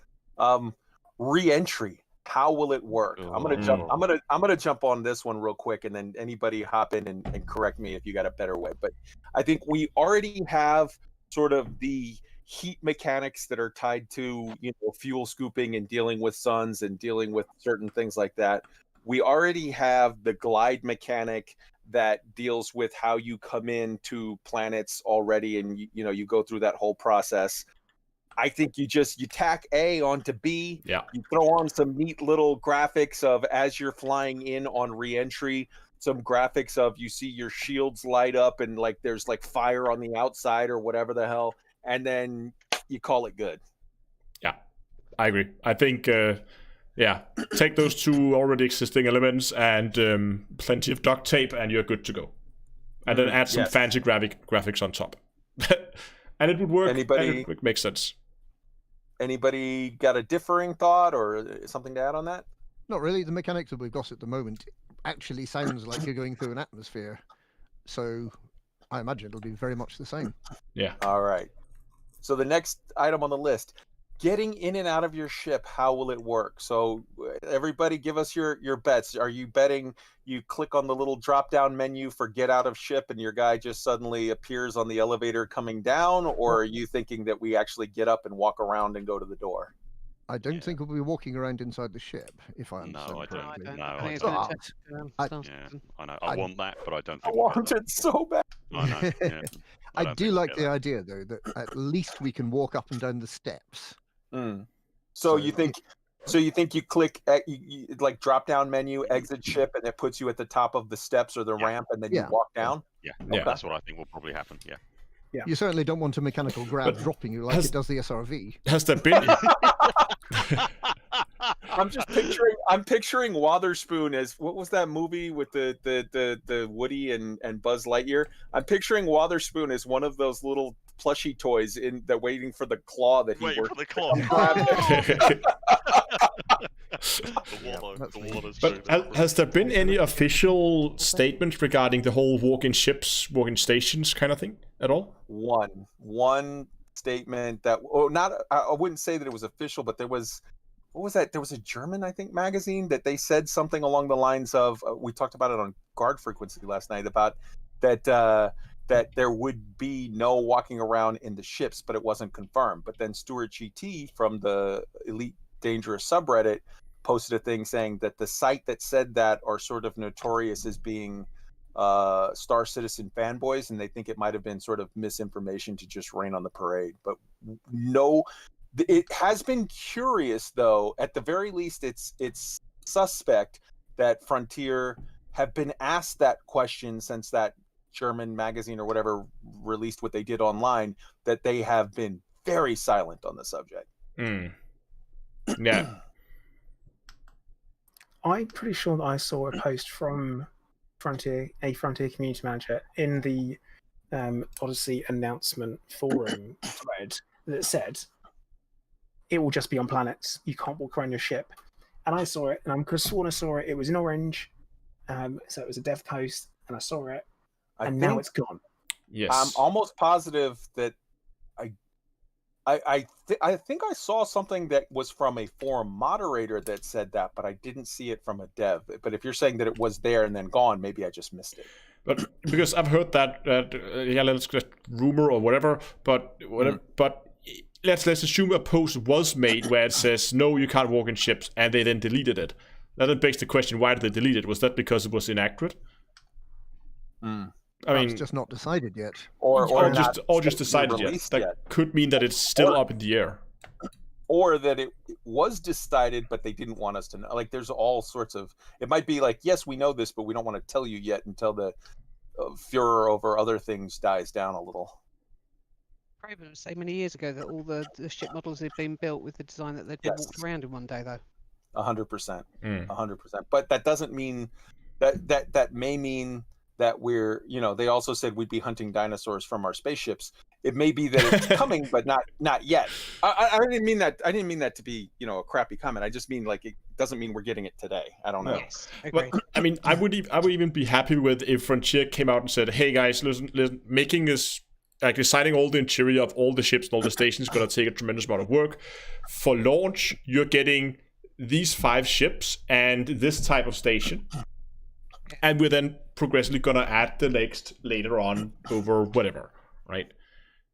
Re-entry. How will it work? I'm gonna jump on this one real quick, and then anybody hop in and correct me if you got a better way. But I think we already have sort of the heat mechanics that are tied to, fuel scooping and dealing with suns and dealing with certain things like that. We already have the glide mechanic that deals with how you come into planets already, and you go through that whole process. I think you tack A onto B. Yeah. You throw on some neat little graphics of as you're flying in on re-entry, some graphics of you see your shields light up and like there's like fire on the outside or whatever the hell, and then you call it good. Yeah, I agree. I think take those two already existing elements and plenty of duct tape, and you're good to go. And then add some fancy graphics on top, and it would work. Anybody? And it makes sense. Anybody got a differing thought or something to add on that? Not really. The mechanics that we've got at the moment actually sounds like you're going through an atmosphere, so I imagine it'll be very much the same. Yeah. All right. So the next item on the list, getting in and out of your ship, how will it work? So everybody give us your bets. Are you betting you click on the little drop-down menu for get out of ship and your guy just suddenly appears on the elevator coming down? Or are you thinking that we actually get up and walk around and go to the door? I don't think we'll be walking around inside the ship, if I understand No, I don't. correctly. No, I think I it's don't. gonna take, Yeah, I know. I want that, but I don't I think we'll get want that. it so bad. I know. Yeah. I don't do think we'll like get the that. idea, though, that at least we can walk up and down the steps. So you think you click you like drop down menu, exit ship, and it puts you at the top of the steps or the ramp, and then you walk down? Yeah, Yeah. That's what I think will probably happen. Yeah. Yeah. You certainly don't want a mechanical grab But dropping you like it does the SRV. Has there been? I'm picturing Wotherspoon as, what was that movie with the Woody and Buzz Lightyear? I'm picturing Wotherspoon as one of those little plushy toys in that waiting for the claw that he Waiting worked. for the claw. But has there been any official statements regarding the whole walk-in ships, walk-in stations kind of thing at all? One statement that, I wouldn't say that it was official, but there was, what was that? There was a German, I think, magazine that they said something along the lines of, we talked about it on Guard Frequency last night, about that that there would be no walking around in the ships, but it wasn't confirmed. But then Stuart GT from the Elite Dangerous subreddit posted a thing saying that the site that said that are sort of notorious as being Star Citizen fanboys, and they think it might have been sort of misinformation to just rain on the parade. But no, it has been curious, though. At the very least, it's suspect that Frontier have been asked that question since that German magazine or whatever released what they did online, that they have been very silent on the subject. Yeah. I'm pretty sure that I saw a post from a Frontier community manager in the Odyssey announcement forum thread that said it will just be on planets. You can't walk around your ship. And I saw it, and I could have sworn I saw it. It was in orange, so it was a dev post, and I saw it, and now it's gone. Yes. I'm almost positive that I think I saw something that was from a forum moderator that said that, but I didn't see it from a dev. But if you're saying that it was there and then gone, maybe I just missed it. But because I've heard that let's get rumor or whatever, but let's assume a post was made where it says no, you can't walk in ships, and they then deleted it. That begs the question: why did they delete it? Was that because it was inaccurate? I mean, it's just not decided yet. Or just decided yet. That could mean that it's still up in the air. Or that it was decided, but they didn't want us to know. Like, there's all sorts of. It might be like, yes, we know this, but we don't want to tell you yet until the furor over other things dies down a little. Craven say many years ago that all the ship models had been built with the design that they'd been walked around in one day, though. 100%. 100%. But that doesn't mean that may mean that we're, they also said we'd be hunting dinosaurs from our spaceships. It may be that it's coming, but not yet. I didn't mean that. I didn't mean that to be, a crappy comment. I just mean like it doesn't mean we're getting it today. I don't know. Yes, agree. But, I mean, I would even be happy with if Frontier came out and said, "Hey guys, listen, making this." Like designing all the interior of all the ships and all the stations is going to take a tremendous amount of work. For launch, you're getting these 5 ships and this type of station. And we're then progressively going to add the next later on over whatever, right?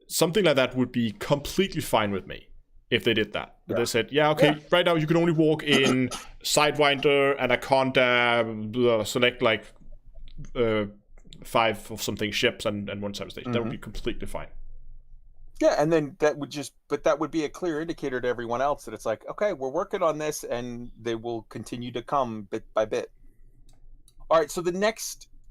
something like that would be completely fine with me if they did that. They said, yeah, okay, right now you can only walk in Sidewinder, Anaconda, select like 5 of something ships and 1 substation. That would be completely fine. Yeah, and then that would be a clear indicator to everyone else that it's like, okay, we're working on this, and they will continue to come bit by bit. All right, so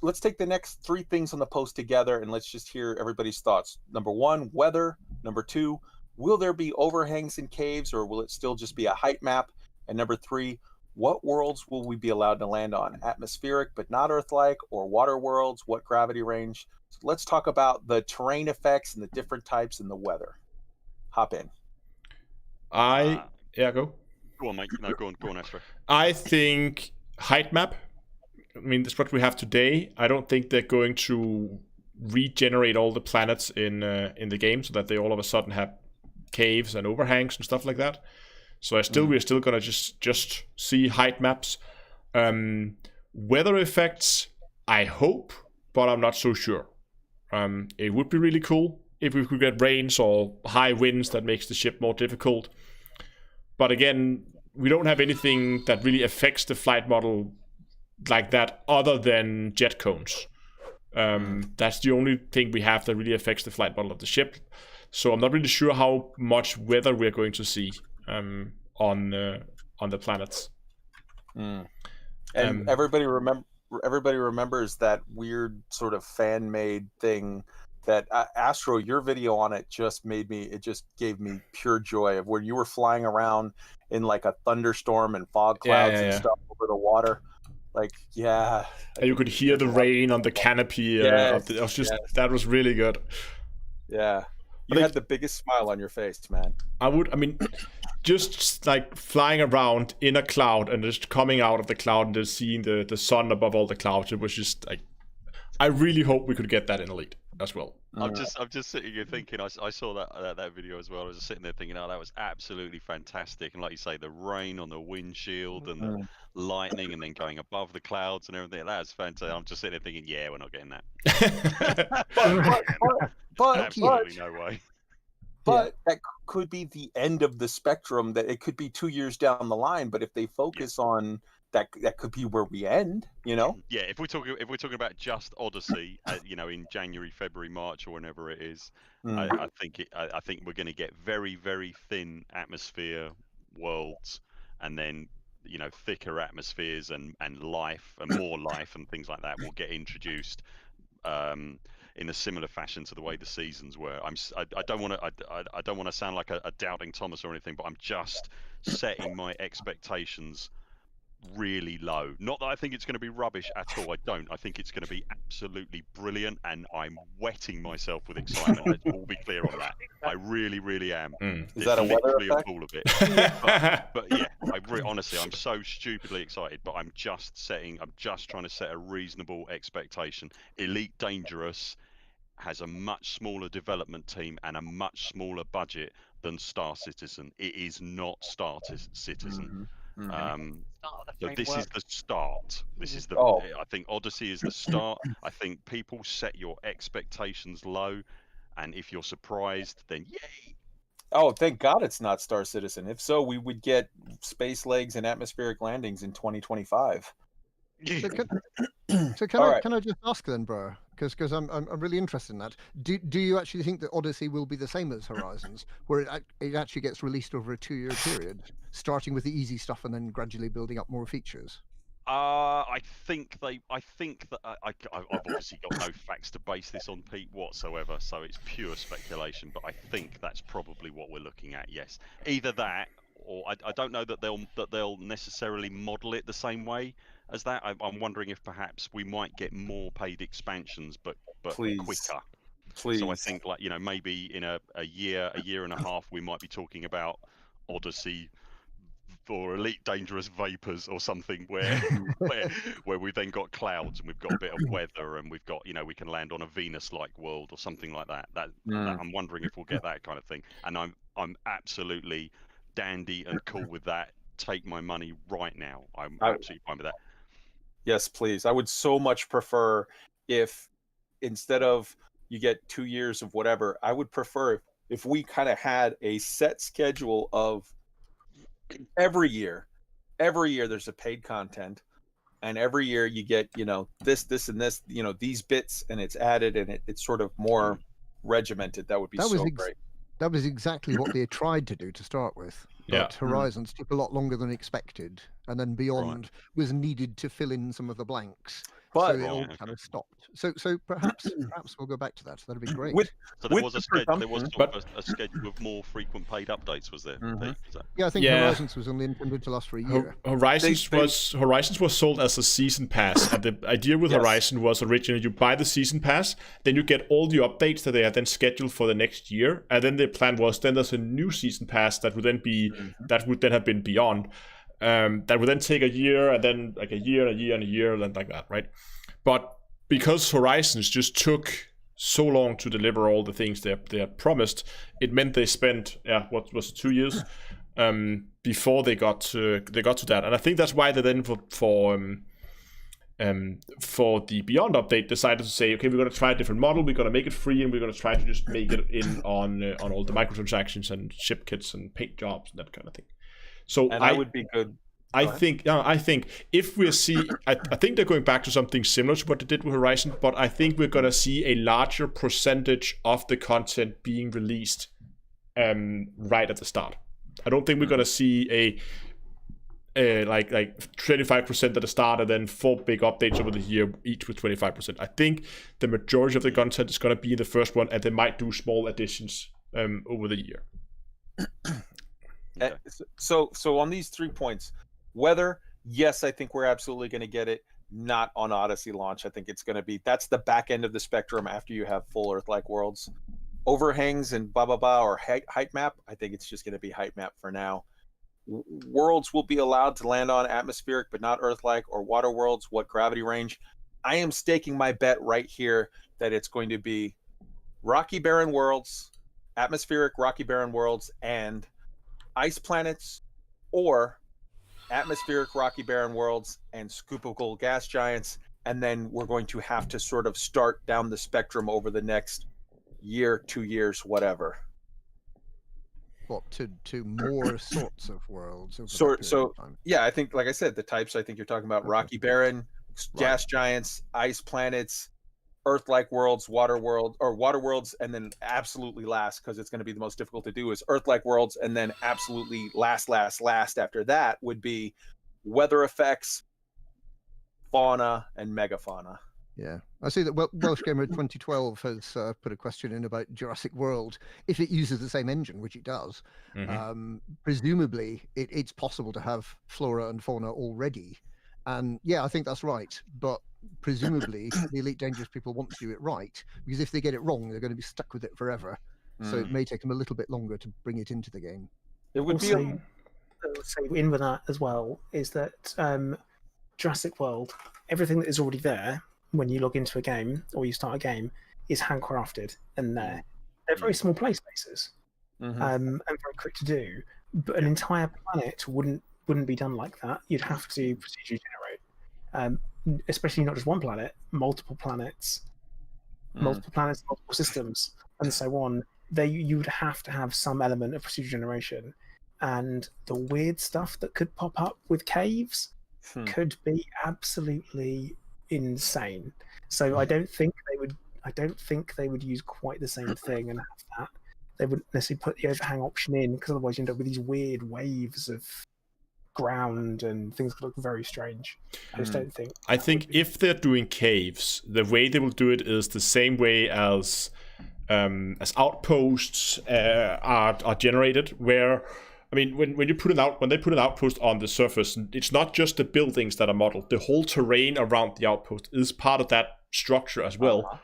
let's take the next 3 things on the post together, and let's just hear everybody's thoughts. Number 1, weather. Number 2, will there be overhangs in caves, or will it still just be a height map? And number 3, what worlds will we be allowed to land on? Atmospheric but not Earth-like, or water worlds? What gravity range? So let's talk about the terrain effects and the different types and the weather. Hop in. Go. Go on, mate. No, go on, Astro. I think height map. I mean, that's what we have today. I don't think they're going to regenerate all the planets in the game so that they all of a sudden have caves and overhangs and stuff like that. So we're still gonna just see height maps. Weather effects, I hope, but I'm not so sure. It would be really cool if we could get rains or high winds that makes the ship more difficult. But again, we don't have anything that really affects the flight model like that other than jet cones. That's the only thing we have that really affects the flight model of the ship. So I'm not really sure how much weather we're going to see on the planets. And everybody remembers that weird sort of fan-made thing that Astro, your video on it just gave me pure joy of where you were flying around in like a thunderstorm and fog clouds and stuff over the water. Like, and you could hear the rain on the canopy. That was really good. Yeah. You had the biggest smile on your face, man. Just like flying around in a cloud and just coming out of the cloud and just seeing the sun above all the clouds, it was just like, I really hope we could get that in Elite as well. I'm just sitting here thinking, I saw that video as well. I was just sitting there thinking, that was absolutely fantastic. And like you say, the rain on the windshield and the lightning and then going above the clouds and everything, that was fantastic. I'm just sitting there thinking, yeah, we're not getting that. but absolutely no way. But that could be the end of the spectrum. That it could be 2 years down the line. But if they focus on that, that could be where we end. You know? Yeah. If we're talking about just Odyssey, in January, February, March, or whenever it is, I think we're going to get very, very thin atmosphere worlds, and then thicker atmospheres and life and more life and things like that will get introduced. In a similar fashion to the way the seasons were. I don't want to sound like a doubting Thomas or anything, but I'm just setting my expectations really low. Not that I think it's going to be rubbish at all. I don't. I think it's going to be absolutely brilliant, and I'm wetting myself with excitement. Let's all be clear on that. I really, really am. Is that a weather effect? A pool of it. but yeah, honestly, I'm so stupidly excited. But I'm just trying to set a reasonable expectation. Elite Dangerous has a much smaller development team and a much smaller budget than Star Citizen. It is not Star Citizen. But this is the start. This is I think Odyssey is the start. I think people set your expectations low, and if you're surprised, then yay. Oh, thank God it's not Star Citizen. If so, we would get space legs and atmospheric landings in 2025. So can I just ask then, bro? Because I'm really interested in that. Do you actually think that Odyssey will be the same as Horizons, where it actually gets released over a 2-year period, starting with the easy stuff and then gradually building up more features? I think that I've obviously got no facts to base this on, Pete, whatsoever, so it's pure speculation. But I think that's probably what we're looking at. Yes, either that, or I don't know that they'll necessarily model it the same way as that. I'm wondering if perhaps we might get more paid expansions, but quicker. Please. So I think maybe in a year and a half, we might be talking about Odyssey for Elite Dangerous Vapors or something where we've then got clouds and we've got a bit of weather and we've got we can land on a Venus-like world or something like that. That I'm wondering if we'll get that kind of thing. And I'm absolutely dandy and cool with that. Take my money right now. I'm absolutely fine with that. Yes, please. I would so much prefer if instead of you get 2 years of whatever. I would prefer if we kind of had a set schedule of every year there's a paid content, and every year you get, you know, this and this, you know, these bits, and it's added, and it's sort of more regimented. That would be great. That was exactly what they tried to do to start with. But Horizons took a lot longer than expected, and then Beyond was needed to fill in some of the blanks. But so it all kind of stopped. So perhaps we'll go back to that. That'd be great. So there was a schedule of more frequent paid updates, was there? Yeah, I think Horizons was only intended to last for a year. Horizons was sold as a season pass, and the idea with Horizon was originally you buy the season pass, then you get all the updates that they are then scheduled for the next year, and then the plan was then there's a new season pass that would then be that would then have been Beyond. That would then take a year, and then like a year, and a year, and then like that, right? But because Horizons just took so long to deliver all the things they had promised, it meant they spent 2 years before they got to that, and I think that's why they then for the Beyond update decided to say, okay, we're going to try a different model, we're going to make it free, and we're going to try to just make it in on all the microtransactions and ship kits and paint jobs and that kind of thing. So I would be good. I think if we see, I think they're going back to something similar to what they did with Horizon, but I think we're going to see a larger percentage of the content being released right at the start. I don't think we're going to see like 25% at the start and then 4 big updates over the year, each with 25%. I think the majority of the content is going to be in the first one, and they might do small additions over the year. So on these 3 points, weather, yes, I think we're absolutely going to get it. Not on Odyssey launch. I think it's going to be, that's the back end of the spectrum after you have full Earth-like worlds. Overhangs and blah blah blah, or height map, I think it's just going to be height map for now. Worlds will be allowed to land on atmospheric but not Earth-like, or water worlds. What gravity range? I am staking my bet right here that it's going to be rocky barren worlds, atmospheric rocky barren worlds, and ice planets, or atmospheric rocky barren worlds and scoopable gas giants. And then we're going to have to sort of start down the spectrum over the next year, 2 years, whatever. What, to more sorts of worlds? Yeah, I think, like I said, the types, I think you're talking about rocky barren, gas giants, ice planets, Earth-like worlds, water worlds, and then absolutely last, because it's going to be the most difficult to do, is Earth-like worlds, and then absolutely last after that would be weather effects, fauna, and megafauna. Yeah, I see that Welsh Gamer 2012 has put a question in about Jurassic World. If it uses the same engine, which it does, presumably it's possible to have flora and fauna already. And yeah, I think that's right. But presumably the Elite Dangerous people want to do it right, because if they get it wrong, they're going to be stuck with it forever. So it may take them a little bit longer to bring it into the game. It would also, be in with that as well is that Jurassic World, everything that is already there when you log into a game or you start a game is handcrafted, and they're very small play spaces and very quick to do. But an entire planet wouldn't be done like that. You'd have to procedurally generate, especially not just one planet, multiple planets, multiple systems, and so on. You would have to have some element of procedure generation, and the weird stuff that could pop up with caves could be absolutely insane. So I don't think they would use quite the same thing and have that. They wouldn't necessarily put the overhang option in, because otherwise you end up with these weird waves of ground and things that look very strange. I just don't think. I think if they're doing caves, the way they will do it is the same way as outposts are generated. Where, I mean, when they put an outpost on the surface, it's not just the buildings that are modeled. The whole terrain around the outpost is part of that structure as well.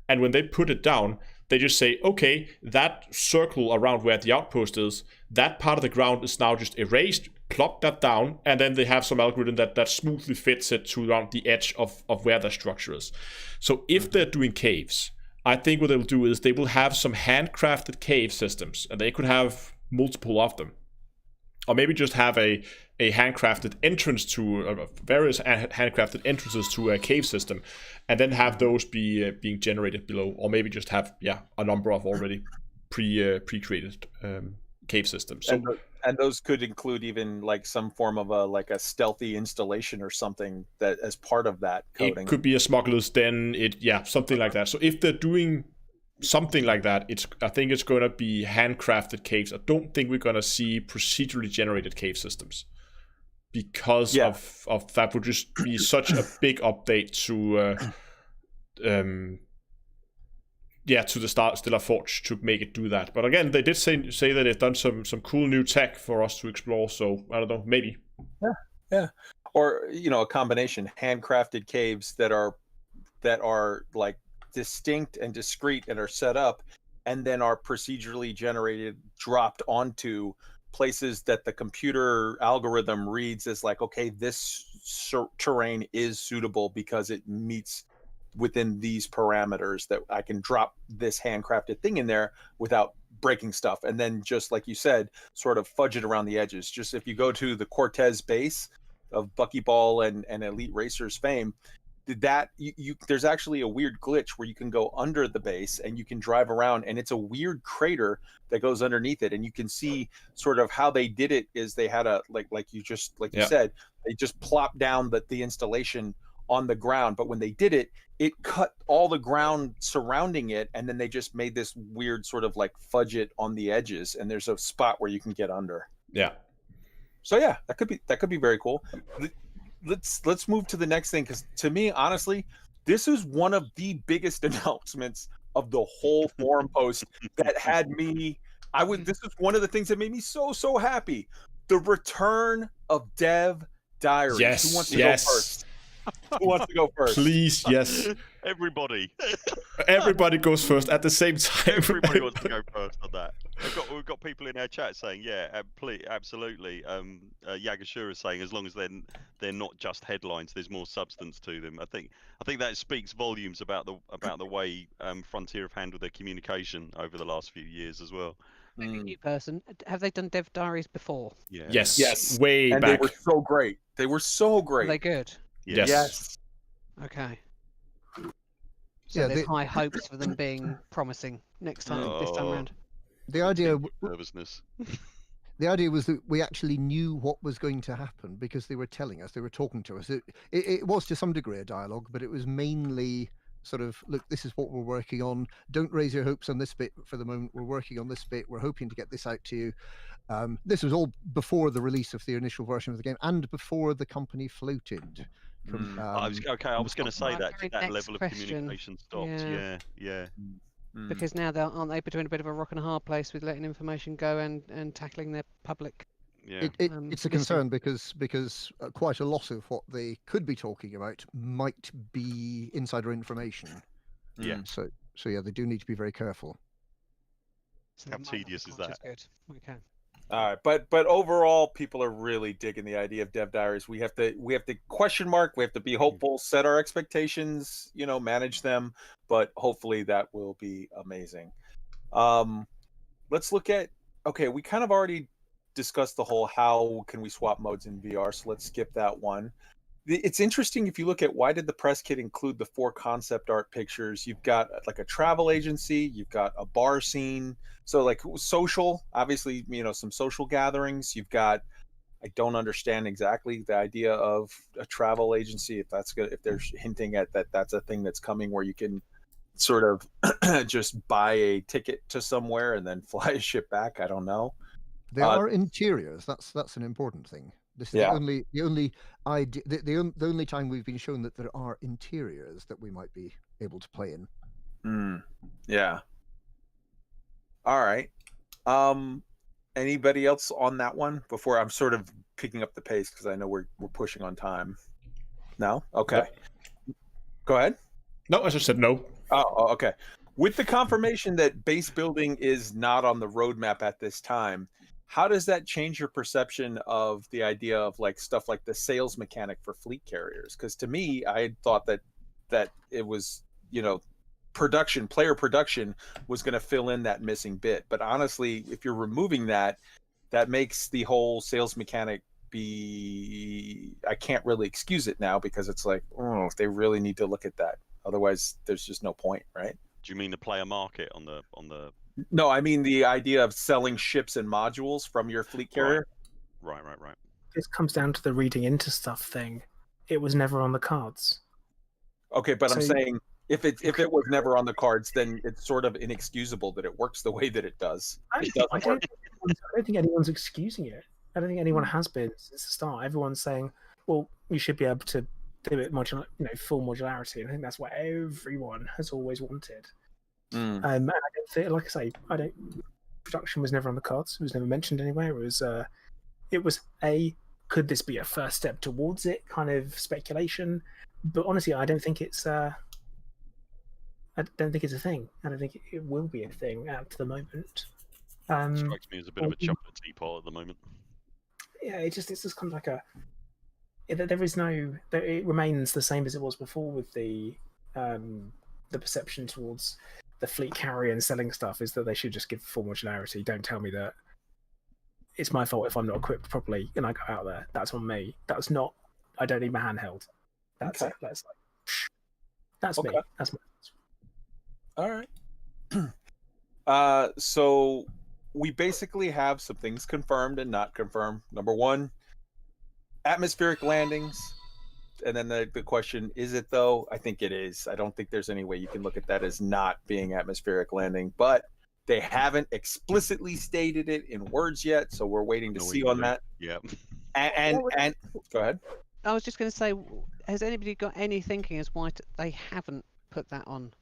And when they put it down, they just say, okay, that circle around where the outpost is, that part of the ground is now just erased, plop that down, and then they have some algorithm that smoothly fits it to around the edge of where the structure is. So if they're doing caves, I think what they'll do is they will have some handcrafted cave systems, and they could have multiple of them. or maybe just have a handcrafted entrance to various handcrafted entrances to a cave system, and then have those being generated below, or maybe just have a number of already pre-created cave systems. So and those could include even like some form of a stealthy installation or something that as part of that coding. It could be a smuggler's den, something like that. So if they're doing something like that, I think it's going to be handcrafted caves. I don't think we're going to see procedurally generated cave systems, because of that would just be such a big update to the Stellar Forge to make it do that. But again, they did say that they've done some cool new tech for us to explore. So I don't know, maybe. Yeah. Or a combination handcrafted caves that are like distinct and discrete and are set up, and then are procedurally generated, dropped onto places that the computer algorithm reads as like, okay, this terrain is suitable because it meets within these parameters, that I can drop this handcrafted thing in there without breaking stuff. And then, just like you said, sort of fudge it around the edges. Just if you go to the Cortez base of Buckyball and Elite Racers fame, that there's actually a weird glitch where you can go under the base and you can drive around, and it's a weird crater that goes underneath it, and you can see sort of how they did it is they had you said, they just plopped down the installation on the ground, but when they did it cut all the ground surrounding it, and then they just made this weird sort of like fudge it on the edges, and there's a spot where you can get under. So that could be very cool. Let's move to the next thing, because to me, honestly, this is one of the biggest announcements of the whole forum post that had me. This is one of the things that made me so happy. The return of Dev Diaries. Yes. Who wants to go first? Who wants to go first? Please, yes. Everybody. Everybody goes first at the same time. Everybody wants to go first on that. We've got people in our chat saying, absolutely. Yagashura is saying, as long as they're not just headlines, there's more substance to them. I think that speaks volumes about the way Frontier have handled their communication over the last few years as well. New person. Have they done Dev Diaries before? Yeah. Yes. Way and back. They were so great. Are they good? Yes. Okay. So there's high hopes for them being promising this time around. The idea nervousness. The idea was that we actually knew what was going to happen because they were telling us, they were talking to us. It was to some degree a dialogue, but it was mainly sort of, look, this is what we're working on. Don't raise your hopes on this bit for the moment. We're working on this bit. We're hoping to get this out to you. This was all before the release of the initial version of the game and before the company floated. I was going to say that level of communication stopped. Yeah. Because now aren't they between a bit of a rock and a hard place with letting information go and tackling their public? Yeah. It's a concern because quite a lot of what they could be talking about might be insider information. Yeah. So they do need to be very careful. So how tedious is that? Good. Okay. All right, but overall, people are really digging the idea of Dev Diaries. We have to question mark. We have to be hopeful, set our expectations, manage them. But hopefully, that will be amazing. Let's look at. Okay, we kind of already discussed the whole how can we swap modes in VR. So let's skip that one. It's interesting if you look at why did the press kit include the 4 concept art pictures. You've got like a travel agency, you've got a bar scene, so like social, obviously, some social gatherings. You've got, I don't understand exactly the idea of a travel agency, if that's good, if they're hinting at that's a thing that's coming where you can sort of just buy a ticket to somewhere and then fly a ship back. I don't know. There are interiors. That's an important thing. This is the only idea, the only time we've been shown that there are interiors that we might be able to play in. Yeah. All right. Anybody else on that one before I'm sort of picking up the pace because I know we're pushing on time. No? Okay. Yep. Go ahead. No, I just said no. Oh, okay. With the confirmation that base building is not on the roadmap at this time, how does that change your perception of the idea of like stuff like the sales mechanic for fleet carriers? Because to me, I had thought that it was, player production was going to fill in that missing bit. But honestly, if you're removing that, that makes the whole sales mechanic be. I can't really excuse it now because it's like, oh, if they really need to look at that. Otherwise, there's just no point, right? Do you mean the player market on the? No, I mean the idea of selling ships and modules from your fleet carrier. Right. This comes down to the reading into stuff thing. It was never on the cards. Okay, but So- I'm saying if it was never on the cards, then it's sort of inexcusable that it works the way that it does. I don't think anyone's excusing it. I don't think anyone has been since the start. Everyone's saying, well, you should be able to do it full modularity. And I think that's what everyone has always wanted. And I don't think, like I say, production was never on the cards. It was never mentioned anywhere. It was could this be a first step towards it kind of speculation? But honestly, I don't think it's a thing. I don't think it will be a thing at the moment. Strikes me as a bit of a chocolate teapot at the moment. Yeah, it's just kind of like it remains the same as it was before with the perception towards the fleet carrier and selling stuff is that they should just give full modularity. Don't tell me that it's my fault if I'm not equipped properly and I go out there. That's on me. That's not. I don't need my handheld. That's Okay. it. That's me. That's me. All right. So we basically have some things confirmed and not confirmed. Number one, atmospheric landings. And then the question, is it though? I think it is. I don't think there's any way you can look at that as not being atmospheric landing, but they haven't explicitly stated it in words yet, so we're waiting to see on that. Yeah. And go ahead. I was just going to say, has anybody got any thinking as why they haven't put that on?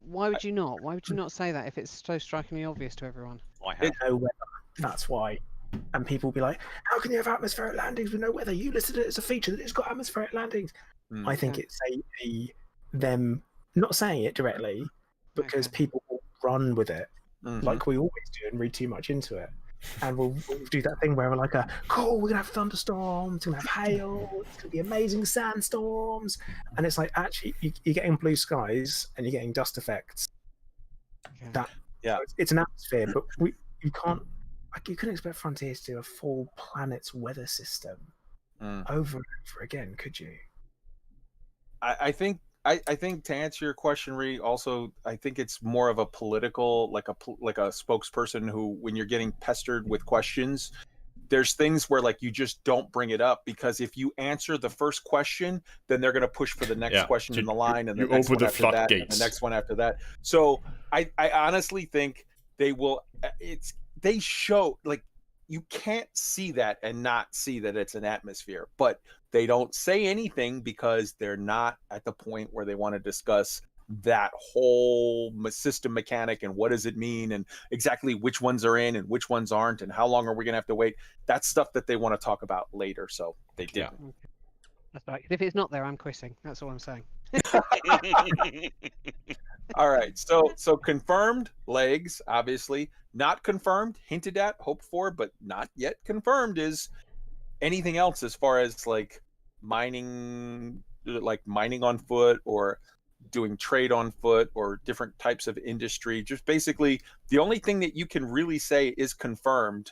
Why would you not? Why would you not say that if it's so strikingly obvious to everyone? I have. No weather. That's why. And people will be like, how can you have atmospheric landings with no weather? You listed it as a feature that it's got atmospheric landings. I think it's them not saying it directly because people will run with it like we always do and read too much into it. And we'll do that thing where we're like, cool, we're going to have thunderstorms, we're going to have hail, it's going to be amazing sandstorms. And it's like, actually, you're getting blue skies and you're getting dust effects. It's an atmosphere, but you can't, like, you couldn't expect Frontiers to do a full planet's weather system over and over again, could you? I think to answer your question, Ree, also I think it's more of a political, like a spokesperson who, when you're getting pestered with questions, there's things where like you just don't bring it up because if you answer the first question, then they're going to push for the next question in the line and the next one after that, and the next one after that. So I honestly think they will. They show, like, you can't see that and not see that it's an atmosphere, but they don't say anything because they're not at the point where they want to discuss that whole system mechanic and what does it mean and exactly which ones are in and which ones aren't and how long are we going to have to wait. That's stuff that they want to talk about later, so they did. That's right. If it's not there, I'm quitting. That's all I'm saying. All right, so confirmed legs, obviously. Not confirmed, hinted at, hoped for, but not yet confirmed is anything else as far as like mining on foot or doing trade on foot or different types of industry. Just basically the only thing that you can really say is confirmed,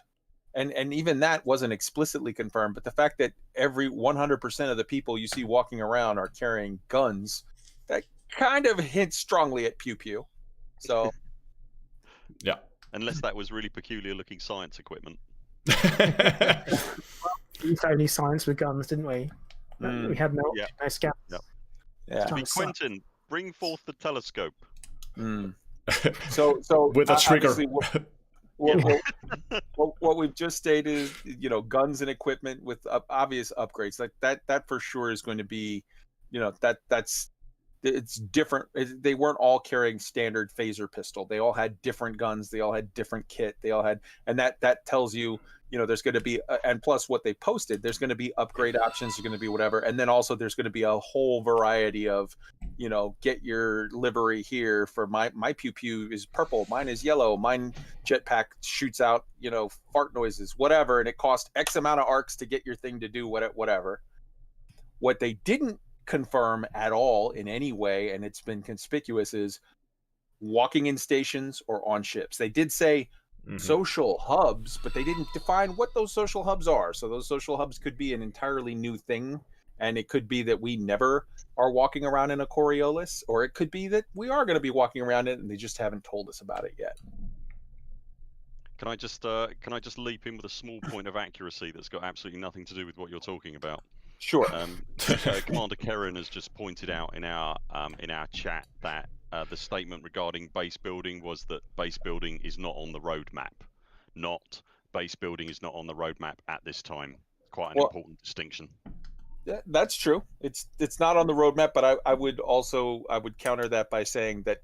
and even that wasn't explicitly confirmed, but the fact that every 100% of the people you see walking around are carrying guns, that kind of hints strongly at pew pew. So yeah. Unless that was really peculiar looking science equipment. We used only science with guns, didn't we? We had no scouts. Yeah. Quentin, bring forth the telescope. So with a trigger. What we've just stated is, guns and equipment with obvious upgrades like that for sure is going to be, it's different. They weren't all carrying standard phaser pistol. They all had different guns. They all had different kit. They all had, and that tells you, there's going to be, and plus what they posted, there's going to be upgrade options. There's going to be whatever, and then also there's going to be a whole variety of, get your livery here for my pew pew is purple, mine is yellow, mine jetpack shoots out, fart noises, whatever, and it costs X amount of arcs to get your thing to do whatever. What they didn't confirm at all in any way, and it's been conspicuous, is walking in stations or on ships. They did say social hubs, but they didn't define what those social hubs are. So those social hubs could be an entirely new thing, and it could be that we never are walking around in a Coriolis, or it could be that we are going to be walking around it and they just haven't told us about it yet. Can I just leap in with a small point of accuracy that's got absolutely nothing to do with what you're talking about? Sure. Commander Karen has just pointed out in our chat that the statement regarding base building was that base building is not on the roadmap. Not base building is not on the roadmap at this time. Quite an important distinction. Yeah, that's true. It's not on the roadmap, but I would counter that by saying that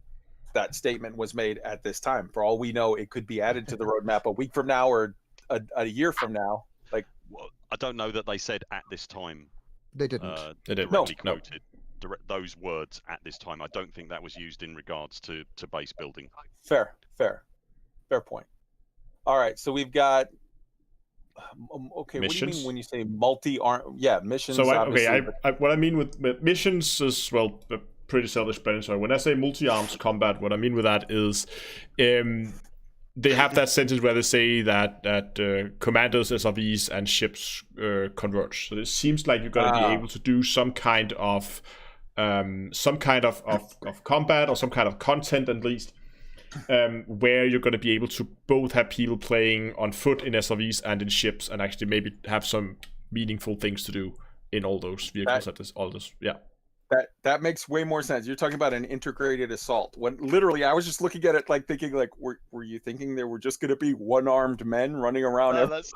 that statement was made at this time. For all we know, it could be added to the roadmap a week from now or a year from now. Like, well, I don't know that they said at this time. They didn't. They didn't. Quoted those words at this time. I don't think that was used in regards to base building. Fair point. All right, so we've got. Okay, missions? What do you mean when you say multi-arm? Yeah, missions. So what I mean with missions is, well, pretty self-explanatory. When I say multi-arms combat, what I mean with that is, they have that sentence where they say that commanders, SRVs, and ships converge. So it seems like you're going to be able to do some kind of combat or some kind of content at least. Where you're going to be able to both have people playing on foot in SRVs and in ships, and actually maybe have some meaningful things to do in all those vehicles. That makes way more sense. You're talking about an integrated assault. When literally, I was just looking at it like thinking, like, were you thinking there were just going to be one-armed men running around? As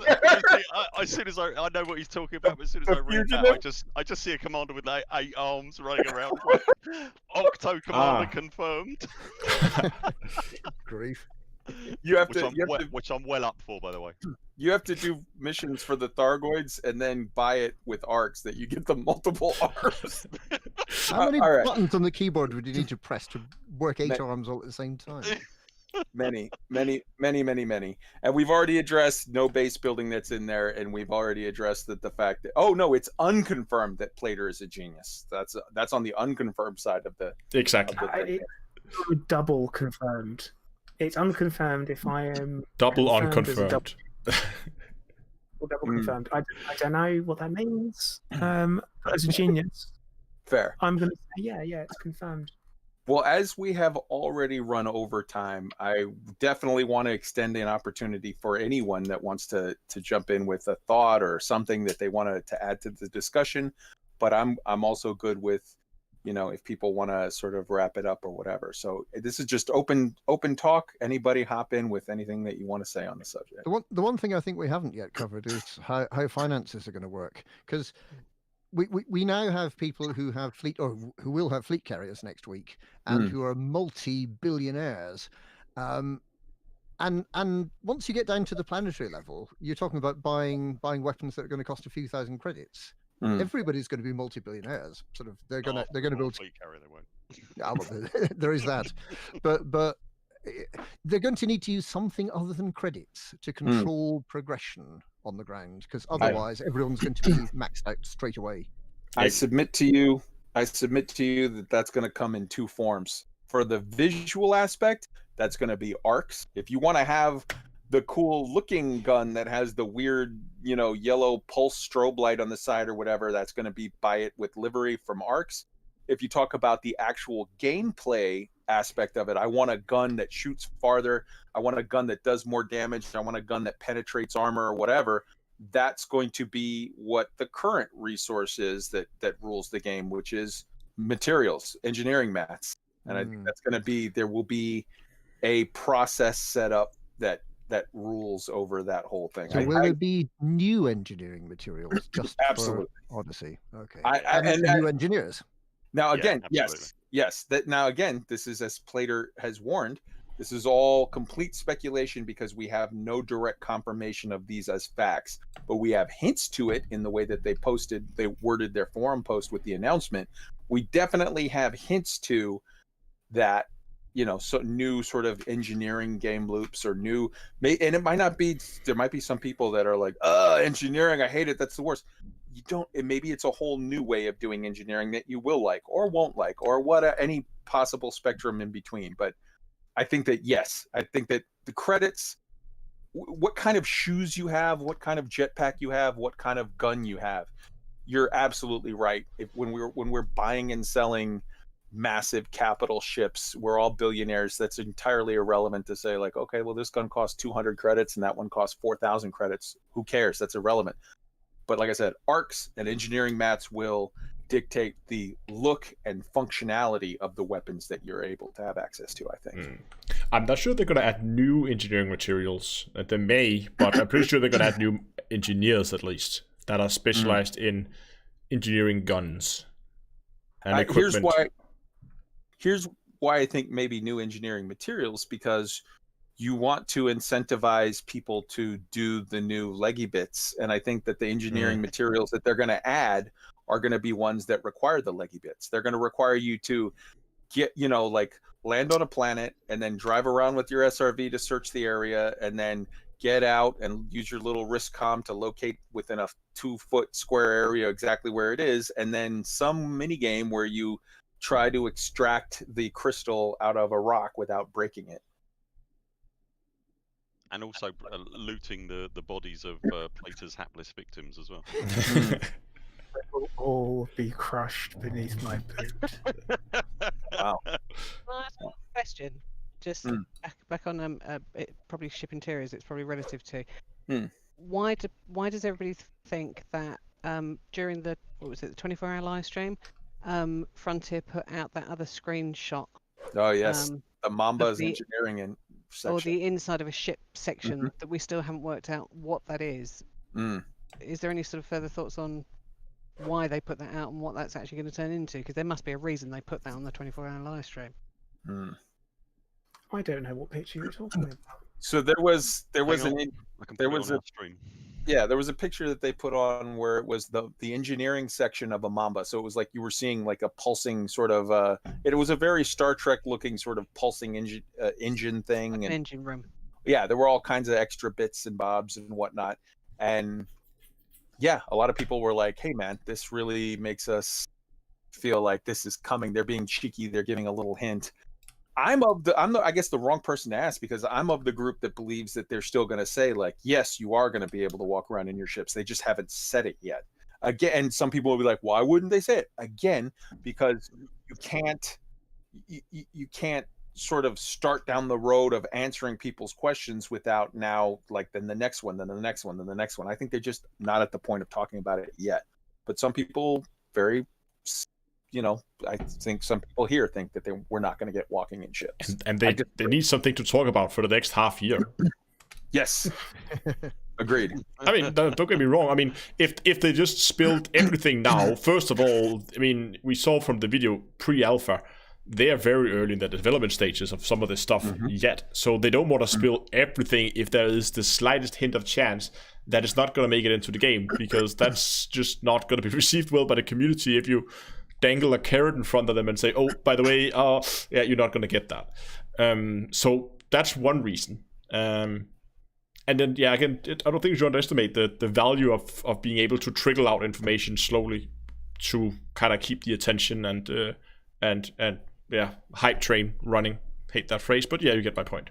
soon as I know what he's talking about, but as soon as I read that, I just see a commander with like 8 arms running around. Octo commander confirmed. Grief. Which I'm well up for, by the way. You have to do missions for the Thargoids and then buy it with arcs that you get the multiple arms. How many buttons on the keyboard would you need to press to work 8 arms all at the same time? Many. And we've already addressed no base building that's in there, and we've already addressed the fact that it's unconfirmed that Plater is a genius. That's on the unconfirmed side of the exactly. Double confirmed. It's unconfirmed if I am double unconfirmed. Double confirmed. I don't know what that means. As a genius, fair. I'm going to say yeah, it's confirmed. Well, as we have already run over time, I definitely want to extend an opportunity for anyone that wants to jump in with a thought or something that they want to add to the discussion. But I'm also good with, if people want to sort of wrap it up or whatever. So this is just open talk. Anybody hop in with anything that you want to say on the subject. The one thing I think we haven't yet covered is how finances are going to work, because we now have people who have fleet, or who will have fleet carriers next week, and who are multi-billionaires. And once you get down to the planetary level, you're talking about buying weapons that are going to cost a few thousand credits. Everybody's going to be multi-billionaires. Sort of, they're going to build. Fleet carrier, they won't. Yeah, well, there is that, but they're going to need to use something other than credits to control progression on the ground, because otherwise everyone's going to be maxed out straight away. I submit to you that that's going to come in 2 forms. For the visual aspect, that's going to be arcs. If you want to have the cool looking gun that has the weird, yellow pulse strobe light on the side or whatever, that's going to be buy it with livery from arcs. If you talk about the actual gameplay aspect of it, I want a gun that shoots farther. I want a gun that does more damage. I want a gun that penetrates armor or whatever. That's going to be what the current resource is that rules the game, which is materials, engineering mats. And I think that's going to be, there will be a process set up that rules over that whole thing. So will there be new engineering materials just absolutely for Odyssey? Okay. And new engineers. Now again, yes. This is, as Plater has warned, this is all complete speculation because we have no direct confirmation of these as facts, but we have hints to it in the way that they worded their forum post with the announcement. We definitely have hints to that, so new sort of engineering game loops or new, and it might not be, there might be some people that are like, engineering, I hate it, that's the worst. You don't, maybe it's a whole new way of doing engineering that you will like or won't like, or any possible spectrum in between. But I think that, yes, I think that the credits what kind of shoes you have, what kind of jetpack you have, what kind of gun you have. You're absolutely right. When we're buying and selling massive capital ships, we're all billionaires. That's entirely irrelevant to say like, okay, well, this gun costs 200 credits and that one costs 4,000 credits. Who cares? That's irrelevant. But like I said, arcs and engineering mats will dictate the look and functionality of the weapons that you're able to have access to, I think. I'm not sure they're going to add new engineering materials. They may, but I'm pretty sure they're going to add new engineers at least that are specialized in engineering guns and equipment. Here's why I think maybe new engineering materials, because you want to incentivize people to do the new leggy bits. And I think that the engineering materials that they're going to add are going to be ones that require the leggy bits. They're going to require you to get, like land on a planet and then drive around with your SRV to search the area and then get out and use your little wrist comm to locate within a 2-foot square area exactly where it is. And then some mini game where you try to extract the crystal out of a rock without breaking it. And also looting the bodies of Plater's hapless victims as well. They will all be crushed beneath my boot. Wow. Question. Just back on probably ship interiors. It's probably relative to. Why does everybody think that during the 24-hour live stream, Frontier put out that other screenshot? Oh yes, the Mamba's engineering and section. Or the inside of a ship section that we still haven't worked out what that is. Is there any sort of further thoughts on why they put that out and what that's actually going to turn into? Because there must be a reason they put that on the 24-hour live stream. I don't know what picture you're talking about. So there was a picture that they put on where it was the engineering section of a Mamba. So it was like you were seeing like a pulsing sort of it was a very Star Trek looking sort of pulsing engine thing. Like an engine room. Yeah, there were all kinds of extra bits and bobs and whatnot. And yeah, a lot of people were like, hey man, this really makes us feel like this is coming. They're being cheeky, they're giving a little hint. I'm I guess the wrong person to ask, because I'm of the group that believes that they're still going to say like, yes, you are going to be able to walk around in your ships. They just haven't said it yet. Again, some people will be like, why wouldn't they say it? Again, because you can't sort of start down the road of answering people's questions without now like then the next one, then the next one, then the next one. I think they're just not at the point of talking about it yet. But some people I think some people here think that we're not going to get walking in ships. And they need something to talk about for the next half year. Yes. Agreed. I mean, don't get me wrong. I mean, if they just spilled everything now, first of all, I mean, we saw from the video pre-alpha, they are very early in the development stages of some of this stuff yet. So they don't want to spill everything if there is the slightest hint of chance that it's not going to make it into the game, because that's just not going to be received well by the community if you dangle a carrot in front of them and say, oh, by the way, yeah, you're not going to get that. So that's one reason. And then, yeah, again, I don't think you should underestimate the value of being able to trickle out information slowly to kind of keep the attention and yeah, hype train running. Hate that phrase, but yeah, you get my point.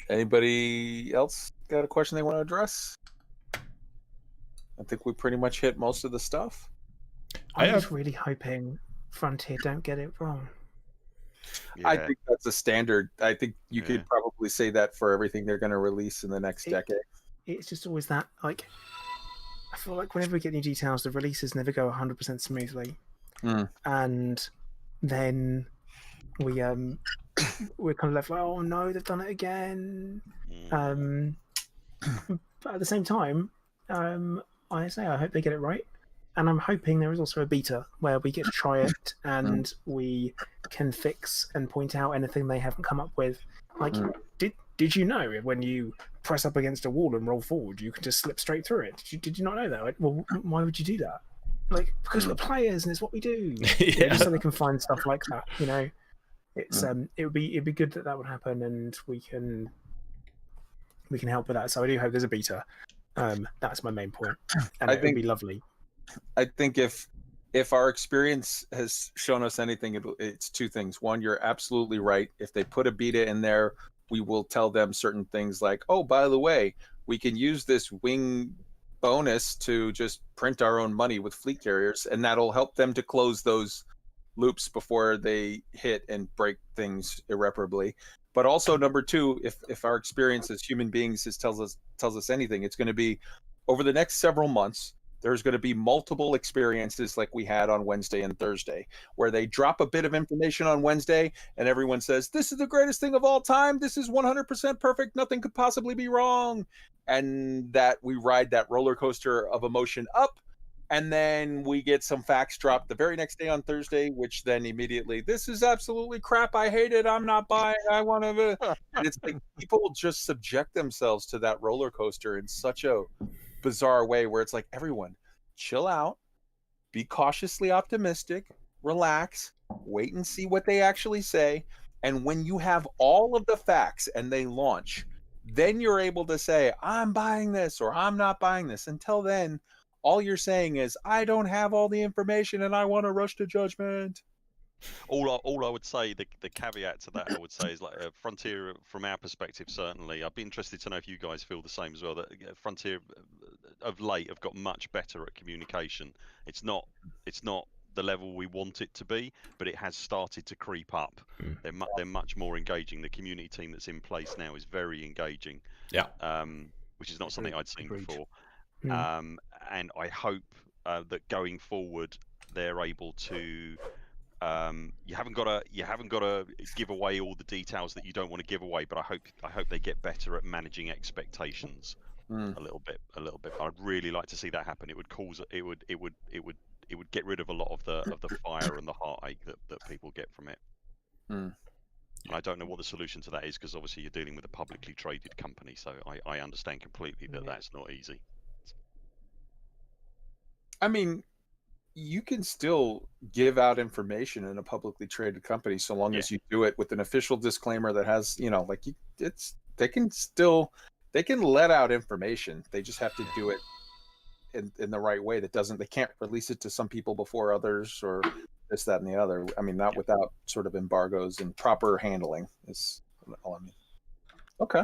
Anybody else got a question they want to address? I think we pretty much hit most of the stuff. I'm just really hoping Frontier don't get it wrong. Yeah. I think that's a standard. I think you could probably say that for everything they're going to release in the next decade. It's just always that, like, I feel like whenever we get new details, the releases never go 100% smoothly. And then we're kind of left like, oh no, they've done it again. But at the same time, I hope they get it right, and I'm hoping there is also a beta where we get to try it and we can fix and point out anything they haven't come up with. Like, did you know when you press up against a wall and roll forward, you can just slip straight through it? Did you not know that? Like, well, why would you do that? Like, because we're players and it's what we do. Just so they can find stuff like that. It's it'd be good that would happen, and we can help with that. So I do hope there's a beta. That's my main point, and it would be lovely. I think if if our experience has shown us anything, it's two things. One, you're absolutely right. If they put a beta in there, we will tell them certain things like, oh, by the way, we can use this wing bonus to just print our own money with fleet carriers, and that'll help them to close those loops before they hit and break things irreparably. But also, number two, if our experience as human beings tells us anything, it's going to be over the next several months. There's going to be multiple experiences like we had on Wednesday and Thursday, where they drop a bit of information on Wednesday and everyone says, this is the greatest thing of all time. This is 100% perfect. Nothing could possibly be wrong. And that we ride that roller coaster of emotion up. And then we get some facts dropped the very next day on Thursday, which then immediately, this is absolutely crap. I hate it. I'm not buying. I want to. And it's like people just subject themselves to that roller coaster in such a bizarre way where it's like, everyone chill out, be cautiously optimistic, relax, wait and see what they actually say, and when you have all of the facts and they launch, then you're able to say, I'm buying this or I'm not buying this. Until then, all you're saying is, I don't have all the information and I want to rush to judgment. All I would say, the caveat to that, I would say, is like Frontier, from our perspective, certainly. I'd be interested to know if you guys feel the same as well. That Frontier, of late, have got much better at communication. It's not the level we want it to be, but it has started to creep up. They're much more engaging. The community team that's in place now is very engaging. Yeah. Which is not something I'd seen before. And I hope that going forward, they're able to. You haven't got to give away all the details that you don't want to give away, but I hope they get better at managing expectations a little bit. I'd really like to see that happen. It would get rid of a lot of the fire and the heartache that people get from it. And I don't know what the solution to that is, because obviously you're dealing with a publicly traded company, so I understand completely that that's not easy. I mean, you can still give out information in a publicly traded company so long as you do it with an official disclaimer that has, they can let out information. They just have to do it in the right way. They can't release it to some people before others or this, that, and the other. I mean, not without sort of embargoes and proper handling is all I mean. Okay.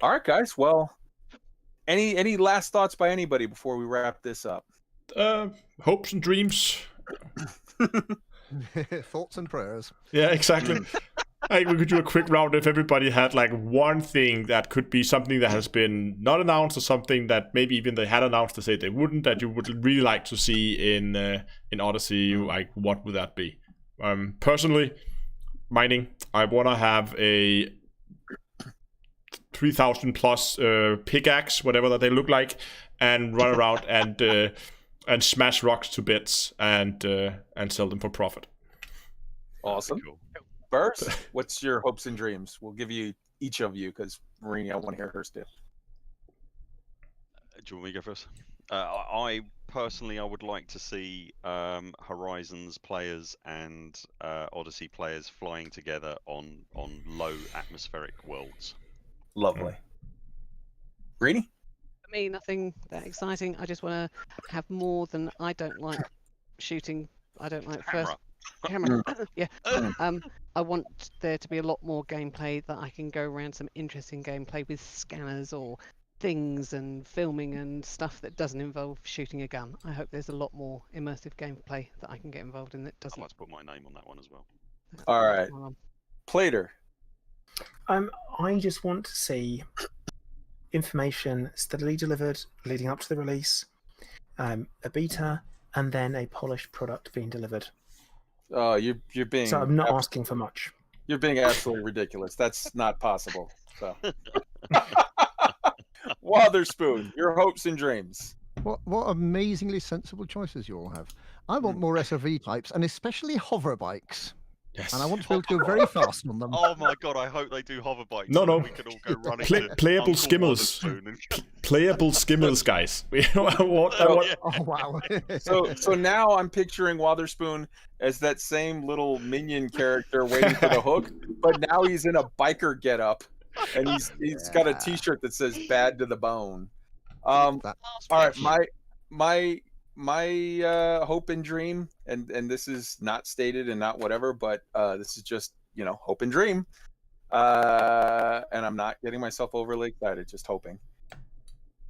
All right, guys. Well, any last thoughts by anybody before we wrap this up? Hopes and dreams. Thoughts and prayers. Yeah, exactly. I think we could do a quick round if everybody had like one thing that could be something that has been not announced, or something that maybe even they had announced to say they wouldn't, that you would really like to see in Odyssey. Like, what would that be? Personally, mining. I want to have a 3,000 plus pickaxe, whatever that they look like, and run around and smash rocks to bits and sell them for profit. Awesome. Cool. Burst, what's your hopes and dreams? We'll give you each of you, because Marini, I want to hear hers too. Do you want me to go first? I personally, I would like to see Horizons players and Odyssey players flying together on low atmospheric worlds. Lovely. Greeny? For me, nothing that exciting. I just want to have more than, I don't like shooting. I don't like camera. Yeah. I want there to be a lot more gameplay, that I can go around some interesting gameplay with scanners or things and filming and stuff that doesn't involve shooting a gun. I hope there's a lot more immersive gameplay that I can get involved in that doesn't. I'd like to put my name on that one as well. All right. Plater. I just want to see information steadily delivered leading up to the release, a beta, and then a polished product being delivered. Oh, you're being. So I'm not asking for much. You're being absolutely ridiculous. That's not possible. So, Witherspoon, your hopes and dreams. What amazingly sensible choices you all have. I want more SRV types, and especially hover bikes. Yes. And I want to be able to go very fast on them. Oh my god, I hope they do hover bikes. No. We can all go running. Playable skimmers. Playable skimmers, guys. Oh wow. So now I'm picturing Witherspoon as that same little minion character waiting for the hook, but now he's in a biker getup, and he's got a T-shirt that says "Bad to the Bone." All right, my hope and dream, and this is not stated and not whatever, but this is just, hope and dream. And I'm not getting myself overly excited, just hoping.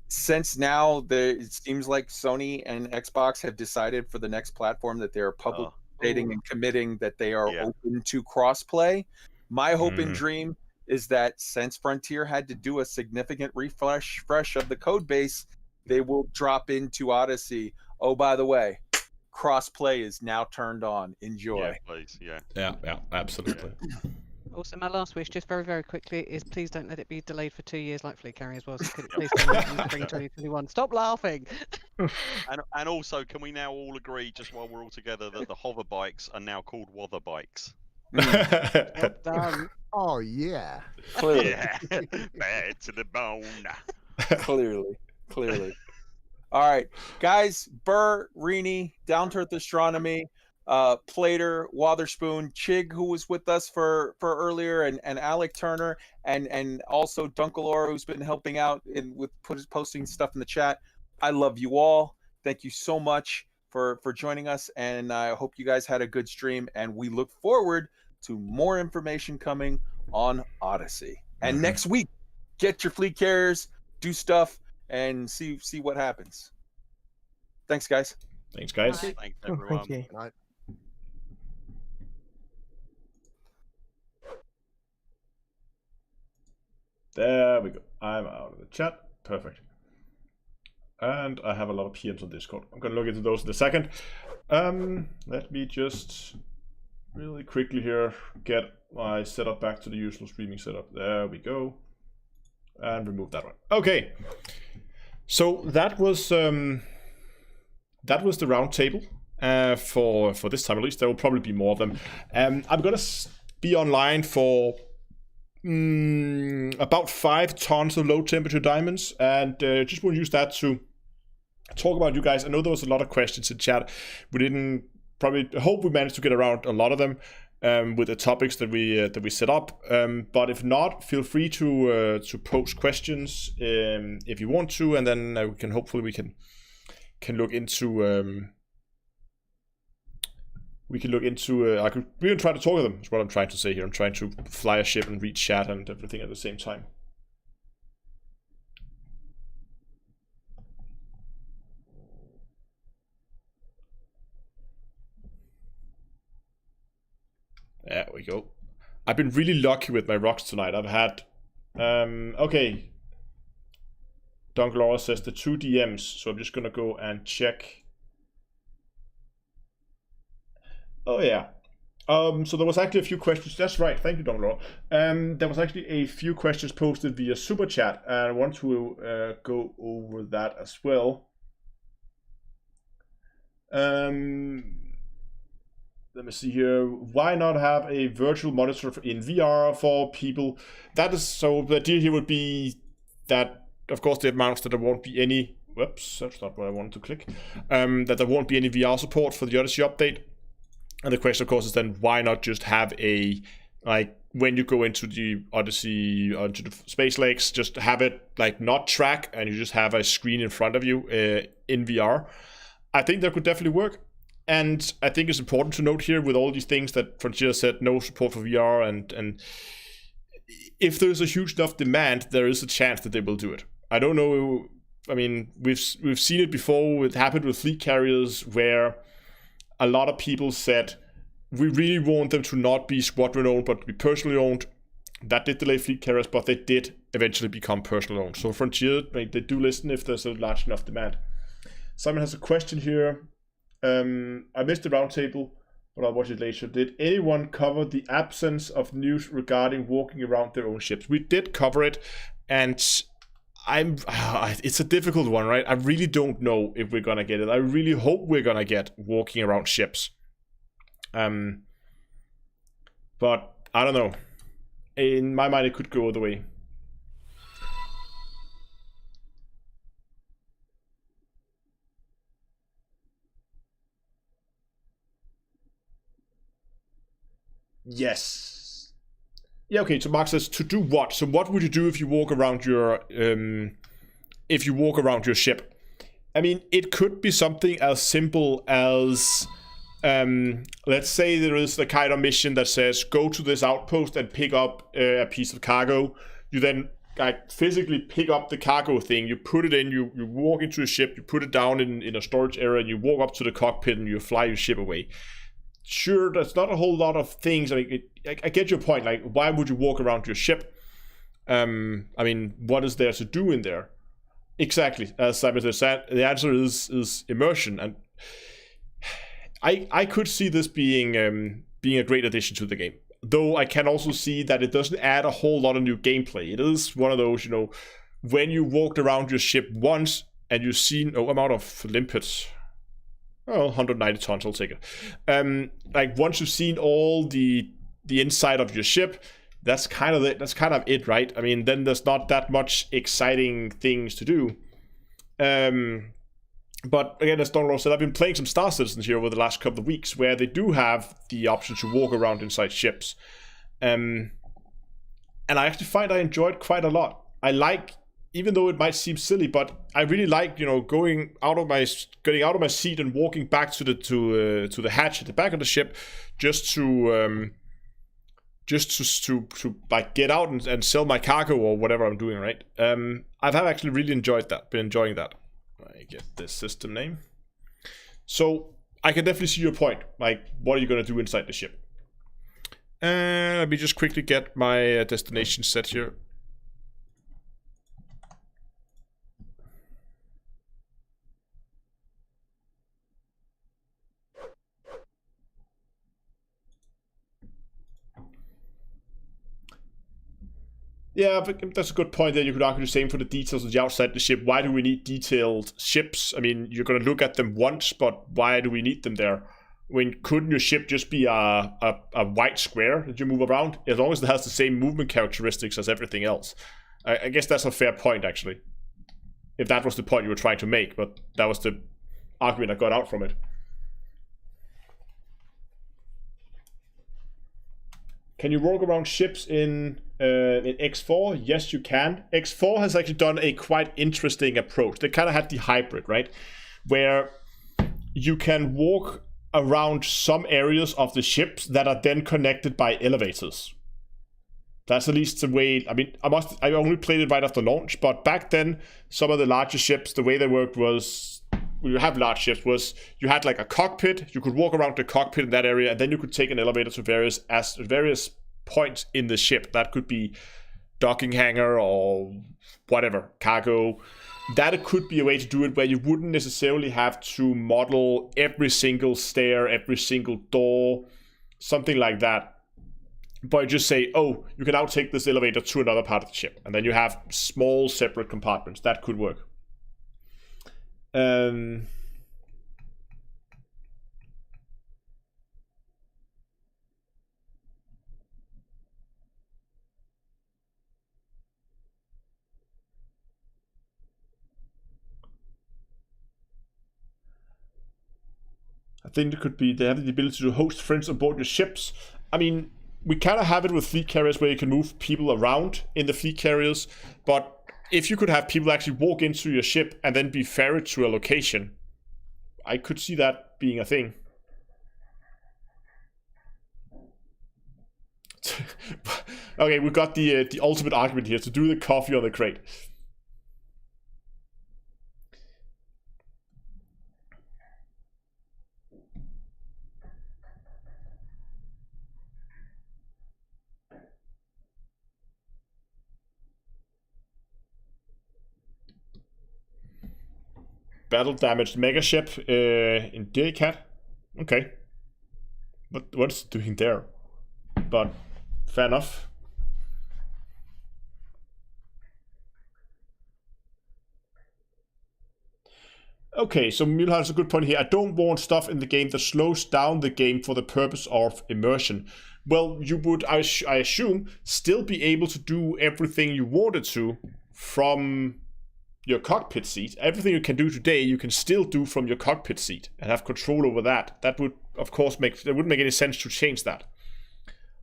Since now it seems like Sony and Xbox have decided for the next platform that they're public stating and committing that they are open to crossplay. My hope and dream is that since Frontier had to do a significant refresh of the code base, they will drop into Odyssey. Oh, by the way, crossplay is now turned on. Enjoy. Yeah, please. Yeah, absolutely. Also, my last wish, just very, very quickly, is please don't let it be delayed for 2 years like Fleet Carrier as well. So could it please come out in spring 2021? Stop laughing. And also, can we now all agree, just while we're all together, that the hover bikes are now called Wother bikes? Well done. Oh yeah. Clearly. Yeah. Bad to the bone. Clearly. All right, guys. Burr, Rini, Down to Earth Astronomy, Plater, Wotherspoon, Chig, who was with us for earlier, and Alec Turner, and also Dunkalore, who's been helping out with posting stuff in the chat. I love you all. Thank you so much for joining us, and I hope you guys had a good stream, and we look forward to more information coming on Odyssey. And next week, get your fleet carriers, do stuff, and see what happens. Thanks, guys. Thanks, guys. Thanks, everyone. Thank you. Right. There we go. I'm out of the chat. Perfect. And I have a lot of PMs on Discord. I'm going to look into those in a second. Let me just really quickly here get my setup back to the usual streaming setup. There we go. And remove that one. Okay. So that was the roundtable for this time at least. There will probably be more of them. I'm going to be online for about 5 tons of low temperature diamonds, and just want to use that to talk about you guys. I know there was a lot of questions in chat. We didn't hope we managed to get around a lot of them with the topics that we set up. But if not, feel free to post questions if you want to, and then we can hopefully look into. We can try to talk to them, is what I'm trying to say here. I'm trying to fly a ship and read chat and everything at the same time. There we go. I've been really lucky with my rocks tonight. I've had... okay. Dunklora says the 2 DMs, so I'm just gonna go and check... Oh yeah. So there was actually a few questions. That's right. Thank you, Donglor. There was actually a few questions posted via Super Chat, and I want to go over that as well. Let me see here. Why not have a virtual monitor in VR for people? That is so. The idea here would be that, of course, they announced that there won't be any. Whoops, that's not what I wanted to click. That there won't be any VR support for the Odyssey update. And the question, of course, is then why not just have a, like, when you go into the Odyssey, onto the Space Lakes, just have it, like, not track, and you just have a screen in front of you in VR. I think that could definitely work. And I think it's important to note here with all these things that Frontier said, no support for VR, and if there's a huge enough demand, there is a chance that they will do it. I don't know, I mean, we've seen it before. It happened with fleet carriers where a lot of people said, we really want them to not be squadron owned, but to be personally owned. That did delay fleet carriers, but they did eventually become personal owned. So Frontier, they do listen if there's a large enough demand. Simon has a question here. I missed the roundtable, but I'll watch it later. Did anyone cover the absence of news regarding walking around their own ships? We did cover it, and it's a difficult one, right? I really don't know if we're gonna get it. I really hope we're gonna get walking around ships. But I don't know. In my mind, it could go the way. Yes. Yeah, okay, so Mark says, to do what? So what would you do if you walk around your ship? I mean, it could be something as simple as, let's say there is the kind of mission that says, go to this outpost and pick up a piece of cargo. You then like physically pick up the cargo thing, you put it in, you walk into a ship, you put it down in a storage area, and you walk up to the cockpit and you fly your ship away. Sure, that's not a whole lot of things. I mean, I get your point. Like, why would you walk around your ship? I mean, what is there to do in there? Exactly, as Simon said, the answer is immersion, and I could see this being a great addition to the game. Though I can also see that it doesn't add a whole lot of new gameplay. It is one of those, you know, when you walked around your ship once and you've seen, oh, I'm out of limpets. Oh, 190 tons, I'll take it. Like once you've seen all the inside of your ship, that's kind of it, right? I mean, then there's not that much exciting things to do. But again, as Donald said, I've been playing some Star Citizens here over the last couple of weeks, where they do have the option to walk around inside ships, and I actually find I enjoyed quite a lot. I like, even though it might seem silly, but I really like, you know, getting out of my seat and walking back to the hatch at the back of the ship, just to like get out and sell my cargo or whatever I'm doing, right? I've actually really enjoyed that. Been enjoying that. I get this system name. So I can definitely see your point. Like, what are you going to do inside the ship? Let me just quickly get my destination set here. Yeah, that's a good point there. You could argue the same for the details of the outside the ship. Why do we need detailed ships? I mean, you're going to look at them once, but why do we need them there? I mean, couldn't your ship just be a white square that you move around? As long as it has the same movement characteristics as everything else. I guess that's a fair point, actually. If that was the point you were trying to make, but that was the argument I got out from it. Can you walk around ships in X4? Yes, you can. X4 has actually done a quite interesting approach. They kind of had the hybrid, right? Where you can walk around some areas of the ships that are then connected by elevators. That's at least the way. I mean, I only played it right after launch, but back then, some of the larger ships, the way they worked was, when you have large ships, was you had like a cockpit. You could walk around the cockpit in that area, and then you could take an elevator to various points in the ship. That could be docking hangar or whatever, cargo. That it could be a way to do it where you wouldn't necessarily have to model every single stair, every single door, something like that. But you just say, oh, you can now take this elevator to another part of the ship, and then you have small separate compartments. That could work. I think it could be they have the ability to host friends aboard your ships. I mean, we kind of have it with fleet carriers where you can move people around in the fleet carriers, but if you could have people actually walk into your ship and then be ferried to a location, I could see that being a thing. Okay, we got the ultimate argument here to do the coffee on the crate. Battle damaged megaship in Daycat. Okay. What's it doing there? But fair enough. Okay, so Mule has a good point here. I don't want stuff in the game that slows down the game for the purpose of immersion. Well, you would, I assume, still be able to do everything you wanted to from your cockpit seat. Everything you can do today, you can still do from your cockpit seat and have control over that. That would, of course, it wouldn't make any sense to change that.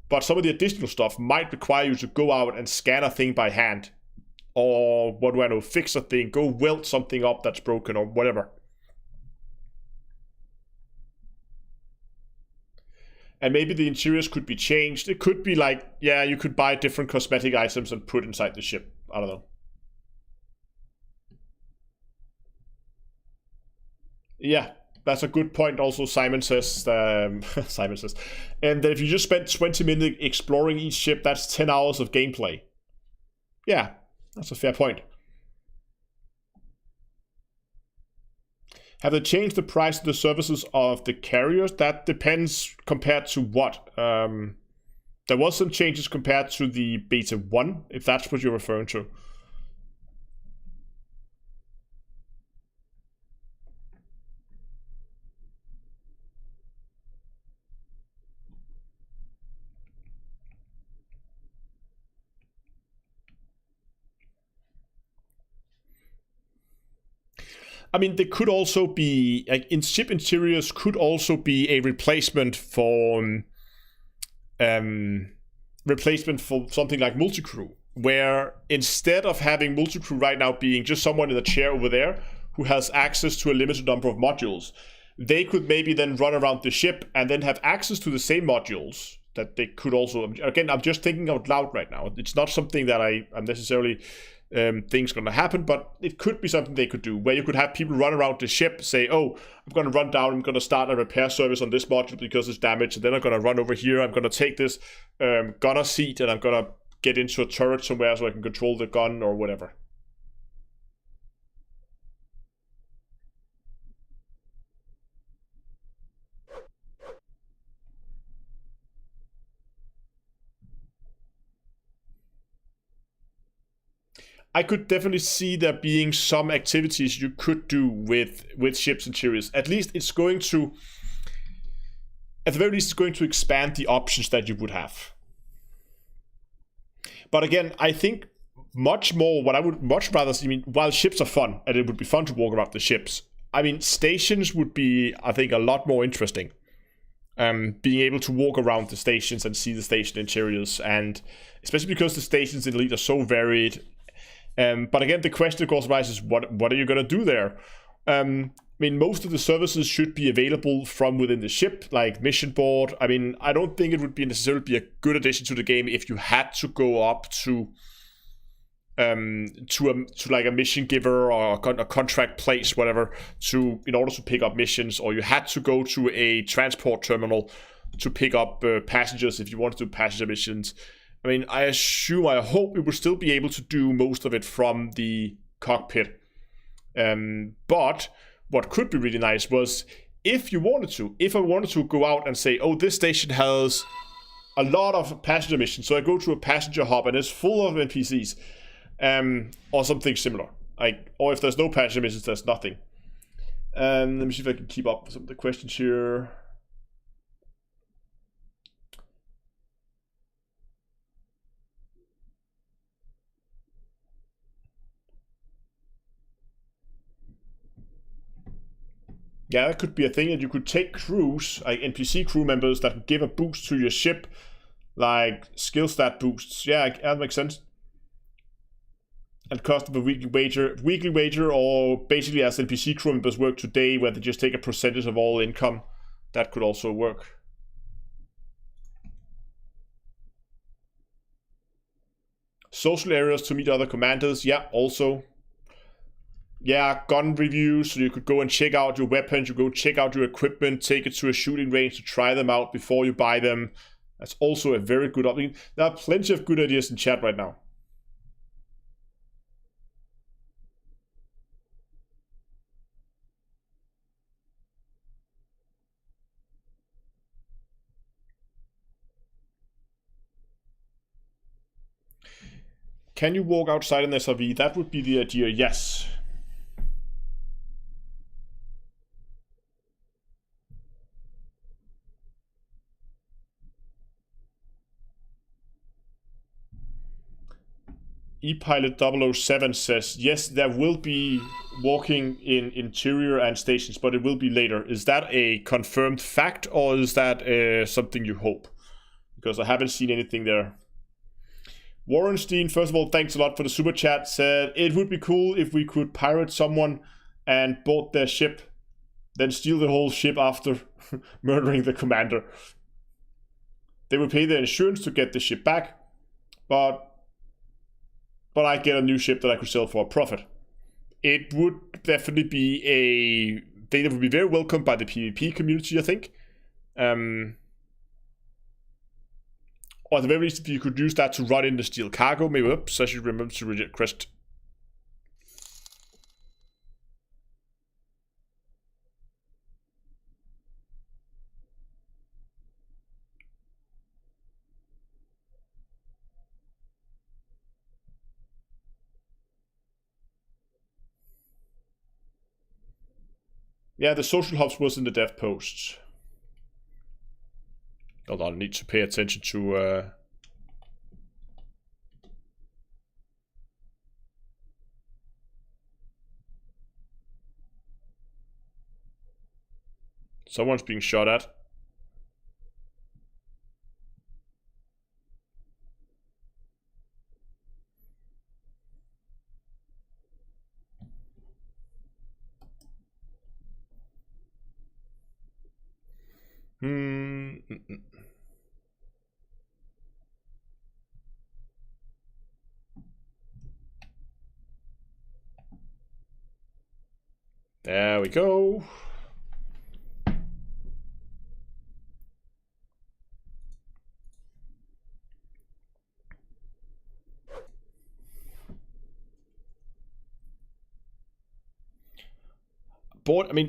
But some of the additional stuff might require you to go out and scan a thing by hand or what do I know, fix a thing, go weld something up that's broken or whatever. And maybe the interiors could be changed. It could be like, yeah, you could buy different cosmetic items and put inside the ship. I don't know. Yeah, that's a good point also, Simon says. Simon says. And that if you just spent 20 minutes exploring each ship, that's 10 hours of gameplay. Yeah, that's a fair point. Have they changed the price of the services of the carriers? That depends compared to what. There was some changes compared to the beta 1, if that's what you're referring to. I mean, there could also be, like, in ship interiors could also be a replacement for something like multi-crew, where instead of having multi-crew right now being just someone in a chair over there who has access to a limited number of modules, they could maybe then run around the ship and then have access to the same modules that they could also, again, I'm just thinking out loud right now. It's not something that I'm necessarily things going to happen, but it could be something they could do, where you could have people run around the ship, say, oh, I'm going to run down, I'm going to start a repair service on this module because it's damaged, and then I'm going to run over here, I'm going to take this gunner seat, and I'm going to get into a turret somewhere so I can control the gun or whatever. I could definitely see there being some activities you could do with ships interiors. At least it's going to, at the very least, it's going to expand the options that you would have. But again, I think much more, what I would much rather see, I mean, while ships are fun, and it would be fun to walk around the ships, I mean, stations would be, I think, a lot more interesting. Being able to walk around the stations and see the station interiors, and especially because the stations in Elite are so varied. But again, the question of course arises, what are you going to do there? I mean, most of the services should be available from within the ship, like mission board. I mean, I don't think it would be necessarily be a good addition to the game if you had to go up to like a mission giver or a contract place, whatever, in order to pick up missions, or you had to go to a transport terminal to pick up passengers if you wanted to do passenger missions. I mean, I hope we will still be able to do most of it from the cockpit. But what could be really nice was if I wanted to go out and say, oh, this station has a lot of passenger missions, so I go to a passenger hub and it's full of NPCs, or something similar. Or if there's no passenger missions, there's nothing. Let me see if I can keep up with some of the questions here. Yeah, that could be a thing that you could take crews, like NPC crew members that give a boost to your ship, like skill stat boosts. Yeah, that makes sense. And cost of a weekly wager, or basically as NPC crew members work today, where they just take a percentage of all income. That could also work. Social areas to meet other commanders. Yeah, also. Yeah, gun reviews, so you could go and check out your weapons, you go check out your equipment, take it to a shooting range to try them out before you buy them. That's also a very good option. There are plenty of good ideas in chat right now. Can you walk outside an SRV? That would be the idea, yes. ePilot 007 says, yes, there will be walking in interior and stations, but it will be later. Is that a confirmed fact, or is that something you hope? Because I haven't seen anything there. Warrenstein, first of all, thanks a lot for the super chat. Said it would be cool if we could pirate someone and board their ship, then steal the whole ship after murdering the commander. They would pay their insurance to get the ship back, but I get a new ship that I could sell for a profit. It would definitely be a thing that would be very welcomed by the PvP community, I think. Or at the very least, if you could use that to run in the steel cargo, maybe. Oops, I should remember to request. Yeah, the social hubs was in the dev posts. Hold on, I need to pay attention to... Someone's being shot at. There we go.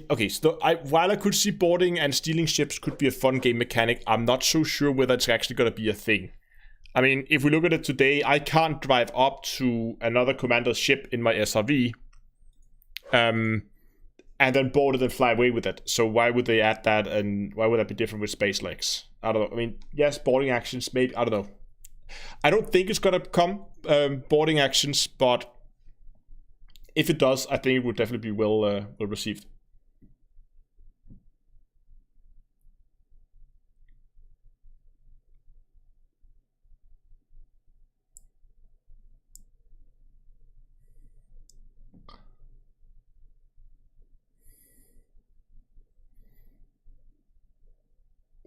Okay, so while I could see boarding and stealing ships could be a fun game mechanic, I'm not so sure whether it's actually going to be a thing. I mean, if we look at it today, I can't drive up to another commander's ship in my SRV, and then board it and fly away with it. So why would they add that, and why would that be different with space legs? I don't know. I mean, yes, boarding actions, maybe, I don't know. I don't think it's going to come, boarding actions, but if it does, I think it would definitely be well received.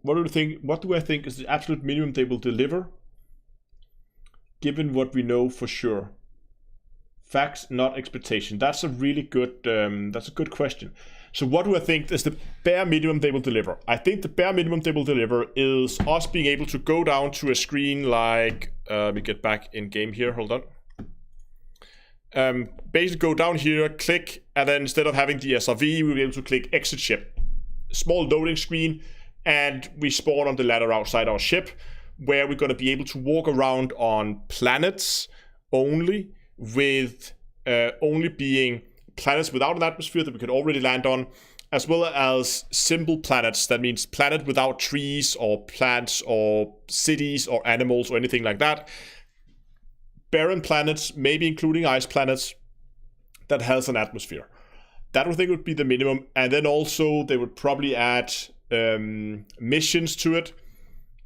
What do I think is the absolute minimum they will deliver, given what we know for sure? Facts, not expectation. That's a really good. That's a good question. So, what do I think is the bare minimum they will deliver? I think the bare minimum they will deliver is us being able to go down to a screen like. Let me get back in game here. Hold on. Basically, go down here, click, and then instead of having the SRV, we'll be able to click exit ship. Small loading screen, and we spawn on the ladder outside our ship, where we're going to be able to walk around on planets only, with only being planets without an atmosphere that we could already land on, as well as simple planets. That means planet without trees or plants or cities or animals or anything like that. Barren planets, maybe including ice planets, that has an atmosphere. That I think would be the minimum. And then also they would probably add missions to it,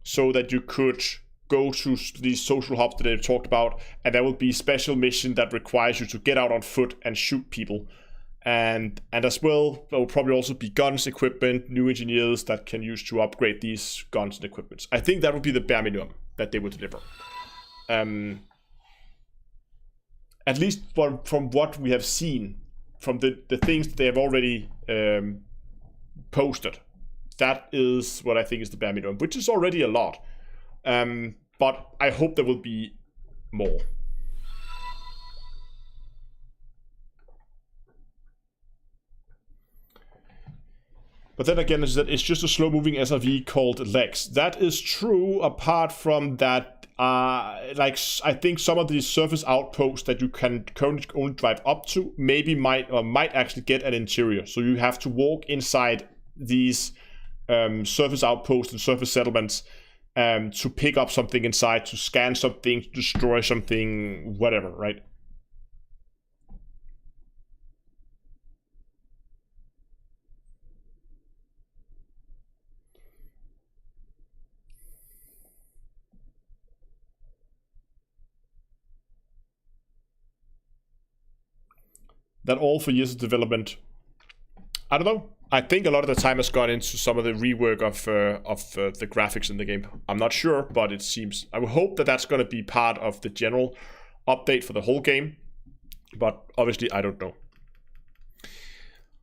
so that you could go to these social hubs that they've talked about, and there will be special mission that requires you to get out on foot and shoot people. And as well, there will probably also be guns, equipment, new engineers that can use to upgrade these guns and equipments. I think that would be the bare minimum that they would deliver. At least from what we have seen, from the things that they have already posted. That is what I think is the bare minimum, which is already a lot. But I hope there will be more. But then again, it's just a slow-moving SRV called Lex. That is true, apart from that, like, I think some of these surface outposts that you can currently only drive up to might actually get an interior. So you have to walk inside these surface outposts and surface settlements to pick up something inside, to scan something, to destroy something, whatever, right? that all for years of development? I don't know. I think a lot of the time has gone into some of the rework of the graphics in the game. I'm not sure, but it seems... I would hope that that's going to be part of the general update for the whole game. But obviously, I don't know.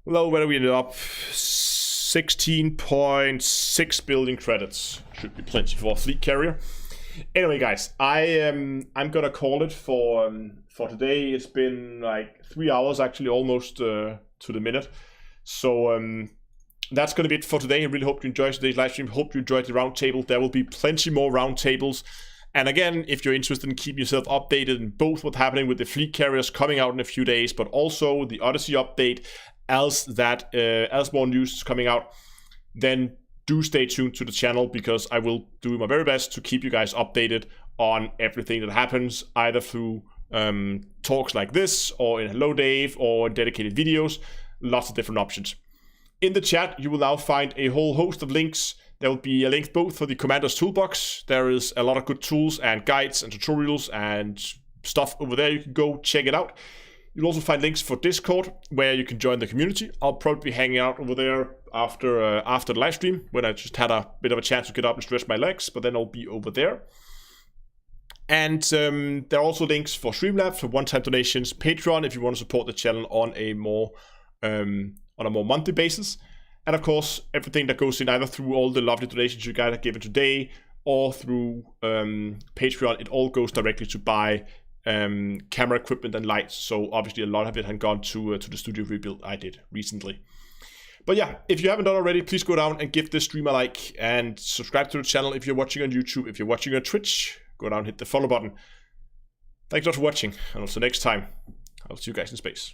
Well, where do we ended up? 16.6 billion credits. Should be plenty for a fleet carrier. Anyway, guys, I'm gonna call it for today. It's been like 3 hours, actually, almost to the minute. So that's gonna be it for today. I really hope you enjoyed today's live stream. Hope you enjoyed the roundtable. There will be plenty more roundtables. And again, if you're interested in keeping yourself updated in both what's happening with the fleet carriers coming out in a few days, but also the Odyssey update, as more news is coming out, then do stay tuned to the channel, because I will do my very best to keep you guys updated on everything that happens, either through talks like this, or in Hello Dave, or dedicated videos. Lots of different options. In the chat, you will now find a whole host of links. There will be a link both for the Commander's Toolbox. There is a lot of good tools and guides and tutorials and stuff over there. You can go check it out. You'll also find links for Discord, where you can join the community. I'll probably be hanging out over there after the live stream, when I just had a bit of a chance to get up and stretch my legs, but then I'll be over there. And there are also links for Streamlabs, for one-time donations, Patreon if you want to support the channel on a more monthly basis. And of course, everything that goes in, either through all the lovely donations you guys have given today, or through Patreon, it all goes directly to buy camera equipment and lights. So obviously a lot of it had gone to the studio rebuild I did recently. But yeah, if you haven't done already, please go down and give this stream a like, and subscribe to the channel if you're watching on YouTube. If you're watching on Twitch, go down and hit the follow button. Thanks a lot for watching, and until next time, I'll see you guys in space.